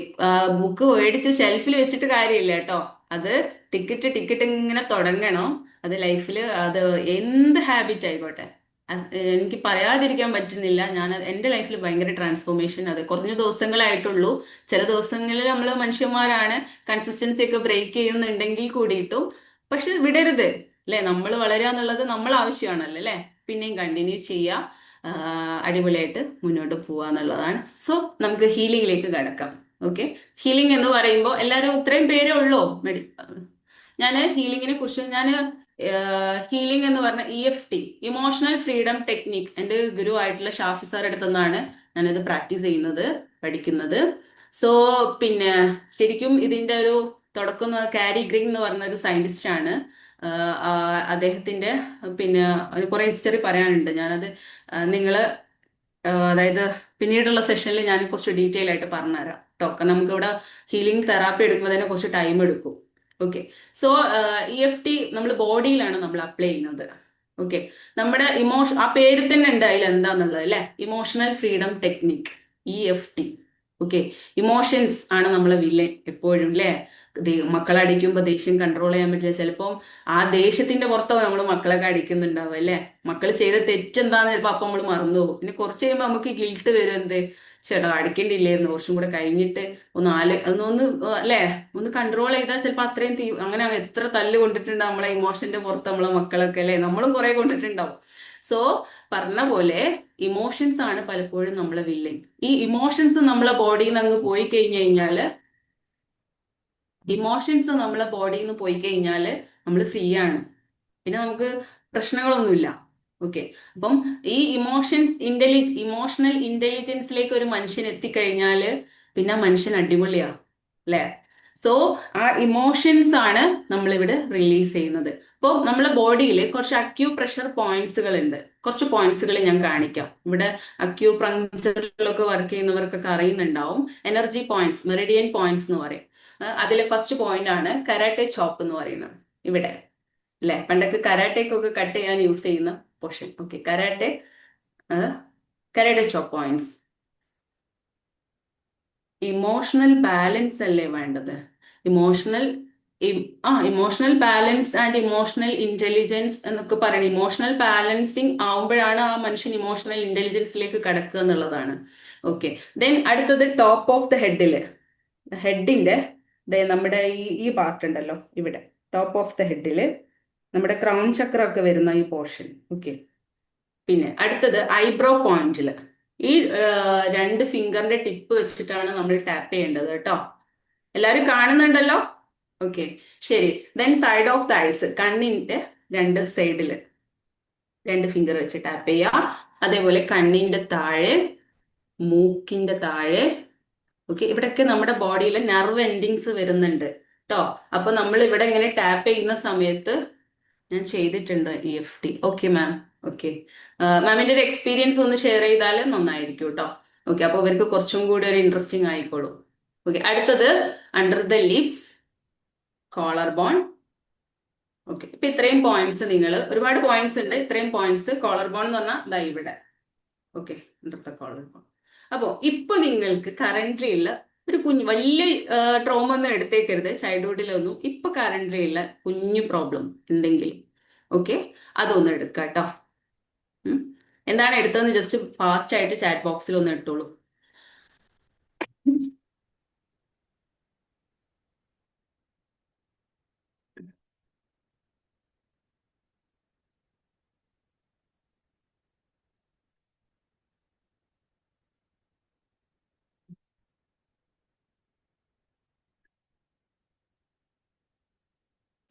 ബുക്ക് മേടിച്ച് ഷെൽഫിൽ വെച്ചിട്ട് കാര്യമില്ല കേട്ടോ. അത് ടിക്കറ്റ് ഇങ്ങനെ തുടങ്ങണം. അത് ലൈഫിൽ അത് എന്ത് ഹാബിറ്റ് ആയിക്കോട്ടെ. എനിക്ക് പറയാതിരിക്കാൻ പറ്റുന്നില്ല. എൻ്റെ ലൈഫിൽ ഭയങ്കര ട്രാൻസ്ഫോർമേഷൻ. അത് കുറഞ്ഞ ദിവസങ്ങളായിട്ടുള്ളൂ. ചില ദിവസങ്ങളിൽ നമ്മൾ മനുഷ്യന്മാരാണ്, കൺസിസ്റ്റൻസി ഒക്കെ ബ്രേക്ക് ചെയ്യുന്നുണ്ടെങ്കിൽ കൂടിയിട്ടും. പക്ഷെ വിടരുത് അല്ലെ, നമ്മൾ വളരുക എന്നുള്ളത് നമ്മൾ ആവശ്യമാണല്ലോ അല്ലെ. പിന്നെയും കണ്ടിന്യൂ ചെയ്യുക, അടിപൊളിയായിട്ട് മുന്നോട്ട് പോവുക എന്നുള്ളതാണ്. സോ നമുക്ക് ഹീലിംഗിലേക്ക് കടക്കാം. ഓക്കെ, ഹീലിംഗ് എന്ന് പറയുമ്പോൾ എല്ലാവരും ഇത്രയും പേരേ ഉള്ളൂ. ഞാൻ ഹീലിംഗിനെ കുറിച്ച് ഹീലിംഗ് എന്ന് പറഞ്ഞ EFT, ഇമോഷണൽ ഫ്രീഡം ടെക്നിക്, എൻ്റെ ഗുരു ആയിട്ടുള്ള ഷാഫി സാർ അടുത്തുനിന്നാണ് ഞാനത് പ്രാക്ടീസ് ചെയ്യുന്നത്, പഠിക്കുന്നത്. സോ പിന്നെ ശരിക്കും ഇതിന്റെ ഒരു തുടക്കം കാരി ഗ്രീൻ എന്ന് പറഞ്ഞ ഒരു സയന്റിസ്റ്റ് ആണ്. അദ്ദേഹത്തിന്റെ പിന്നെ കുറെ ഹിസ്റ്ററി പറയാനുണ്ട്. ഞാനത് നിങ്ങള് അതായത് പിന്നീടുള്ള സെഷനിൽ ഞാൻ കുറച്ച് ഡീറ്റെയിൽ ആയിട്ട് പറഞ്ഞുതരാം കേട്ടോ. കാരണം നമുക്ക് ഇവിടെ ഹീലിംഗ് തെറാപ്പി എടുക്കുമ്പോൾ തന്നെ കുറച്ച് ടൈം എടുക്കും. ഓക്കെ, സോ EFT നമ്മൾ ബോഡിയിലാണ് നമ്മൾ അപ്ലൈ ചെയ്യുന്നത്. ഓക്കെ, നമ്മുടെ ആ പേര് തന്നെ ഉണ്ട് അതിൽ എന്താന്നുള്ളത് അല്ലെ, emotional freedom technique EFT. Okay, emotions ആണ് നമ്മളെ വില്ലൻ എപ്പോഴും അല്ലെ. മക്കളെ അടിക്കുമ്പോൾ ദേഷ്യം കൺട്രോൾ ചെയ്യാൻ പറ്റില്ല. ചിലപ്പം ആ ദേഷ്യത്തിന്റെ പുറത്തോ നമ്മൾ മക്കളൊക്കെ അടിക്കുന്നുണ്ടാവും അല്ലെ. മക്കൾ ചെയ്ത തെറ്റെന്താന്ന് ചിലപ്പോൾ അപ്പം നമ്മൾ മറന്നു പോകും. പിന്നെ കുറച്ച് കഴിയുമ്പോൾ നമുക്ക് ഗിൽട്ട് വരും, എന്ത് ചേട്ടാ അടിക്കേണ്ടിയില്ലായിരുന്നു, കുറച്ചും കൂടെ കഴിഞ്ഞിട്ട് ഒന്ന് കൺട്രോൾ ചെയ്താൽ ചിലപ്പോൾ അത്രയും അങ്ങനെ എത്ര തല്ല് കൊണ്ടിട്ടുണ്ട് നമ്മളെ ഇമോഷന്റെ പുറത്ത് നമ്മളെ മക്കളൊക്കെ അല്ലെ. നമ്മളും കുറെ കൊണ്ടിട്ടുണ്ടാവും. സോ പറഞ്ഞ പോലെ ഇമോഷൻസ് ആണ് പലപ്പോഴും നമ്മളെ വില്ലൻ. ഈ ഇമോഷൻസ് നമ്മളെ ബോഡിയിൽ നിന്ന് അങ്ങ് പോയി കഴിഞ്ഞാല് നമ്മൾ ഫ്രീ ആണ്. പിന്നെ നമുക്ക് പ്രശ്നങ്ങളൊന്നുമില്ല. ഓക്കെ, അപ്പം ഈ ഇമോഷണൽ ഇന്റലിജൻസിലേക്ക് ഒരു മനുഷ്യൻ എത്തിക്കഴിഞ്ഞാല് പിന്നെ മനുഷ്യൻ അടിപൊളിയാ അല്ലെ. സോ ആ ഇമോഷൻസ് ആണ് നമ്മളിവിടെ റിലീസ് ചെയ്യുന്നത്. അപ്പോൾ നമ്മളെ ബോഡിയിൽ കുറച്ച് അക്യൂപ്രഷർ പോയിന്റ്സുകൾ ഉണ്ട്. കുറച്ച് പോയിന്റ്സുകൾ ഞാൻ കാണിക്കാം. ഇവിടെ അക്യൂപ്രങ്ചറിലൊക്കെ വർക്ക് ചെയ്യുന്നവർക്കൊക്കെ അറിയുന്നുണ്ടാവും. എനർജി പോയിന്റ്സ്, മെറിഡിയൻ പോയിന്റ്സ് എന്ന് പറയും. അതിലെ ഫസ്റ്റ് പോയിന്റ് ആണ് കരാട്ടെ ചോപ്പ് എന്ന് പറയുന്നത്. ഇവിടെ അല്ലെ, പണ്ടൊക്കെ കരാട്ടേക്കൊക്കെ കട്ട് ചെയ്യാൻ യൂസ് ചെയ്യുന്ന portion. Okay, karate chop points. Emotional balance അല്ലേ വേണ്ടത്. Emotional balance and emotional intelligence എന്നൊക്കെ പറയണം. ഇമോഷണൽ ബാലൻസിങ് ആവുമ്പോഴാണ് ആ മനുഷ്യൻ ഇമോഷണൽ ഇന്റലിജൻസിലേക്ക് കടക്കുക എന്നുള്ളതാണ്. ഓക്കെ, ദെൻ അടുത്തത് ടോപ്പ് ഓഫ് ദ ഹെഡിന്റെ നമ്മുടെ ഈ പാർട്ട് ഉണ്ടല്ലോ, ഇവിടെ ടോപ്പ് ഓഫ് ദ ഹെഡില് നമ്മുടെ ക്രൗൺ ചക്ര ഒക്കെ വരുന്ന ഈ പോർഷൻ. ഓക്കെ, പിന്നെ അടുത്തത് ഐബ്രോ പോയിന്റില് ഈ 2 ഫിംഗറിന്റെ ടിപ്പ് വെച്ചിട്ടാണ് നമ്മൾ ടാപ്പ് ചെയ്യേണ്ടത് കേട്ടോ. എല്ലാവരും കാണുന്നുണ്ടല്ലോ? ഓക്കെ, ശരി. Then side of the eyes, കണ്ണിന്റെ 2 സൈഡില് 2 ഫിംഗർ വെച്ച് ടാപ്പ് ചെയ്യുക. അതേപോലെ കണ്ണിന്റെ താഴെ മൂക്കിന്റെ താഴെ. ഓക്കെ, ഇവിടെയൊക്കെ നമ്മുടെ ബോഡിയിലെ നെർവ് എൻഡിങ്സ് വരുന്നുണ്ട് കേട്ടോ. അപ്പൊ നമ്മൾ ഇവിടെ ഇങ്ങനെ ടാപ്പ് ചെയ്യുന്ന സമയത്ത് ഞാൻ ചെയ്തിട്ടുണ്ട് EFT. Okay ma'am. ഓക്കെ, മാമിന്റെ ഒരു എക്സ്പീരിയൻസ് ഒന്ന് ഷെയർ ചെയ്താൽ നന്നായിരിക്കും കേട്ടോ. ഓക്കെ, അപ്പൊ ഇവർക്ക് കുറച്ചും കൂടി ഒരു ഇൻട്രസ്റ്റിംഗ് ആയിക്കോളൂ. ഓക്കെ, അടുത്തത് under the lips, collar bone. Okay, ഇപ്പൊ ഇത്രയും പോയിന്റ്സ് നിങ്ങൾ, ഒരുപാട് പോയിന്റ്സ് ഉണ്ട്. ഇത്രയും പോയിന്റ്സ് കോളർ ബോൺ എന്ന് പറഞ്ഞാൽ ദാ ഇവിടെ. Okay, under the collar bone. അപ്പോ ഇപ്പൊ നിങ്ങൾക്ക് കറന്റ്ലി ഉള്ള ഒരു കുഞ്ഞു, വലിയ ട്രോമ ഒന്നും എടുത്തേക്കരുത്, ചൈൽഡ്ഹുഡിലൊന്നും. ഇപ്പൊ കറന്റ്ലി ഉള്ള കുഞ്ഞു പ്രോബ്ലം എന്തെങ്കിലും, ഓക്കെ, അതൊന്ന് എടുക്കാം കേട്ടോ. എന്താണ് എടുത്തതെന്ന് ജസ്റ്റ് ഫാസ്റ്റ് ആയിട്ട് ചാറ്റ് ബോക്സിൽ ഒന്ന് ഇട്ടോളൂ.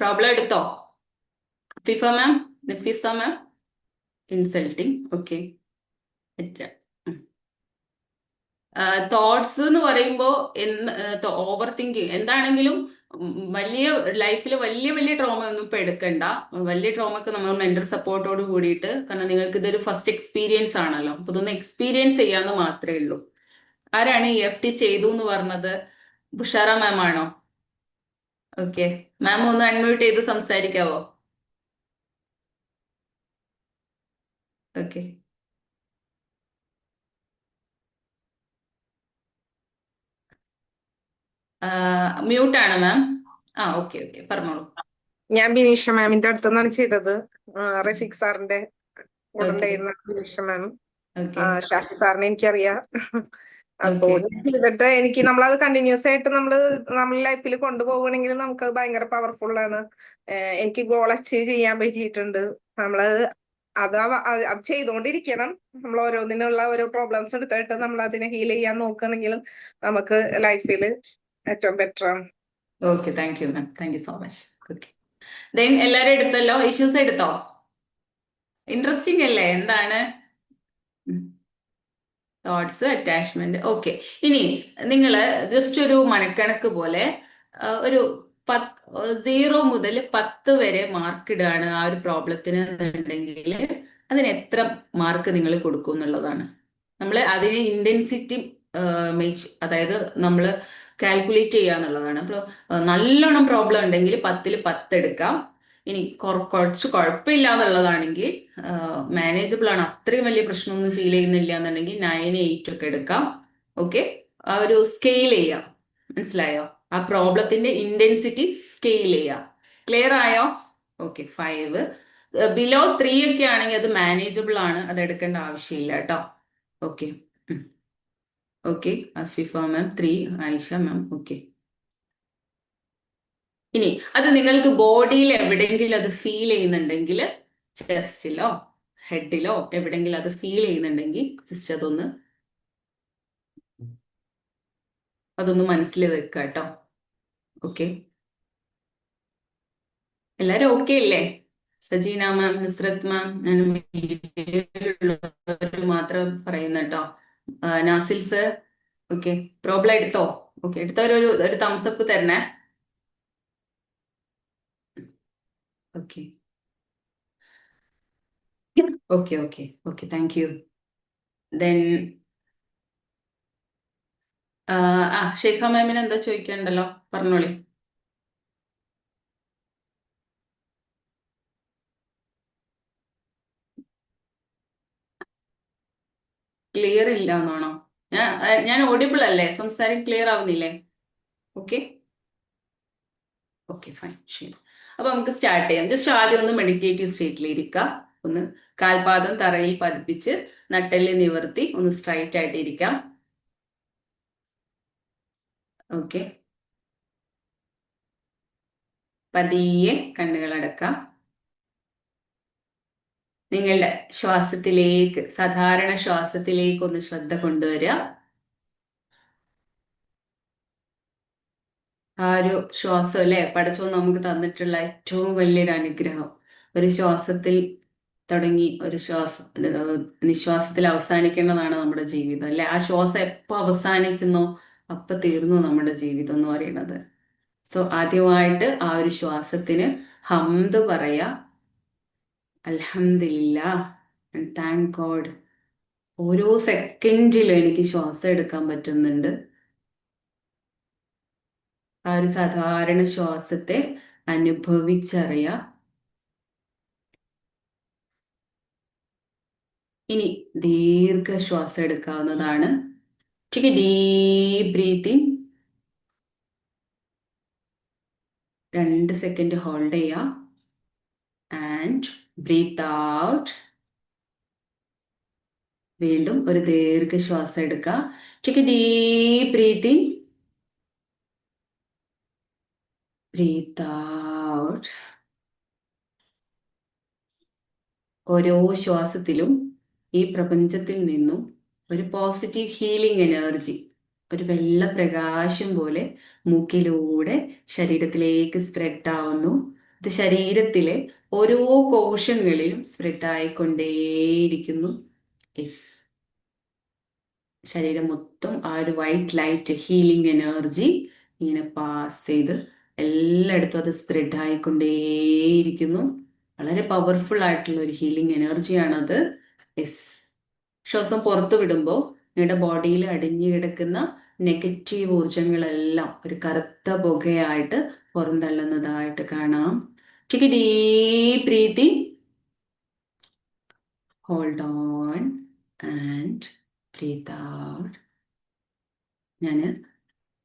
പ്രോബ്ലം എടുത്തോ? ഫിഫ മാം, നഫീസ മാം, ഇൻസൾട്ടിങ്. ഓക്കെ, തോട്ട്സ് എന്ന് പറയുമ്പോ ഓവർ തിങ്കിങ് എന്താണെങ്കിലും വലിയ ലൈഫിൽ വലിയ വലിയ ട്രോമ ഒന്നും ഇപ്പൊ എടുക്കണ്ട. വലിയ ട്രോമക്ക് നമ്മൾ മെന്റൽ സപ്പോർട്ടോട് കൂടിയിട്ട്, കാരണം നിങ്ങൾക്ക് ഇതൊരു ഫസ്റ്റ് എക്സ്പീരിയൻസ് ആണല്ലോ, അപ്പൊ ഇതൊന്ന് എക്സ്പീരിയൻസ് ചെയ്യാന്ന് മാത്രമേ ഉള്ളൂ. ആരാണ് EFT ചെയ്തു എന്ന് പറഞ്ഞത്? ബുഷാറ മാം ആണോ? ഓക്കെ, മാം ഒന്ന് അൺമ്യൂട്ട് ചെയ്ത് സംസാരിക്കാവോ? ഓക്കെ, മ്യൂട്ടാണ് മാം. ഓക്കെ ഓക്കെ, പറഞ്ഞോളൂ. ഞാൻ ബിനീഷ മാമിന്റെ അടുത്തുനിന്നാണ് ചെയ്തത്. റഫീഖ് സാറിന്റെ കൂടെ ഓക്കെ ഉണ്ടായിരുന്ന ബിനീഷ മാം. ഓക്കെ ഷാഫി സാറിനെ എനിക്കറിയാം. അപ്പോ ഓക്കെ ഇത് ചെയ്തിട്ട് നമ്മളത് കണ്ടിന്യൂസ് ആയിട്ട് നമ്മുടെ ലൈഫിൽ കൊണ്ടുപോവുകയാണെങ്കിൽ നമുക്ക് ഭയങ്കര പവർഫുൾ ആണ്. എനിക്ക് ഗോൾ അച്ചീവ് ചെയ്യാൻ പറ്റിയിട്ടുണ്ട്. നമ്മളത് അത് ചെയ്തുകൊണ്ടിരിക്കണം. നമ്മൾ ഓരോന്നിനുള്ള ഓരോ പ്രോബ്ലംസ് എടുത്തിട്ട് നമ്മൾ അതിനെ ഹീൽ ചെയ്യാൻ നോക്കുകയാണെങ്കിൽ നമുക്ക് ലൈഫിൽ ഏറ്റവും ബെറ്റർ ആണ്. Okay, thank you ma'am, thank you so much. Okay, then എല്ലാരും എടുത്തല്ലോ, ഇഷ്യൂസ് എടുത്തോ? ഇൻട്രസ്റ്റിംഗ് അല്ലേ? എന്താണ് തോട്ട്സ്, അറ്റാച്ച്മെന്റ്? ഓക്കെ, ഇനി നിങ്ങൾ ജസ്റ്റ് ഒരു മനക്കണക്ക് പോലെ ഒരു 0 മുതൽ 10 വരെ മാർക്ക് ഇടുകയാണ് ആ ഒരു പ്രോബ്ലത്തിന് എന്നുണ്ടെങ്കിൽ അതിന് എത്ര മാർക്ക് നിങ്ങൾ കൊടുക്കും എന്നുള്ളതാണ്. നമ്മൾ അതിന് ഇന്റൻസിറ്റി അതായത് നമ്മൾ കാൽക്കുലേറ്റ് ചെയ്യുക എന്നുള്ളതാണ്. അപ്പോൾ നല്ലോണം പ്രോബ്ലം ഉണ്ടെങ്കിൽ 10ൽ 10 എടുക്കാം. ഇനി കുറച്ച് കുഴപ്പമില്ല എന്നുള്ളതാണെങ്കിൽ, മാനേജബിൾ ആണ്, അത്രയും വലിയ പ്രശ്നമൊന്നും ഫീൽ ചെയ്യുന്നില്ല എന്നുണ്ടെങ്കിൽ 9, 8 ഒക്കെ എടുക്കാം. ഓക്കെ, ആ ഒരു സ്കെയിൽ ചെയ്യാം. മനസ്സിലായോ? ആ പ്രോബ്ലത്തിന്റെ ഇന്റൻസിറ്റി സ്കെയിൽ ചെയ്യാം. ക്ലിയർ ആയോ? ഓക്കെ, 5. ബിലോ 3 ഒക്കെ ആണെങ്കിൽ അത് മാനേജബിൾ ആണ്, അത് എടുക്കേണ്ട ആവശ്യമില്ല കേട്ടോ. ഓക്കെ ഓക്കെ, അഫിഫ മാം 3, ആയിഷ മാം. ഓക്കെ, ഇനി അത് നിങ്ങൾക്ക് ബോഡിയിൽ എവിടെയെങ്കിലും അത് ഫീൽ ചെയ്യുന്നുണ്ടെങ്കിൽ, ചെസ്റ്റിലോ ഹെഡിലോ എവിടെയെങ്കിലും അത് ഫീൽ ചെയ്യുന്നുണ്ടെങ്കിൽ ജസ്റ്റ് അതൊന്ന് മനസ്സിൽ വെക്കുക കേട്ടോ. ഓക്കെ, എല്ലാരും ഓക്കെ അല്ലേ? സജീന മാം, നുസ്രത്ത് മാം, ഞാൻ മാത്രം പറയുന്ന കേട്ടോ. നാസിൽ സർ, ഓക്കെ, പ്രോബ്ലം എടുത്തോ? ഓക്കെ, എടുത്തവരൊരു തംസ് അപ്പ് തരണേ. Okay okay okay okay, thank you. Then Sheikha മാമിന് എന്താ ചോദിക്കണ്ടല്ലോ, പറഞ്ഞോളി. ക്ലിയർ ഇല്ല എന്നാണോ? ഞാൻ ഓഡിബിൾ അല്ലേ? സംസാരം ക്ലിയർ ആവുന്നില്ലേ? ഓക്കെ ഓക്കെ, ഫൈൻ, ശരി. അപ്പൊ നമുക്ക് സ്റ്റാർട്ട് ചെയ്യാം. ജസ്റ്റ് ആദ്യം ഒന്ന് മെഡിറ്റേറ്റീവ് സ്റ്റേറ്റിൽ ഇരിക്കുക. ഒന്ന് കാൽപാദം തറയിൽ പതിപ്പിച്ച് നട്ടെല്ല് നിവർത്തി ഒന്ന് സ്ട്രൈറ്റ് ആയിട്ട് ഇരിക്കാം. ഓക്കെ, പതിയെ കണ്ണുകൾ അടക്കാം. നിങ്ങളുടെ ശ്വാസത്തിലേക്ക്, സാധാരണ ശ്വാസത്തിലേക്ക് ഒന്ന് ശ്രദ്ധ കൊണ്ടുവരിക. ആ ഒരു ശ്വാസം അല്ലെ, പടച്ചോൻ നമുക്ക് തന്നിട്ടുള്ള ഏറ്റവും വലിയൊരു അനുഗ്രഹം. ഒരു ശ്വാസത്തിൽ തുടങ്ങി ഒരു നിശ്വാസത്തിൽ അവസാനിക്കേണ്ടതാണ് നമ്മുടെ ജീവിതം അല്ലെ. ആ ശ്വാസം എപ്പോ അവസാനിക്കുന്നോ അപ്പൊ തീർന്നു നമ്മുടെ ജീവിതം എന്ന് പറയുന്നത്. സോ ആദ്യമായിട്ട് ആ ഒരു ശ്വാസത്തിന് ഹംദ് പറയാ, അൽഹംദുലില്ലാ, താങ്ക് ഗോഡ്. ഓരോ സെക്കൻഡിലും എനിക്ക് ശ്വാസം എടുക്കാൻ പറ്റുന്നുണ്ട്. ആ ഒരു സാധാരണ ശ്വാസത്തെ അനുഭവിച്ചറിയാം. ഇനി ദീർഘശ്വാസം എടുക്കാവുന്നതാണ്. Take a deep breathing. 2 second hold ചെയ്യാം ആൻഡ് ബ്രീത്ത് ഔട്ട്. വീണ്ടും ഒരു ദീർഘശ്വാസം എടുക്കുക. Take a deep breathing. Breathe out. ഓരോ ശ്വാസത്തിലും ഈ പ്രപഞ്ചത്തിൽ നിന്നും ഒരു പോസിറ്റീവ് ഹീലിംഗ് എനർജി, ഒരു വെള്ള പ്രകാശം പോലെ മൂക്കിലൂടെ ശരീരത്തിലേക്ക് സ്പ്രെഡ് ആവുന്നു. ഇത് ശരീരത്തിലെ ഓരോ കോശങ്ങളിലും സ്പ്രെഡ് ആയിക്കൊണ്ടേയിരിക്കുന്നു. ശരീരം മൊത്തം ആ ഒരു വൈറ്റ് ലൈറ്റ് ഹീലിംഗ് എനർജി ഇങ്ങനെ പാസ് ചെയ്ത് എല്ലായിടത്തും അത് സ്പ്രെഡ് ആയിക്കൊണ്ടേയിരിക്കുന്നു. വളരെ പവർഫുൾ ആയിട്ടുള്ള ഒരു ഹീലിംഗ് എനർജിയാണത്. ശ്വാസം പുറത്തു വിടുമ്പോൾ നിങ്ങളുടെ ബോഡിയിൽ അടിഞ്ഞു കിടക്കുന്ന നെഗറ്റീവ് ഊർജങ്ങളെല്ലാം ഒരു കറുത്ത പുകയായിട്ട് പുറന്തള്ളുന്നതായിട്ട് കാണാം. Take a deep breathing. Hold on and breathe out. ഞാൻ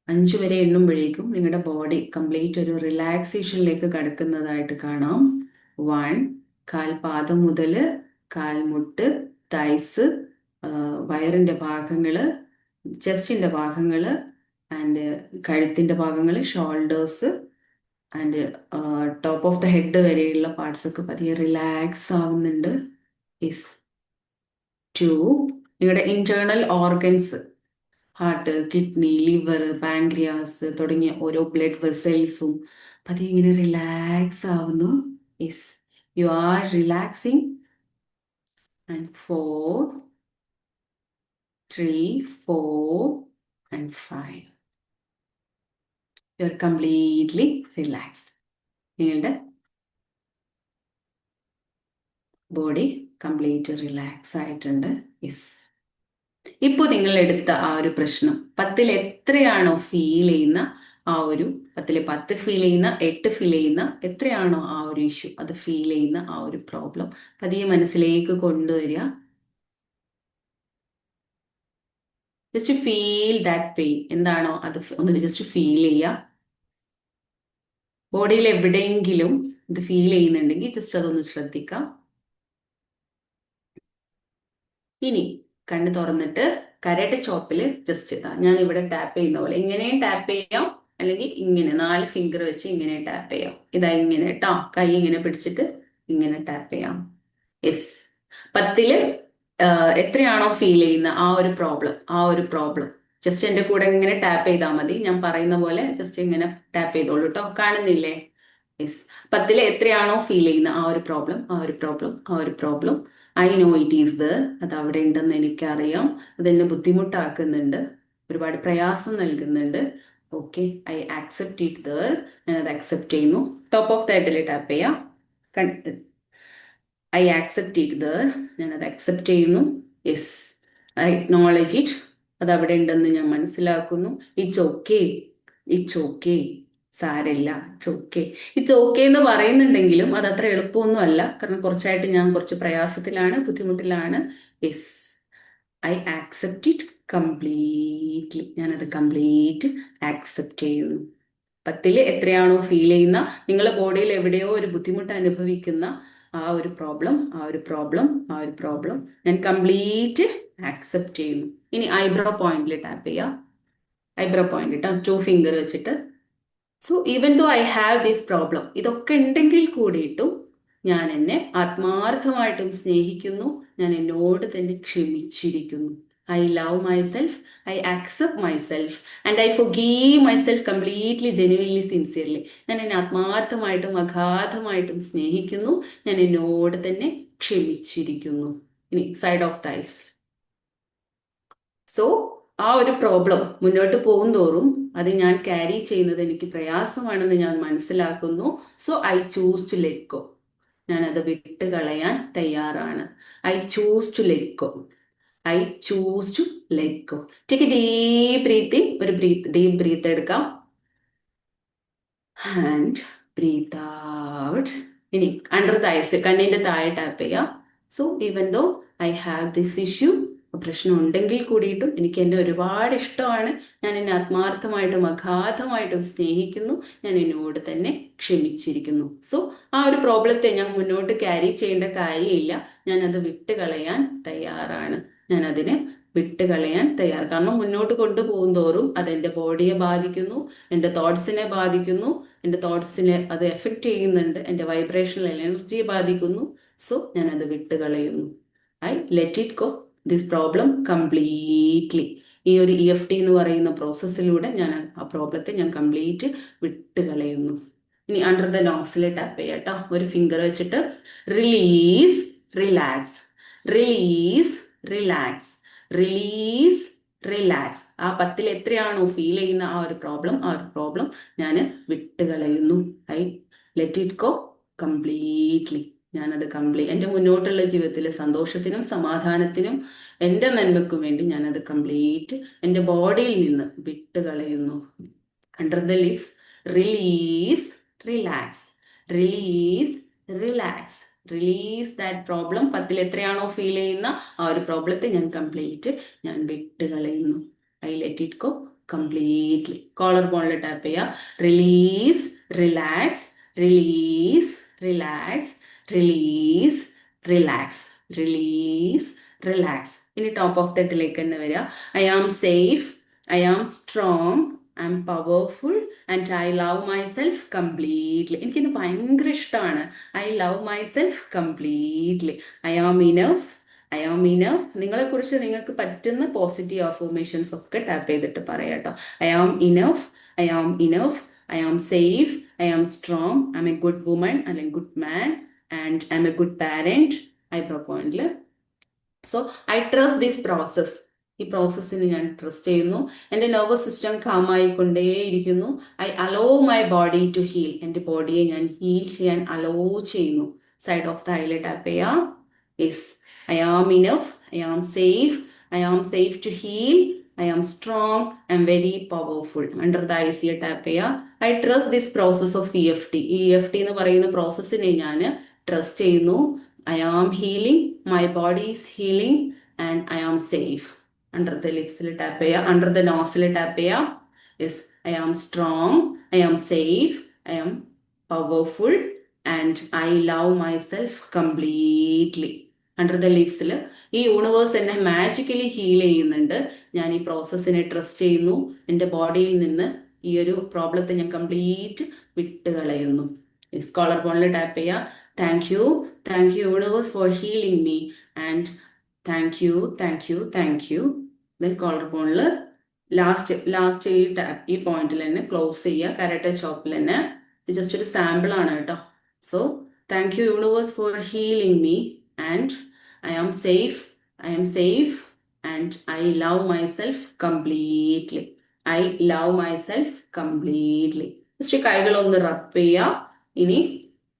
5 വരെ എണ്ണുമ്പോഴേക്കും നിങ്ങളുടെ ബോഡി കംപ്ലീറ്റ് ഒരു റിലാക്സേഷനിലേക്ക് കടക്കുന്നതായിട്ട് കാണാം. 1, കാൽപാദം മുതൽ കാൽമുട്ട്, തൈസ്, വയറിന്റെ ഭാഗങ്ങള്, ചെസ്റ്റിന്റെ ഭാഗങ്ങള് ആൻഡ് കഴുത്തിന്റെ ഭാഗങ്ങള്, shoulders and top of the head വരെയുള്ള പാർട്സ് ഒക്കെ പതിയെ റിലാക്സ് ആവുന്നുണ്ട്. 2, നിങ്ങളുടെ internal organs, heart, kidney, liver, pancreas തുടങ്ങിയ ഓരോ ബ്ലഡ് വെസൽസും പതിയെ ഇങ്ങനെ റിലാക്സ് ആവുന്നു. You are relaxing. And 4, 3, 4 and 5. You're completely relaxed. നിങ്ങളുടെ ബോഡി കംപ്ലീറ്റ് റിലാക്സ് ആയിട്ടുണ്ട്. ഇപ്പോൾ നിങ്ങൾ എടുത്ത ആ ഒരു പ്രശ്നം 10ൽ എത്രയാണോ ഫീൽ ചെയ്യുന്ന ആ ഒരു 10ൽ 10 ഫീൽ ചെയ്യുന്ന, 8 ഫീൽ ചെയ്യുന്ന, എത്രയാണോ ആ ഒരു ഇഷ്യൂ, അത് ഫീൽ ചെയ്യുന്ന ആ ഒരു പ്രോബ്ലം പതിയെ മനസ്സിലേക്ക് കൊണ്ടുവരിക. Just feel that pain. എന്താണോ അത് ഒന്ന് ജസ്റ്റ് ഫീൽ ചെയ്യുക. ബോഡിയിൽ എവിടെയെങ്കിലും ഇത് ഫീൽ ചെയ്യുന്നുണ്ടെങ്കിൽ ജസ്റ്റ് അതൊന്ന് ശ്രദ്ധിക്കാം. ഇനി കണ്ണ് തുറന്നിട്ട് കരട് ചോപ്പിൽ ജസ്റ്റ് ഞാൻ ഇവിടെ ടാപ്പ് ചെയ്യുന്ന പോലെ ഇങ്ങനെ ടാപ്പ് ചെയ്യാം, അല്ലെങ്കിൽ ഇങ്ങനെ 4 ഫിംഗർ വെച്ച് ഇങ്ങനെ ടാപ്പ് ചെയ്യാം. ഇതാ ഇങ്ങനെ കേട്ടോ, കൈ ഇങ്ങനെ പിടിച്ചിട്ട് ഇങ്ങനെ ടാപ്പ് ചെയ്യാം. 10ൽ എത്രയാണോ ഫീൽ ചെയ്യുന്ന ആ ഒരു പ്രോബ്ലം ജസ്റ്റ് എന്റെ കൂടെ ഇങ്ങനെ ടാപ്പ് ചെയ്താൽ മതി. ഞാൻ പറയുന്ന പോലെ ജസ്റ്റ് ഇങ്ങനെ ടാപ്പ് ചെയ്തോളൂ കേട്ടോ. കാണുന്നില്ലേ? 10ൽ എത്രയാണോ ഫീൽ ചെയ്യുന്ന ആ ഒരു problem I know it is there. അത് അവിടെ ഉണ്ടെന്ന് എനിക്കറിയാം. അതെന്നെ ബുദ്ധിമുട്ടാക്കുന്നുണ്ട്, ഒരുപാട് പ്രയാസം നൽകുന്നുണ്ട്. Okay, I accept it there. ഞാനത് അക്സെപ്റ്റ് ചെയ്യുന്നു. ടോപ്പ് ഓഫ് ദ ഹെഡിൽ ടാപ്പ് ചെയ്യാം. I accept it there. ഞാനത് അക്സെപ്റ്റ് ചെയ്യുന്നു. I acknowledge it. അത് അവിടെ ഉണ്ടെന്ന് ഞാൻ മനസ്സിലാക്കുന്നു. ഇറ്റ്സ് ഓക്കെ, സാരമില്ല, ഇറ്റ്സ് ഓക്കെ എന്ന് പറയുന്നുണ്ടെങ്കിലും അത് അത്ര എളുപ്പമൊന്നും അല്ല. കാരണം കുറച്ചായിട്ട് ഞാൻ കുറച്ച് പ്രയാസത്തിലാണ്, ബുദ്ധിമുട്ടിലാണ്. I accept it completely. ഞാനത് കംപ്ലീറ്റ് ആക്സെപ്റ്റ് ചെയ്യുന്നു. 10ൽ എത്രയാണോ ഫീൽ ചെയ്യുന്ന, നിങ്ങളുടെ ബോഡിയിൽ എവിടെയോ ഒരു ബുദ്ധിമുട്ട് അനുഭവിക്കുന്ന ആ ഒരു പ്രോബ്ലം ഞാൻ കംപ്ലീറ്റ് ആക്സെപ്റ്റ് ചെയ്യുന്നു. ഇനി ഐബ്രോ പോയിന്റിൽ ടാപ്പ് ചെയ്യാം. ഐബ്രോ പോയിന്റ് ഇട്ടാ 2 ഫിംഗർ വെച്ചിട്ട്. So even though I have this problem, ഇതൊക്കെ ഉണ്ടെങ്കിൽ കൂടിയിട്ടും ഞാൻ എന്നെ ആത്മാർത്ഥമായിട്ടും സ്നേഹിക്കുന്നു. ഞാൻ എന്നോട് തന്നെ ക്ഷമിച്ചിരിക്കുന്നു. I love myself, I accept myself and I forgive myself completely, genuinely, sincerely. ഞാൻ എന്നെ ആത്മാർത്ഥമായിട്ടും അഗാധമായിട്ടും സ്നേഹിക്കുന്നു. ഞാൻ എന്നോട് തന്നെ ക്ഷമിച്ചിരിക്കുന്നു. ഇനി സൈഡ് ഓഫ് തൈസ്. സോ ആ ഒരു പ്രോബ്ലം മുന്നോട്ട് പോകും തോറും അത് ഞാൻ ക്യാരി ചെയ്യുന്നത് എനിക്ക് പ്രയാസമാണെന്ന് ഞാൻ മനസ്സിലാക്കുന്നു. So I choose to let go. ഞാൻ അത് വിട്ട് കളയാൻ തയ്യാറാണ്. I choose to let go. I choose to let go. Take a deep breathing. ഒരു ഡീപ് ബ്രീത്ത് എടുക്കാം. And breathe out. ഇനി അണ്ടർ ദ ഐസ്, കണ്ണിന്റെ താഴെ ടാപ്പ് ചെയ്യാം. So even though I have this issue, പ്രശ്നം ഉണ്ടെങ്കിൽ കൂടിയിട്ടും എനിക്ക് എന്നെ ഒരുപാട് ഇഷ്ടമാണ്. ഞാൻ എന്നെ ആത്മാർത്ഥമായിട്ടും അഗാധമായിട്ടും സ്നേഹിക്കുന്നു. ഞാൻ എന്നോട് തന്നെ ക്ഷമിച്ചിരിക്കുന്നു. സോ ആ ഒരു പ്രോബ്ലത്തെ ഞാൻ മുന്നോട്ട് ക്യാരി ചെയ്യേണ്ട കാര്യമില്ല. ഞാൻ അത് വിട്ടുകളയാൻ തയ്യാറാണ്. ഞാൻ അതിനെ വിട്ടുകളയാൻ തയ്യാർ. കാരണം മുന്നോട്ട് കൊണ്ടുപോകും തോറും അത് എൻ്റെ ബോഡിയെ ബാധിക്കുന്നു, എൻ്റെ തോട്ട്സിനെ ബാധിക്കുന്നു, എൻ്റെ തോട്ട്സിനെ അത് എഫക്റ്റ് ചെയ്യുന്നുണ്ട്, എൻ്റെ വൈബ്രേഷണൽ എനർജിയെ ബാധിക്കുന്നു. സോ ഞാൻ അത് വിട്ടുകളയുന്നു. I let it go this problem completely. ഈ ഒരു EFT എന്ന് പറയുന്ന പ്രോസസ്സിലൂടെ ഞാൻ ആ പ്രോബ്ലത്തെ ഞാൻ കംപ്ലീറ്റ് വിട്ടുകളയുന്നു. ഇനി അണ്ടർ ദ നോസിൽ ടാപ്പ് ചെയ്യാട്ടോ. ഒരു ഫിംഗർ വെച്ചിട്ട് release, relax, release, relax, release, relax. ആ 10ൽ എത്രയാണോ ഫീൽ ചെയ്യുന്ന ആ ഒരു പ്രോബ്ലം ഞാൻ വിട്ടുകളയുന്നു. I let it go completely. ഞാനത് എൻ്റെ മുന്നോട്ടുള്ള ജീവിതത്തിൽ സന്തോഷത്തിനും സമാധാനത്തിനും എൻ്റെ നന്മയ്ക്കും വേണ്ടി ഞാനത് കംപ്ലീറ്റ് എൻ്റെ ബോഡിയിൽ നിന്ന് വിട്ടുകളയുന്നു. Under the lips release, relax, release, relax, release that problem. 10ൽ എത്രയാണോ ഫീൽ ചെയ്യുന്ന ആ ഒരു പ്രോബ്ലത്തെ ഞാൻ വിട്ടുകളയുന്നു. I let it go completely. Collar ബോണിൽ ടാപ്പ് ചെയ്യുക. Release, relax, release, relax, release, relax, release, relax. ഇനി ടോപ്പ് ഓഫ് ദട്ടിലേക്ക് തന്നെ വരിക. I am safe, I am strong, I am powerful and I love myself completely. എനിക്കിത് ഭയങ്കര ഇഷ്ടമാണ്. I love myself completely. I am enough, I am enough. നിങ്ങളെക്കുറിച്ച് നിങ്ങൾക്ക് പറ്റുന്ന പോസിറ്റീവ് അഫർമേഷൻസ് ഒക്കെ ടാപ്പ് ചെയ്തിട്ട് പറയാം കേട്ടോ. I am enough, I am enough, I am safe, I am strong, I am a good woman അല്ലെങ്കിൽ good man and I am a good parent. Eyebrow പോയിന്റിൽ. So I trust this process. ഈ പ്രോസസ്സിന് ഞാൻ trust ചെയ്യുന്നു. എൻ്റെ nervous system കാമായിക്കൊണ്ടേയിരിക്കുന്നു. I allow my body to heal. എൻ്റെ ബോഡിയെ ഞാൻ ഹീൽ ചെയ്യാൻ അലോ ചെയ്യുന്നു. Side of the eye tap ചെയ്യാം. Yes, I am enough, I am safe, I am safe to heal, I am strong, I am very powerful. Under the ഐസിൽ tap ചെയ്യാം. I trust this process of EFT. ഈ EFT എന്ന് പറയുന്ന പ്രോസസ്സിനെ ഞാൻ trust ചെയ്യുന്നു. I am healing, my body is healing and I am safe. Under the ലിപ്സിൽ tap ചെയ്യാം. അണ്ടർ ദ നോസിൽ ടാപ്പ് ചെയ്യാം. Yes, I am strong, I am safe, I am powerful and I love myself completely. Under the ലിപ്സിൽ ഈ universe എന്നെ magically heal ചെയ്യുന്നുണ്ട്. ഞാൻ ഈ പ്രോസസ്സിനെ trust ചെയ്യുന്നു. എൻ്റെ ബോഡിയിൽ നിന്ന് ഈ ഒരു പ്രോബ്ലത്തെ ഞാൻ കംപ്ലീറ്റ് വിട്ടുകളയുന്നു. കോളർ ബോണിൽ ടാപ്പ് ചെയ്യാം. Thank you universe for healing me and thank you. Then collar ബോണിൽ ലാസ്റ്റ് ഈ പോയിന്റിൽ തന്നെ ക്ലോസ് ചെയ്യുക. കരാട്ടെ ചോപ്പിൽ തന്നെ. ഇത് ജസ്റ്റ് ഒരു സാമ്പിൾ ആണ് കേട്ടോ. So thank you universe for healing me and I am safe and I love myself completely. I love myself completely. Just കൈകളൊന്ന് റബ് ചെയ്യുക. ഇനി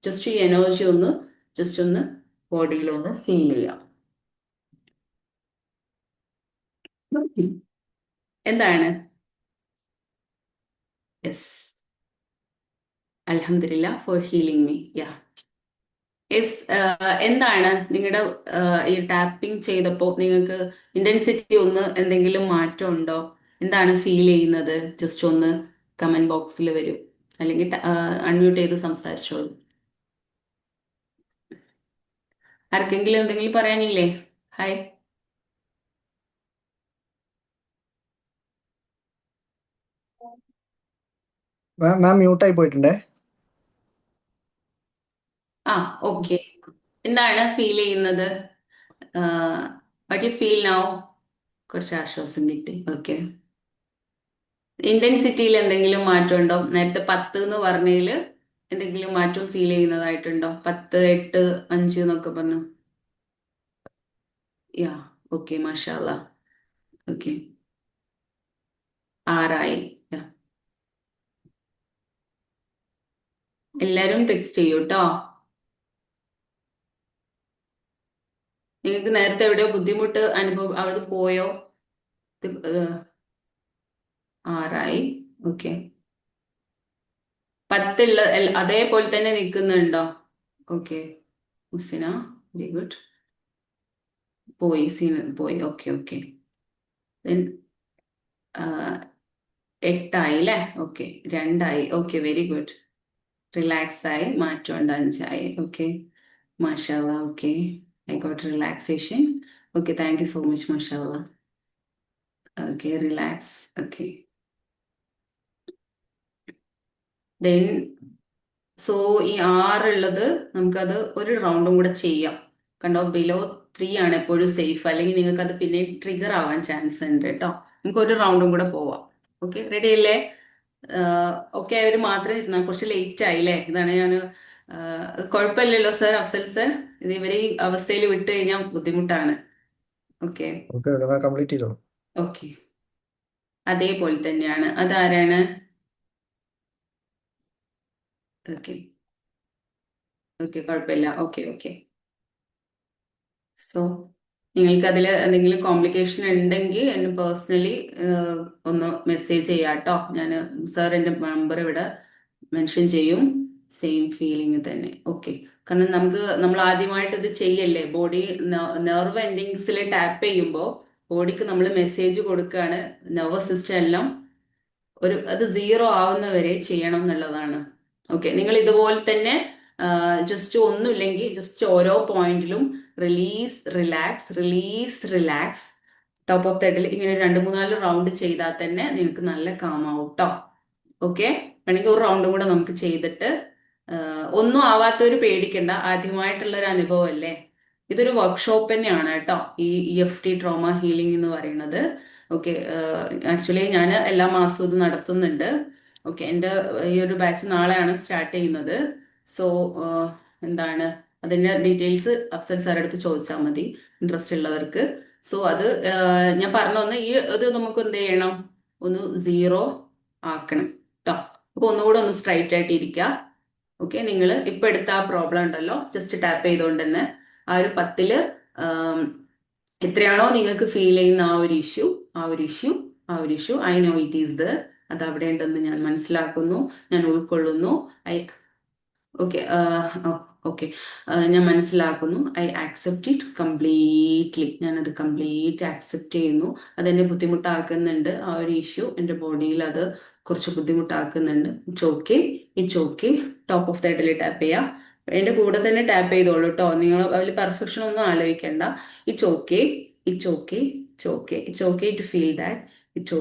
ജസ്റ്റ് ഈ എനർജി ഒന്ന് ബോഡിയിലൊന്ന് ഫീൽ ചെയ്യാം. എന്താണ്? യെസ്, അൽഹംദുലില്ലാ ഫോർ ഹീലിംഗ് മീ. യാ, യെസ്. എന്താണ് നിങ്ങളുടെ ഈ ടാപ്പിംഗ് ചെയ്തപ്പോൾ നിങ്ങൾക്ക് ഇന്റൻസിറ്റി എന്തെങ്കിലും മാറ്റം ഉണ്ടോ? എന്താണ് ഫീൽ ചെയ്യുന്നത്? ജസ്റ്റ് ഒന്ന് കമന്റ് ബോക്സിൽ വരൂ, അല്ലെങ്കിൽ അൺമ്യൂട്ട് ചെയ്ത് സംസാരിച്ചോളൂ. ആർക്കെങ്കിലും എന്തെങ്കിലും പറയാനില്ലേ? ഹായ്. മാം മ്യൂട്ടായി പോയിട്ടുണ്ടേ. ആ, ഓക്കെ. എന്താണ് ഫീൽ ചെയ്യുന്നത്? What you feel now? കുറച്ച് ആശ്വാസം കിട്ടി. ഓക്കെ. ഇന്റൻസിറ്റിയിൽ എന്തെങ്കിലും മാറ്റം ഉണ്ടോ? നേരത്തെ 10 എന്ന് പറഞ്ഞതിൽ എന്തെങ്കിലും മാറ്റം ഫീൽ ചെയ്യുന്നതായിട്ടുണ്ടോ? 10, 8, 5 എന്നൊക്കെ പറഞ്ഞു. യാ ഓക്കെ മാഷാല്ല. ഓക്കെ 6 യാ. എല്ലാരും ടെക്സ്റ്റ് ചെയ്യൂ കേട്ടോ. നിങ്ങൾക്ക് നേരത്തെ എവിടെയോ ബുദ്ധിമുട്ട് അനുഭവം അവിടെ പോയോ? 6 ഓക്കെ. 10 അതേപോലെ തന്നെ നിൽക്കുന്നുണ്ടോ? Okay Musina very good. പോയി പോയി. Okay okay. ദെൻ 8 അല്ലേ? Okay 2 okay very good. Relax ആയി, മാറ്റമുണ്ട് 5 ഓക്കെ മാഷാല്ല. Okay I got relaxation. Okay thank you so much മാഷാല്ല. Okay relax. Okay then so ഈ 6 ഉള്ളത് നമുക്കത് ഒരു റൗണ്ടും കൂടെ ചെയ്യാം. കണ്ടോ ബിലോ 3 ആണ് എപ്പോഴും സേഫ്, അല്ലെങ്കിൽ നിങ്ങൾക്ക് അത് പിന്നെ ട്രിഗർ ആവാൻ ചാൻസ് ഉണ്ട് കേട്ടോ. നമുക്ക് ഒരു റൗണ്ടും കൂടെ പോവാം. ഓക്കെ റെഡി അല്ലേ? ഓക്കെ അവർ മാത്രം ഇരുന്നാൽ കുറച്ച് ലേറ്റ് ആയില്ലേ? ഇതാണ് ഞാൻ കുഴപ്പമില്ലല്ലോ സർ, അഫ്സൽ സർ? ഇത് ഇവരെ ഈ അവസ്ഥയിൽ വിട്ട് കഴിഞ്ഞാൽ ബുദ്ധിമുട്ടാണ്. ഓക്കെ ഓക്കെ കംപ്ലീറ്റ് ചെയ്തോ. ഓക്കെ അതേപോലെ തന്നെയാണ്. അതാരാണ്? ഓക്കെ ഓക്കെ കുഴപ്പമില്ല. Okay okay. സോ നിങ്ങൾക്ക് അതിൽ എന്തെങ്കിലും കോംപ്ലിക്കേഷൻ ഉണ്ടെങ്കിൽ എന്നെ പേഴ്സണലി ഒന്ന് മെസ്സേജ് ചെയ്യാം കേട്ടോ. ഞാൻ സാർ എൻ്റെ നമ്പർ ഇവിടെ മെൻഷൻ ചെയ്യും. സെയിം ഫീലിംഗ് തന്നെ. ഓക്കെ കാരണം നമ്മൾ ആദ്യമായിട്ട് ഇത് ചെയ്യല്ലേ, ബോഡി നെർവ് എൻഡിങ്സിൽ ടാപ്പ് ചെയ്യുമ്പോൾ ബോഡിക്ക് നമ്മൾ മെസ്സേജ് കൊടുക്കുകയാണ്. നെർവസ് സിസ്റ്റം എല്ലാം അത് 0 ആവുന്നവരെ ചെയ്യണം എന്നുള്ളതാണ്. ഓക്കെ നിങ്ങൾ ഇതുപോലെ തന്നെ ജസ്റ്റ് ഒന്നുമില്ലെങ്കിൽ ജസ്റ്റ് ഓരോ പോയിന്റിലും release relax release relax top of the ഹെഡിൽ ഇങ്ങനെ 2-3-4 റൗണ്ട് ചെയ്താൽ തന്നെ നിങ്ങൾക്ക് നല്ല കാമാവും കേട്ടോ. ഓക്കെ വേണമെങ്കിൽ ഒരു റൗണ്ടും കൂടെ നമുക്ക് ചെയ്തിട്ട് ഒന്നും ആവാത്തവര് പേടിക്കണ്ട, ആദ്യമായിട്ടുള്ള ഒരു അനുഭവം അല്ലേ. ഇതൊരു വർക്ക്ഷോപ്പ് തന്നെയാണ് കേട്ടോ ഈ EFT ട്രോമ ഹീലിംഗ് എന്ന് പറയുന്നത്. ഓക്കെ ആക്ച്വലി ഞാൻ എല്ലാ മാസവും ഇത് നടത്തുന്നുണ്ട്. ഓക്കെ എൻ്റെ ഈ ഒരു ബാച്ച് നാളെയാണ് സ്റ്റാർട്ട് ചെയ്യുന്നത്. സോ എന്താണ് അതിൻ്റെ ഡീറ്റെയിൽസ് അഫ്സൽ സാർ അടുത്ത് ചോദിച്ചാൽ മതി ഇൻട്രസ്റ്റ് ഉള്ളവർക്ക്. സോ അത് ഞാൻ പറഞ്ഞു വന്ന് ഇത് നമുക്ക് എന്ത് ചെയ്യണം, ഒന്ന് 0 ആക്കണം കേട്ടോ. അപ്പൊ ഒന്നുകൂടെ ഒന്ന് സ്ട്രൈറ്റ് ആയിട്ട് ഇരിക്കുക. ഓക്കെ നിങ്ങൾ ഇപ്പൊ എടുത്ത ആ പ്രോബ്ലം ഉണ്ടല്ലോ, ജസ്റ്റ് ടാപ്പ് ചെയ്തുകൊണ്ട് തന്നെ ആ ഒരു 10 എത്രയാണോ നിങ്ങൾക്ക് ഫീൽ ചെയ്യുന്ന ആ ഒരു issue I know it is അത് അവിടെ ഉണ്ടെന്ന് ഞാൻ മനസ്സിലാക്കുന്നു, ഞാൻ ഉൾക്കൊള്ളുന്നു. ഓക്കെ ഞാൻ മനസ്സിലാക്കുന്നു. I accept it completely. ഞാനത് കംപ്ലീറ്റ് ആക്സെപ്റ്റ് ചെയ്യുന്നു. അതെന്നെ ബുദ്ധിമുട്ടാക്കുന്നുണ്ട്, ആ ഒരു ഇഷ്യൂ എൻ്റെ ബോഡിയിൽ അത് കുറച്ച് ബുദ്ധിമുട്ടാക്കുന്നുണ്ട്. It's okay. Top of the ഹെഡിൽ ടാപ്പ് ചെയ്യാം. എൻ്റെ കൂടെ തന്നെ ടാപ്പ് ചെയ്തോളൂ കേട്ടോ. നിങ്ങൾ അതിൽ പെർഫെക്ഷൻ ഒന്നും ആലോചിക്കേണ്ട. It's okay to feel that. It's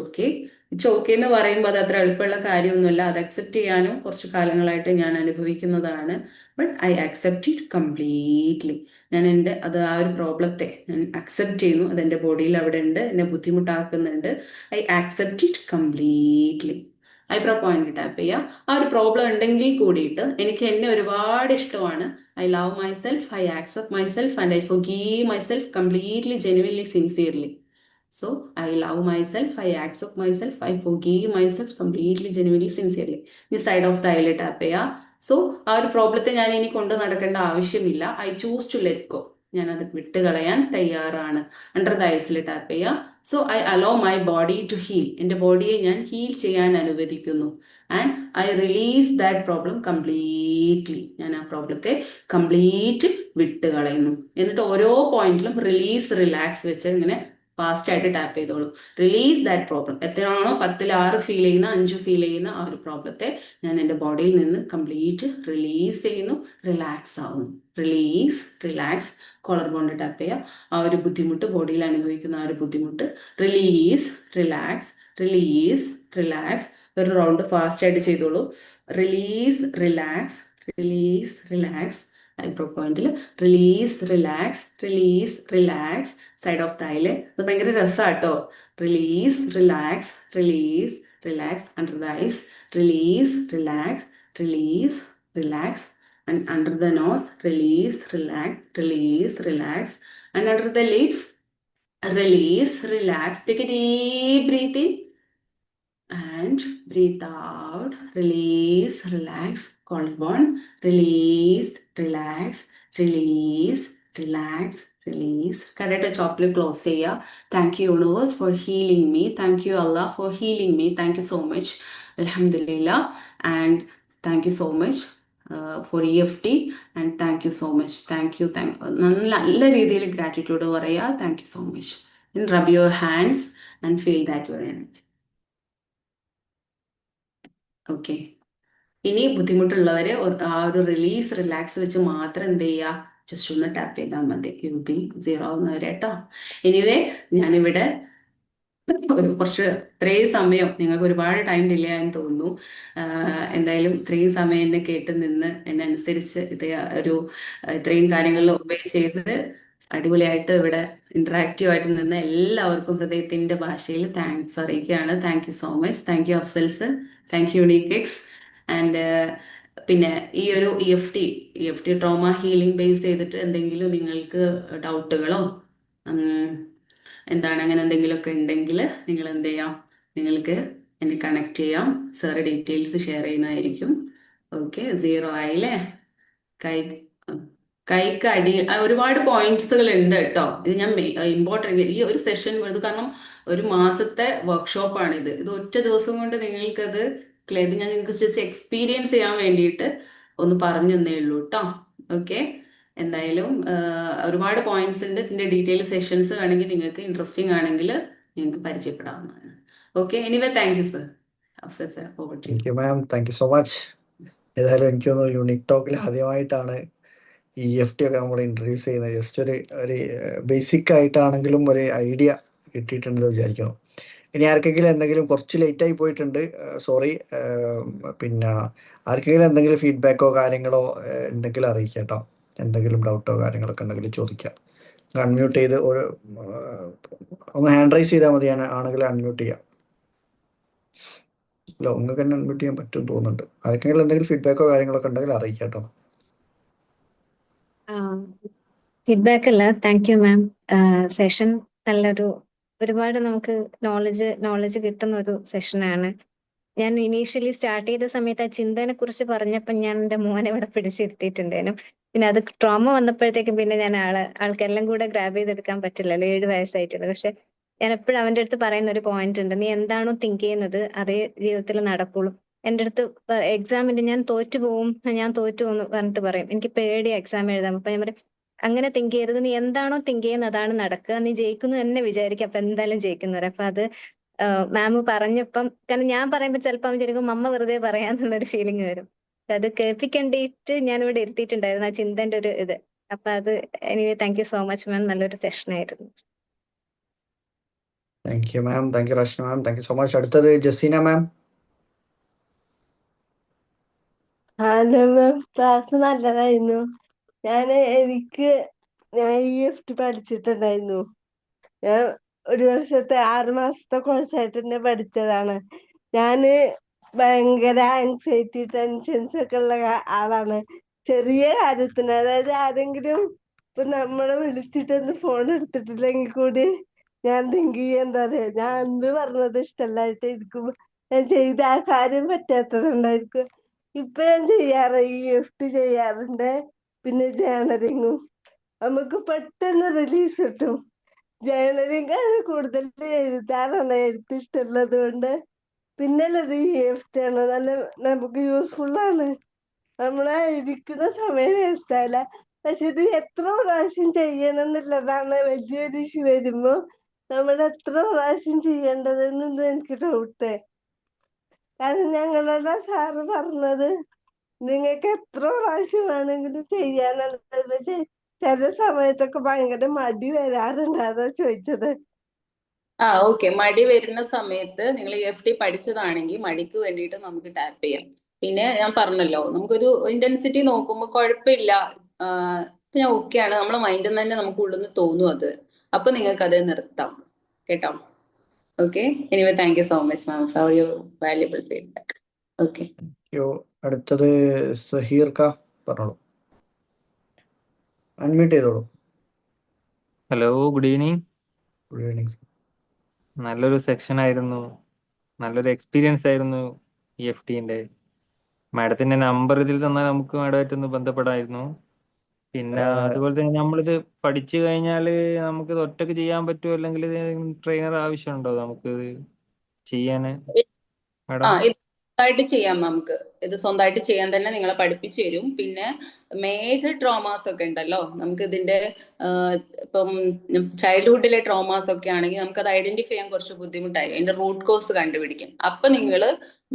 okay എന്ന് പറയുമ്പോൾ അത് അത്ര എളുപ്പമുള്ള കാര്യമൊന്നുമല്ല. അത് അക്സെപ്റ്റ് ചെയ്യാനും കുറച്ച് കാലങ്ങളായിട്ട് ഞാൻ അനുഭവിക്കുന്നതാണ്. But I accept it completely. ഞാൻ ആ ഒരു പ്രോബ്ലത്തെ ഞാൻ അക്സെപ്റ്റ് ചെയ്യുന്നു. അതെൻ്റെ ബോഡിയിൽ അവിടെ ഉണ്ട്, എന്നെ ബുദ്ധിമുട്ടാക്കുന്നുണ്ട്. I accept it completely. Eyebrow point tap ചെയ്യാം. ആ ഒരു പ്രോബ്ലം ഉണ്ടെങ്കിൽ കൂടിയിട്ട് എനിക്ക് എന്നെ ഒരുപാട് ഇഷ്ടമാണ്. I love myself, I accept myself and I forgive myself completely, genuinely, sincerely. So I love myself, I accept myself, I forgive myself completely, genuinely, sincerely. ഈ side of the eye tap ചെയ്യാം. So ആ ഒരു പ്രോബ്ലത്തെ ഞാൻ ഇനി കൊണ്ട് നടക്കേണ്ട ആവശ്യമില്ല. I choose to let go. ഞാനത് വിട്ടുകളയാൻ തയ്യാറാണ്. അണ്ടർ ദ ഐസിൽ ടാപ്പ് ചെയ്യാം. So I allow my body to heal. എൻ്റെ ബോഡിയെ ഞാൻ ഹീൽ ചെയ്യാൻ അനുവദിക്കുന്നു. And I release that problem completely. ഞാൻ ആ പ്രോബ്ലത്തെ കംപ്ലീറ്റ് വിട്ടുകളയുന്നു. എന്നിട്ട് ഓരോ പോയിന്റിലും റിലീസ് റിലാക്സ് വെച്ച് ഇങ്ങനെ ഫാസ്റ്റ് ആയിട്ട് ടാപ്പ് ചെയ്തോളൂ. Release that problem. എത്രയാണോ 10 6 ഫീൽ ചെയ്യുന്ന 5 ഫീൽ ചെയ്യുന്ന ആ ഒരു പ്രോബ്ലത്തെ ഞാൻ എൻ്റെ ബോഡിയിൽ നിന്ന് കംപ്ലീറ്റ് റിലീസ് ചെയ്യുന്നു, റിലാക്സ് ആവുന്നു. റിലാക്സ് കോളർ ബോണ്ട് ടാപ്പ് ചെയ്യുക. ആ ഒരു ബുദ്ധിമുട്ട്, ബോഡിയിൽ അനുഭവിക്കുന്ന ആ ഒരു ബുദ്ധിമുട്ട് റിലീസ് റിലാക്സ്. ഒരു റൗണ്ട് ഫാസ്റ്റ് ആയിട്ട് ചെയ്തോളൂ. Release relax. ഐബ്രോ പോയിന്റിൽ റിലാക്സ്. സൈഡ് ഓഫ് തൈല് അത് ഭയങ്കര രസമാട്ടോ. Relax under the eyes. Relax and under the nose. Relax and under the lips. Release, relax. Take a deep breath in and breathe out. Release, relax. Count one. Release, relax, release, relax, release. Correct. Chocolate close. Thank you, universe, for healing me. Thank you, Allah, for healing me. Thank you so much. Alhamdulillah. And thank you so much for EFT. And thank you so much. Thank you. നല്ല രീതിയിൽ gratitude പറയാ. Thank you so much. And rub your hands and feel that your energy. Okay. ഇനി ബുദ്ധിമുട്ടുള്ളവര് ആ ഒരു release relax വെച്ച് മാത്രം എന്ത് ചെയ്യുക, ജസ്റ്റ് ഒന്ന് ടാപ്പ് ചെയ്താൽ മതി. യു ബി 0 ആവുന്നവരെ കേട്ടോ. എനിവേ ഞാനിവിടെ കുറച്ച് ഇത്രയും സമയം നിങ്ങൾക്ക് ഒരുപാട് ടൈം ഡിലേ ആയെന്ന് തോന്നുന്നു. എന്തായാലും ഇത്രയും സമയം എന്നെ കേട്ട് നിന്ന് എന്നെ അനുസരിച്ച് ഇത്രയും കാര്യങ്ങളിൽ ഒബേ ചെയ്ത് അടിപൊളിയായിട്ട് ഇവിടെ ഇന്ററാക്റ്റീവ് ആയിട്ട് നിന്ന് എല്ലാവർക്കും ഹൃദയത്തിന്റെ ഭാഷയിൽ താങ്ക്സ് അറിയിക്കുകയാണ്. Thank you so much. Thank you Afsal's. Thank you uniques. And പിന്നെ ഈ ഒരു EFT ട്രോമ ഹീലിംഗ് ബേസ് ചെയ്തിട്ട് എന്തെങ്കിലും നിങ്ങൾക്ക് ഡൗട്ടുകളോ അങ്ങനെ എന്തെങ്കിലുമൊക്കെ ഉണ്ടെങ്കിൽ നിങ്ങൾ എന്ത് ചെയ്യാം, നിങ്ങൾക്ക് എന്നെ കണക്ട് ചെയ്യാം. സാറ് ഡീറ്റെയിൽസ് ഷെയർ ചെയ്യുന്നതായിരിക്കും. ഓക്കെ. 0 ആയില്ലേ? കൈക്ക് അടിയിൽ ഒരുപാട് പോയിന്റ്സുകൾ ഉണ്ട് കേട്ടോ. ഇത് ഞാൻ ഇമ്പോർട്ടൻ്റ് ഈ ഒരു സെഷൻ വരുന്നത് കാരണം ഒരു മാസത്തെ വർക്ക്ഷോപ്പാണിത്. ഇത് ഒറ്റ ദിവസം കൊണ്ട് നിങ്ങൾക്കത് ഇത് ഞാൻ നിങ്ങൾക്ക് ജസ്റ്റ് എക്സ്പീരിയൻസ് ചെയ്യാൻ വേണ്ടിയിട്ട് ഒന്ന് പറഞ്ഞു തന്നേ ഉള്ളൂ കേട്ടോ. ഓക്കെ. എന്തായാലും ഒരുപാട് പോയിന്റ്സ് ഉണ്ട്. ഇതിന്റെ ഡീറ്റെയിൽ സെഷൻസ് വേണമെങ്കിൽ നിങ്ങൾക്ക് ഇൻട്രസ്റ്റിംഗ് ആണെങ്കിൽ നിങ്ങൾക്ക് പരിചയപ്പെടാവുന്നതാണ്. Okay. Anyway thank you sir. Afsal sir, over to you. Thank you ma'am. Thank you so much. ഏതായാലും എനിക്ക് തോന്നുന്നു യുണീക് ടോക്കിൽ ആദ്യമായിട്ടാണ് EFT ഒക്കെ നമ്മൾ ഇൻട്രൊഡ്യൂസ് ചെയ്യുന്നത്. ജസ്റ്റ് ഒരു ബേസിക് ആയിട്ടാണെങ്കിലും ഒരു ഐഡിയ കിട്ടിയിട്ടുണ്ടെന്ന് വിചാരിക്കുന്നു. ഇനി ആർക്കെങ്കിലും എന്തെങ്കിലും കുറച്ച് ലേറ്റായി പോയിട്ടുണ്ട്, സോറി. പിന്നെ ആർക്കെങ്കിലും എന്തെങ്കിലും ഫീഡ്ബാക്കോ കാര്യങ്ങളോ ഉണ്ടെങ്കിൽ അറിയിക്കാം കേട്ടോ. എന്തെങ്കിലും ഡൗട്ടോ കാര്യങ്ങളൊക്കെ ഉണ്ടെങ്കിൽ ചോദിക്കാം. അൺമ്യൂട്ട് ചെയ്ത് ഒന്ന് ഹാൻഡ് റൈസ് ചെയ്താൽ മതി. ഞാൻ ആണെങ്കിൽ അൺമ്യൂട്ട് ചെയ്യാം. അല്ല, നിങ്ങൾക്ക് തന്നെ അൺമ്യൂട്ട് ചെയ്യാൻ പറ്റും തോന്നുന്നുണ്ട്. ആർക്കെങ്കിലും എന്തെങ്കിലും ഫീഡ്ബാക്കോ കാര്യങ്ങളൊക്കെ ഉണ്ടെങ്കിൽ അറിയിക്കാം കേട്ടോ. ഫീഡ്ബാക്ക് അല്ല, താങ്ക് യു മാം. സെഷൻ ഒരുപാട് നമുക്ക് നോളജ് കിട്ടുന്ന ഒരു സെഷനാണ്. ഞാൻ ഇനീഷ്യലി സ്റ്റാർട്ട് ചെയ്ത സമയത്ത് ആ ചിന്തനെ കുറിച്ച് പറഞ്ഞപ്പോൾ ഞാൻ എൻ്റെ മോനെ ഇവിടെ പിടിച്ചിരുത്തിയിട്ടുണ്ടേനും. പിന്നെ അത് ട്രോമ വന്നപ്പോഴത്തേക്കും പിന്നെ ഞാൻ ആൾക്കെല്ലാം കൂടെ ഗ്രാബ് ചെയ്തെടുക്കാൻ പറ്റില്ലല്ലോ, 7 വയസ്സായിട്ടുള്ളത്. പക്ഷെ ഞാൻ എപ്പോഴും അവന്റെ അടുത്ത് പറയുന്ന ഒരു പോയിന്റ് ഉണ്ട്, നീ എന്താണോ തിങ്ക് ചെയ്യുന്നത് അതേ ജീവിതത്തിൽ നടക്കുള്ളൂ. എൻ്റെ അടുത്ത് എക്സാമിന്റെ ഞാൻ തോറ്റു പോകും എന്ന് പറഞ്ഞിട്ട് പറയും. എനിക്ക് പേടി എക്സാം എഴുതാം. അപ്പൊ ഞാൻ പറയും, അങ്ങനെ തിങ്ക് ചെയ്യരുത്, നീ എന്താണോ തിങ്ക് ചെയ്യുന്നത് അതാണ് നടക്കുക, നീ ജയിക്കുന്നു തന്നെ വിചാരിക്കുക, അപ്പൊ എന്തായാലും ജയിക്കുന്നവരെ. അപ്പൊ അത് മാം പറഞ്ഞപ്പം, കാരണം ഞാൻ പറയുമ്പോൾ ചിലപ്പോൾ അവൻ ശരിക്കും അമ്മ വെറുതെ പറയാന്നുള്ളൊരു ഫീലിംഗ് വരും. അത് കേൾപ്പിക്കേണ്ടിയിട്ട് ഞാൻ ഇവിടെ ഇരുത്തിയിട്ടുണ്ടായിരുന്നു ആ ചിന്തന്റെ ഒരു ഇത്. അപ്പൊ അത് anyway thank you so much ma'am. നല്ലൊരു സെഷൻ ആയിരുന്നു. Thank you ma'am. Thank you Rashna ma'am. Thank you so much. അടുത്തത് Jaseena ma'am. Hello ma'am, class നല്ലതായിരുന്നു. ഞാൻ EFT പഠിച്ചിട്ടുണ്ടായിരുന്നു. ഞാൻ 1 വർഷത്തെ 6 മാസത്തെ കോഴ്സായിട്ട് തന്നെ പഠിച്ചതാണ്. ഞാന് ഭയങ്കര ആങ്സൈറ്റി ടെൻഷൻസ് ഒക്കെ ഉള്ള ആളാണ്. ചെറിയ കാര്യത്തിന്, അതായത് ആരെങ്കിലും ഇപ്പൊ നമ്മളെ വിളിച്ചിട്ടൊന്ന് ഫോൺ എടുത്തിട്ടില്ലെങ്കിൽ കൂടി ഞാൻ തിങ്ക് ചെയ്യാൻ എന്താ പറയാ, ഞാൻ എന്ത് പറഞ്ഞത് ഇഷ്ടമല്ലായിട്ടായിരിക്കും, ഞാൻ ചെയ്ത ആ കാര്യം പറ്റാത്തതുണ്ടായിരിക്കും. ഇപ്പൊ ഞാൻ EFT ചെയ്യാറുണ്ട്. പിന്നെ ജേണലിങ്ങും നമുക്ക് പെട്ടെന്ന് റിലീസ് കിട്ടും. ജേണലിംഗ് ആണ് കൂടുതൽ എഴുതാറാണ് എനിക്ക് ഇഷ്ടമുള്ളത് കൊണ്ട്. പിന്നെ EFT ആണ് നമുക്ക് യൂസ്ഫുൾ ആണ്. നമ്മളെ ഇരിക്കുന്ന സമയം വേസ്റ്റ് ആവില്ല. പക്ഷെ ഇത് എത്ര പ്രാവശ്യം ചെയ്യണം എന്നുള്ളതാണ് വലിയൊരു ഇഷ്യൂ. വരുമ്പോ നമ്മൾ എത്ര പ്രാവശ്യം ചെയ്യേണ്ടതെന്നത് എനിക്ക് ഡൗട്ട്. കാരണം ഞങ്ങളുടെ സാറ് പറഞ്ഞത് നിങ്ങൾക്ക് എത്ര പ്രാവശ്യം വേണമെങ്കിലും ചെയ്യാനുള്ളത്. പക്ഷെ ചില സമയത്തൊക്കെ ഭയങ്കര മടി വരാറുണ്ട്, അതാ ചോദിച്ചത്. ഓക്കെ. മടി വരുന്ന സമയത്ത് നിങ്ങൾ EFT പഠിച്ചതാണെങ്കിൽ മടിക്ക് വേണ്ടിയിട്ട് നമുക്ക് ടാപ്പ് ചെയ്യാം. പിന്നെ ഞാൻ പറഞ്ഞല്ലോ, നമുക്കൊരു ഇന്റൻസിറ്റി നോക്കുമ്പോൾ കുഴപ്പമില്ല, ഞാൻ ഓക്കെയാണ്, നമ്മളെ മൈൻഡിൽ നിന്ന് തന്നെ നമുക്ക് ഉള്ളിൽ നിന്ന് തോന്നും അത്. അപ്പൊ നിങ്ങൾക്ക് അത് നിർത്താം കേട്ടോ. Okay. Anyway thank you so much ma'am for your valuable feedback. Okay. അടുത്തത് സഹീർക്ക, പറഞ്ഞോളൂ. അൺമ്യൂട്ട് ചെയ്തോളൂ. Hello, good evening. Good evening. നല്ലൊരു സെക്ഷൻ ആയിരുന്നു, നല്ലൊരു എക്സ്പീരിയൻസ് ആയിരുന്നു EFTന്റെ. മാഡത്തിന്റെ നമ്പർ ഇതിൽ തന്നാൽ നമുക്ക് മാഡമായിട്ടൊന്ന് ബന്ധപ്പെടായിരുന്നു. പിന്നെ അതുപോലെ തന്നെ നമ്മളിത് പഠിച്ചു കഴിഞ്ഞാൽ നമുക്ക് ഇത് ഒറ്റക്ക് ചെയ്യാൻ പറ്റുമോ, അല്ലെങ്കിൽ ട്രെയിനർ ആവശ്യമുണ്ടോ നമുക്ക് ചെയ്യാന് ആ മാഡം? ഇത് സ്വന്തമായിട്ട് ചെയ്യാം. നമുക്ക് ഇത് സ്വന്തമായിട്ട് ചെയ്യാൻ തന്നെ നിങ്ങളെ പഠിപ്പിച്ചു തരും. പിന്നെ മേജർ ട്രോമാസ് ഒക്കെ ഉണ്ടല്ലോ, നമുക്ക് ഇതിന്റെ ഇപ്പം ചൈൽഡ്ഹുഡിലെ ട്രോമാസ് ഒക്കെ ആണെങ്കിൽ നമുക്കത് ഐഡന്റിഫൈ ചെയ്യാൻ കുറച്ച് ബുദ്ധിമുട്ടായി, അതിന്റെ റൂട്ട് കോസ് കണ്ടുപിടിക്കും. അപ്പൊ നിങ്ങൾ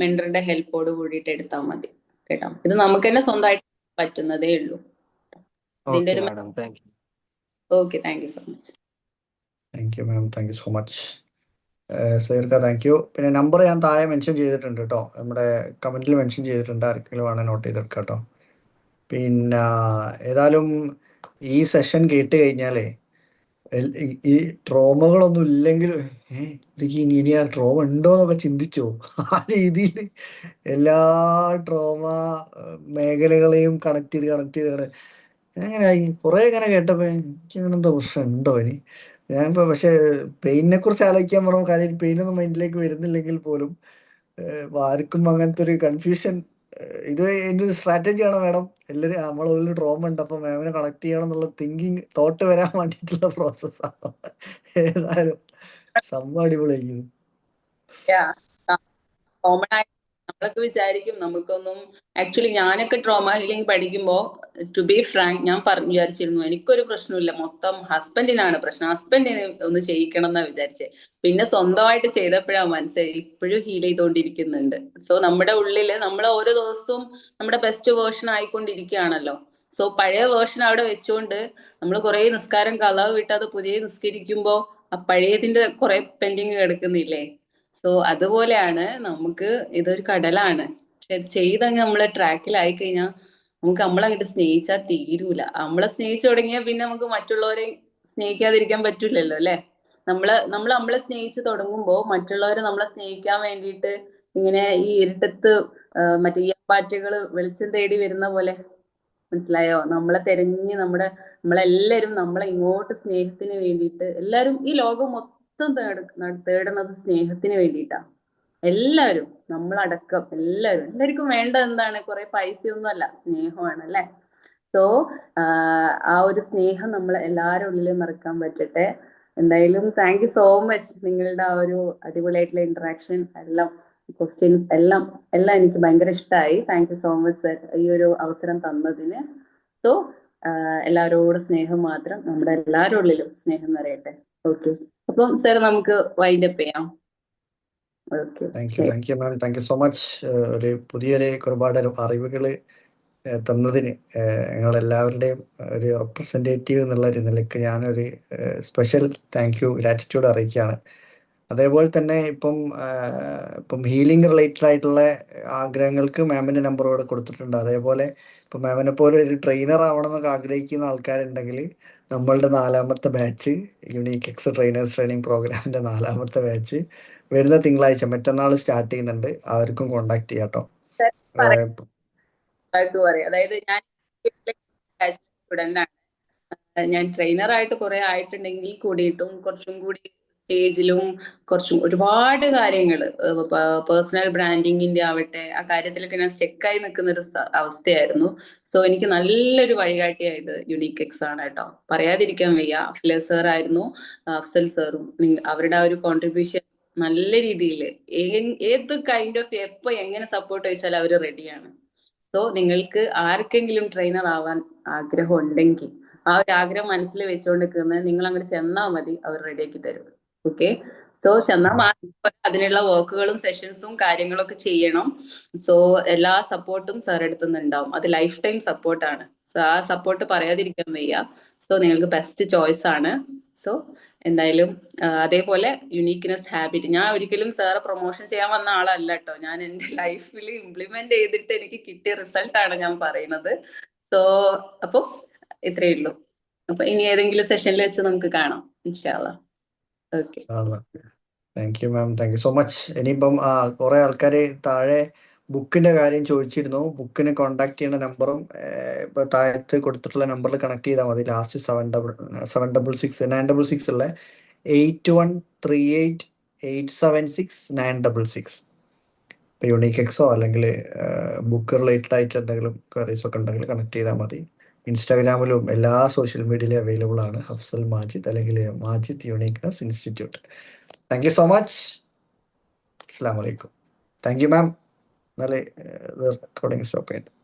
മെന്ററിന്റെ ഹെൽപ്പോട് കൂടിയിട്ട് എടുത്താൽ മതി കേട്ടോ. ഇത് നമുക്ക് തന്നെ സ്വന്തമായിട്ട് പറ്റുന്നതേ ഉള്ളൂ. ഇതിന്റെ ഓക്കെ ഒരു madam, thank you. Okay, thank you so much. Thank you ma'am, thank you so much. സേർക്ക താങ്ക് യു. പിന്നെ നമ്പർ ഞാൻ താഴെ മെൻഷൻ ചെയ്തിട്ടുണ്ട് കേട്ടോ, നമ്മുടെ കമൻറ്റിൽ മെൻഷൻ ചെയ്തിട്ടുണ്ട്, ആർക്കെങ്കിലും വേണേൽ നോട്ട് ചെയ്തെടുക്കാം കേട്ടോ. പിന്നെ ഏതായാലും ഈ സെഷൻ കേട്ട് കഴിഞ്ഞാലേ ഈ ട്രോമകളൊന്നും ഇല്ലെങ്കിൽ ഇതൊക്കെ ഇനി ആ ട്രോമ ഉണ്ടോ എന്നൊക്കെ ചിന്തിച്ചോ. ആ രീതിയിൽ എല്ലാ ട്രോമ മേഖലകളെയും കണക്ട് ചെയ്ത് എങ്ങനെയായി കുറേ ഇങ്ങനെ കേട്ടപ്പോ എനിക്ക് അങ്ങനെ എന്തോ പ്രശ്നം ഉണ്ടോ ഇനി. ഞാനിപ്പോ പക്ഷെ പെയിനെ കുറിച്ച് ആലോചിക്കാൻ പറഞ്ഞ കാര്യം, പെയിനൊന്നും മൈൻഡിലേക്ക് വരുന്നില്ലെങ്കിൽ പോലും ആർക്കും അങ്ങനത്തെ ഒരു കൺഫ്യൂഷൻ. ഇത് എൻ്റെ ഒരു സ്ട്രാറ്റജിയാണ് മാഡം. എല്ലാവരും നമ്മളെ ഉള്ളിൽ ട്രോമ ഉണ്ട്, അപ്പൊ മാമിനെ കണക്ട് ചെയ്യണം എന്നുള്ള തിങ്കിങ് തോട്ട് വരാൻ വേണ്ടിയിട്ടുള്ള പ്രോസസ്സാണ്. ഏതായാലും സംഭവം അടിപൊളിയായിരിക്കുന്നു. കോമൺ ആയിട്ട് നമ്മളൊക്കെ വിചാരിക്കും നമുക്കൊന്നും, ആക്ച്വലി ഞാനൊക്കെ ട്രോമ ഹീലിംഗ് പഠിക്കുമ്പോൾ ടു ബി ഫ്രാങ്ക് ഞാൻ വിചാരിച്ചിരുന്നു എനിക്കൊരു പ്രശ്നമില്ല, മൊത്തം ഹസ്ബൻഡിനാണ് പ്രശ്നം, ഹസ്ബൻഡിനെ ഒന്ന് ചെയ്യിക്കണം എന്നാ വിചാരിച്ചേ. പിന്നെ സ്വന്തമായിട്ട് ചെയ്തപ്പോഴാണ് മനസ്സിലായി ഇപ്പോഴും ഹീൽ ചെയ്തുകൊണ്ടിരിക്കുന്നുണ്ട്. സോ നമ്മുടെ ഉള്ളില് നമ്മൾ ഓരോ ദിവസവും നമ്മുടെ ബെസ്റ്റ് വേർഷൻ ആയിക്കൊണ്ടിരിക്കുകയാണല്ലോ. സോ പഴയ വേർഷൻ അവിടെ വെച്ചുകൊണ്ട് നമ്മൾ കുറെ നിസ്കാരം കളവ് വിട്ട് അത് പുതിയ നിസ്കരിക്കുമ്പോൾ ആ പഴയതിന്റെ കുറെ പെൻഡിങ് കിടക്കുന്നില്ലേ. സോ അതുപോലെയാണ് നമുക്ക് ഇതൊരു കടലാണ്. പക്ഷെ ഇത് ചെയ്തങ്ങ് നമ്മളെ ട്രാക്കിലായി കഴിഞ്ഞാൽ നമുക്ക് നമ്മളങ്ങോട്ട് സ്നേഹിച്ചാൽ തീരൂല. നമ്മളെ സ്നേഹിച്ചു തുടങ്ങിയാൽ പിന്നെ നമുക്ക് മറ്റുള്ളവരെ സ്നേഹിക്കാതിരിക്കാൻ പറ്റൂലല്ലോ അല്ലെ. നമ്മളെ സ്നേഹിച്ചു തുടങ്ങുമ്പോൾ മറ്റുള്ളവരെ നമ്മളെ സ്നേഹിക്കാൻ വേണ്ടിയിട്ട് ഇങ്ങനെ ഈ ഇരുട്ടത്ത് മറ്റേ ഈയപ്പാറ്റുകൾ വെളിച്ചം തേടി വരുന്ന പോലെ, മനസ്സിലായോ? നമ്മളെ തെരഞ്ഞ് നമ്മളെല്ലാരും നമ്മളെ ഇങ്ങോട്ട് സ്നേഹത്തിന് വേണ്ടിയിട്ട്, എല്ലാരും ഈ ലോകം മൊത്തം തേടുന്നത് സ്നേഹത്തിന് വേണ്ടിയിട്ടാ. എല്ലാവരും, നമ്മളടക്കം എല്ലാവർക്കും വേണ്ട എന്താണ്? കുറെ പൈസയൊന്നും അല്ല, സ്നേഹമാണ് അല്ലെ. സോ ആ ഒരു സ്നേഹം നമ്മൾ എല്ലാവരും ഉള്ളിൽ മറക്കാൻ പറ്റട്ടെ. എന്തായാലും താങ്ക് യു സോ മച്ച്. നിങ്ങളുടെ ആ ഒരു അടിപൊളിയായിട്ടുള്ള ഇന്ററാക്ഷൻ, എല്ലാം ക്വസ്റ്റ്യൻസ് എല്ലാം എനിക്ക് ഭയങ്കര ഇഷ്ടമായി. Thank you so much sir, ഈ ഒരു അവസരം തന്നതിന്. സോ എല്ലാവരോടും സ്നേഹം മാത്രം, നമ്മുടെ എല്ലാവരുടെ ഉള്ളിലും സ്നേഹം നിറയട്ടെ. ഓക്കെ, അപ്പം സർ നമുക്ക് വൈൻഡ് അപ്പ് ചെയ്യാം. Okay, thank you ma'am, thank you so much. ഒരു പുതിയൊരു ഒരുപാട് അറിവുകൾ തന്നതിന് ഞങ്ങളെല്ലാവരുടെയും ഒരു റെപ്രസെൻറ്റേറ്റീവ് എന്നുള്ള ഒരു നിലയ്ക്ക് ഞാനൊരു സ്പെഷ്യൽ താങ്ക് യു, ഗ്രാറ്റിറ്റ്യൂഡ് അറിയിക്കുകയാണ്. അതേപോലെ തന്നെ ഇപ്പം ഹീലിംഗ് റിലേറ്റഡ് ആയിട്ടുള്ള ആഗ്രഹങ്ങൾക്ക് മാമിൻ്റെ നമ്പർ ഇവിടെ കൊടുത്തിട്ടുണ്ട്. അതേപോലെ ഇപ്പം മാമിനെ പോലെ ഒരു ട്രെയിനർ ആവണം എന്നൊക്കെ ആഗ്രഹിക്കുന്ന ആൾക്കാരുണ്ടെങ്കിൽ നമ്മളുടെ 4ാമത്തെ batch unique X trainers training പ്രോഗ്രാമിൻ്റെ 4ാമത്തെ ബാച്ച് വരുന്ന തിങ്കളാഴ്ച മറ്റന്നാൾ സ്റ്റാർട്ട് ചെയ്യുന്നുണ്ട്. അവർക്കും കോണ്ടാക്ട് ചെയ്യാം കേട്ടോ. അതായത് ഞാൻ സ്റ്റുഡന്റ് ആണ്. ഞാൻ ട്രെയിനറായിട്ട് കുറെ ആയിട്ടുണ്ടെങ്കിൽ കൂടിയിട്ടും കുറച്ചും കൂടി സ്റ്റേജിലും കുറച്ചും ഒരുപാട് കാര്യങ്ങൾ പേഴ്സണൽ ബ്രാൻഡിങ്ങിന്റെ ആവട്ടെ, ആ കാര്യത്തിലൊക്കെ ഞാൻ സ്റ്റെക്കായി നിൽക്കുന്ന ഒരു അവസ്ഥയായിരുന്നു. സോ എനിക്ക് നല്ലൊരു വഴികാട്ടിയായത് യുണീക്ക് എക്സ് ആണ് കേട്ടോ, പറയാതിരിക്കാൻ വയ്യ. അഫ്ല സർ ആയിരുന്നു, അഫ്സൽ സാറും, അവരുടെ ആ ഒരു കോൺട്രിബ്യൂഷൻ നല്ല രീതിയിൽ ഏത് കൈൻഡ് ഓഫ് എപ്പോ എങ്ങനെ സപ്പോർട്ട് ചോദിച്ചാൽ അവർ റെഡിയാണ്. സോ നിങ്ങൾക്ക് ആർക്കെങ്കിലും ട്രെയിനർ ആവാൻ ആഗ്രഹം ഉണ്ടെങ്കിൽ ആ ഒരു ആഗ്രഹം മനസ്സിൽ വെച്ചുകൊണ്ടിരിക്കുന്നത് നിങ്ങൾ അങ്ങോട്ട് ചെന്നാൽ മതി, അവർ റെഡിയാക്കി തരും. ഓക്കെ, സോ ചെന്നാൽ മാത്രം അതിനുള്ള വർക്കുകളും സെഷൻസും കാര്യങ്ങളൊക്കെ ചെയ്യണം. സോ എല്ലാ സപ്പോർട്ടും സാർ എടുത്തുന്നുണ്ടാവും, അത് ലൈഫ് ടൈം സപ്പോർട്ടാണ്. സോ ആ സപ്പോർട്ട് പറയാതിരിക്കാൻ വയ്യ. സോ നിങ്ങൾക്ക് ബെസ്റ്റ് ചോയ്സ് ആണ്. സോ എന്തായാലും അതേപോലെ യുണീക്ക്നെസ് ഹാബിറ്റ്, ഞാൻ ഒരിക്കലും സാറെ പ്രൊമോഷൻ ചെയ്യാൻ വന്ന ആളല്ല കേട്ടോ, ഞാൻ എൻ്റെ ലൈഫിൽ ഇംപ്ലിമെന്റ് ചെയ്തിട്ട് എനിക്ക് കിട്ടിയ റിസൾട്ട് ആണ് ഞാൻ പറയുന്നത്. സോ അപ്പൊ ഇത്രയേ ഉള്ളൂ. അപ്പൊ ഇനി ഏതെങ്കിലും സെഷനിൽ വെച്ച് നമുക്ക് കാണാം ഇൻഷാ അല്ലാഹ്. Okay, thank you ma'am, thank you so much. ഇനിയിപ്പം കുറെ ആൾക്കാർ താഴെ ബുക്കിന്റെ കാര്യം ചോദിച്ചിരുന്നു. ബുക്കിന് കോണ്ടാക്ട് ചെയ്യുന്ന നമ്പറും ഇപ്പൊ താഴത്ത് കൊടുത്തിട്ടുള്ള നമ്പറിൽ കണക്ട് ചെയ്താൽ മതി. ലാസ്റ്റ് 766 966 ഉള്ള 8138876966. ഇപ്പോൾ യുണീക്ക് എക്സോ അല്ലെങ്കിൽ ബുക്ക് റിലേറ്റഡ് ആയിട്ട് എന്തെങ്കിലും ക്വയറീസ് ഒക്കെ ഉണ്ടെങ്കിൽ കണക്ട് ചെയ്താൽ മതി. ഇൻസ്റ്റാഗ്രാമിലും എല്ലാ സോഷ്യൽ മീഡിയയിലും അവൈലബിൾ ആണ് ഹഫ്സൽ മാജിദ് അല്ലെങ്കിൽ Majid uniqueness institute. Thank you so much. അസ്സാം വലൈക്കും. താങ്ക് യു മാം. എന്നാലേ റെക്കോർഡിംഗ് സ്റ്റോപ്പ് ചെയ്യട്ടെ.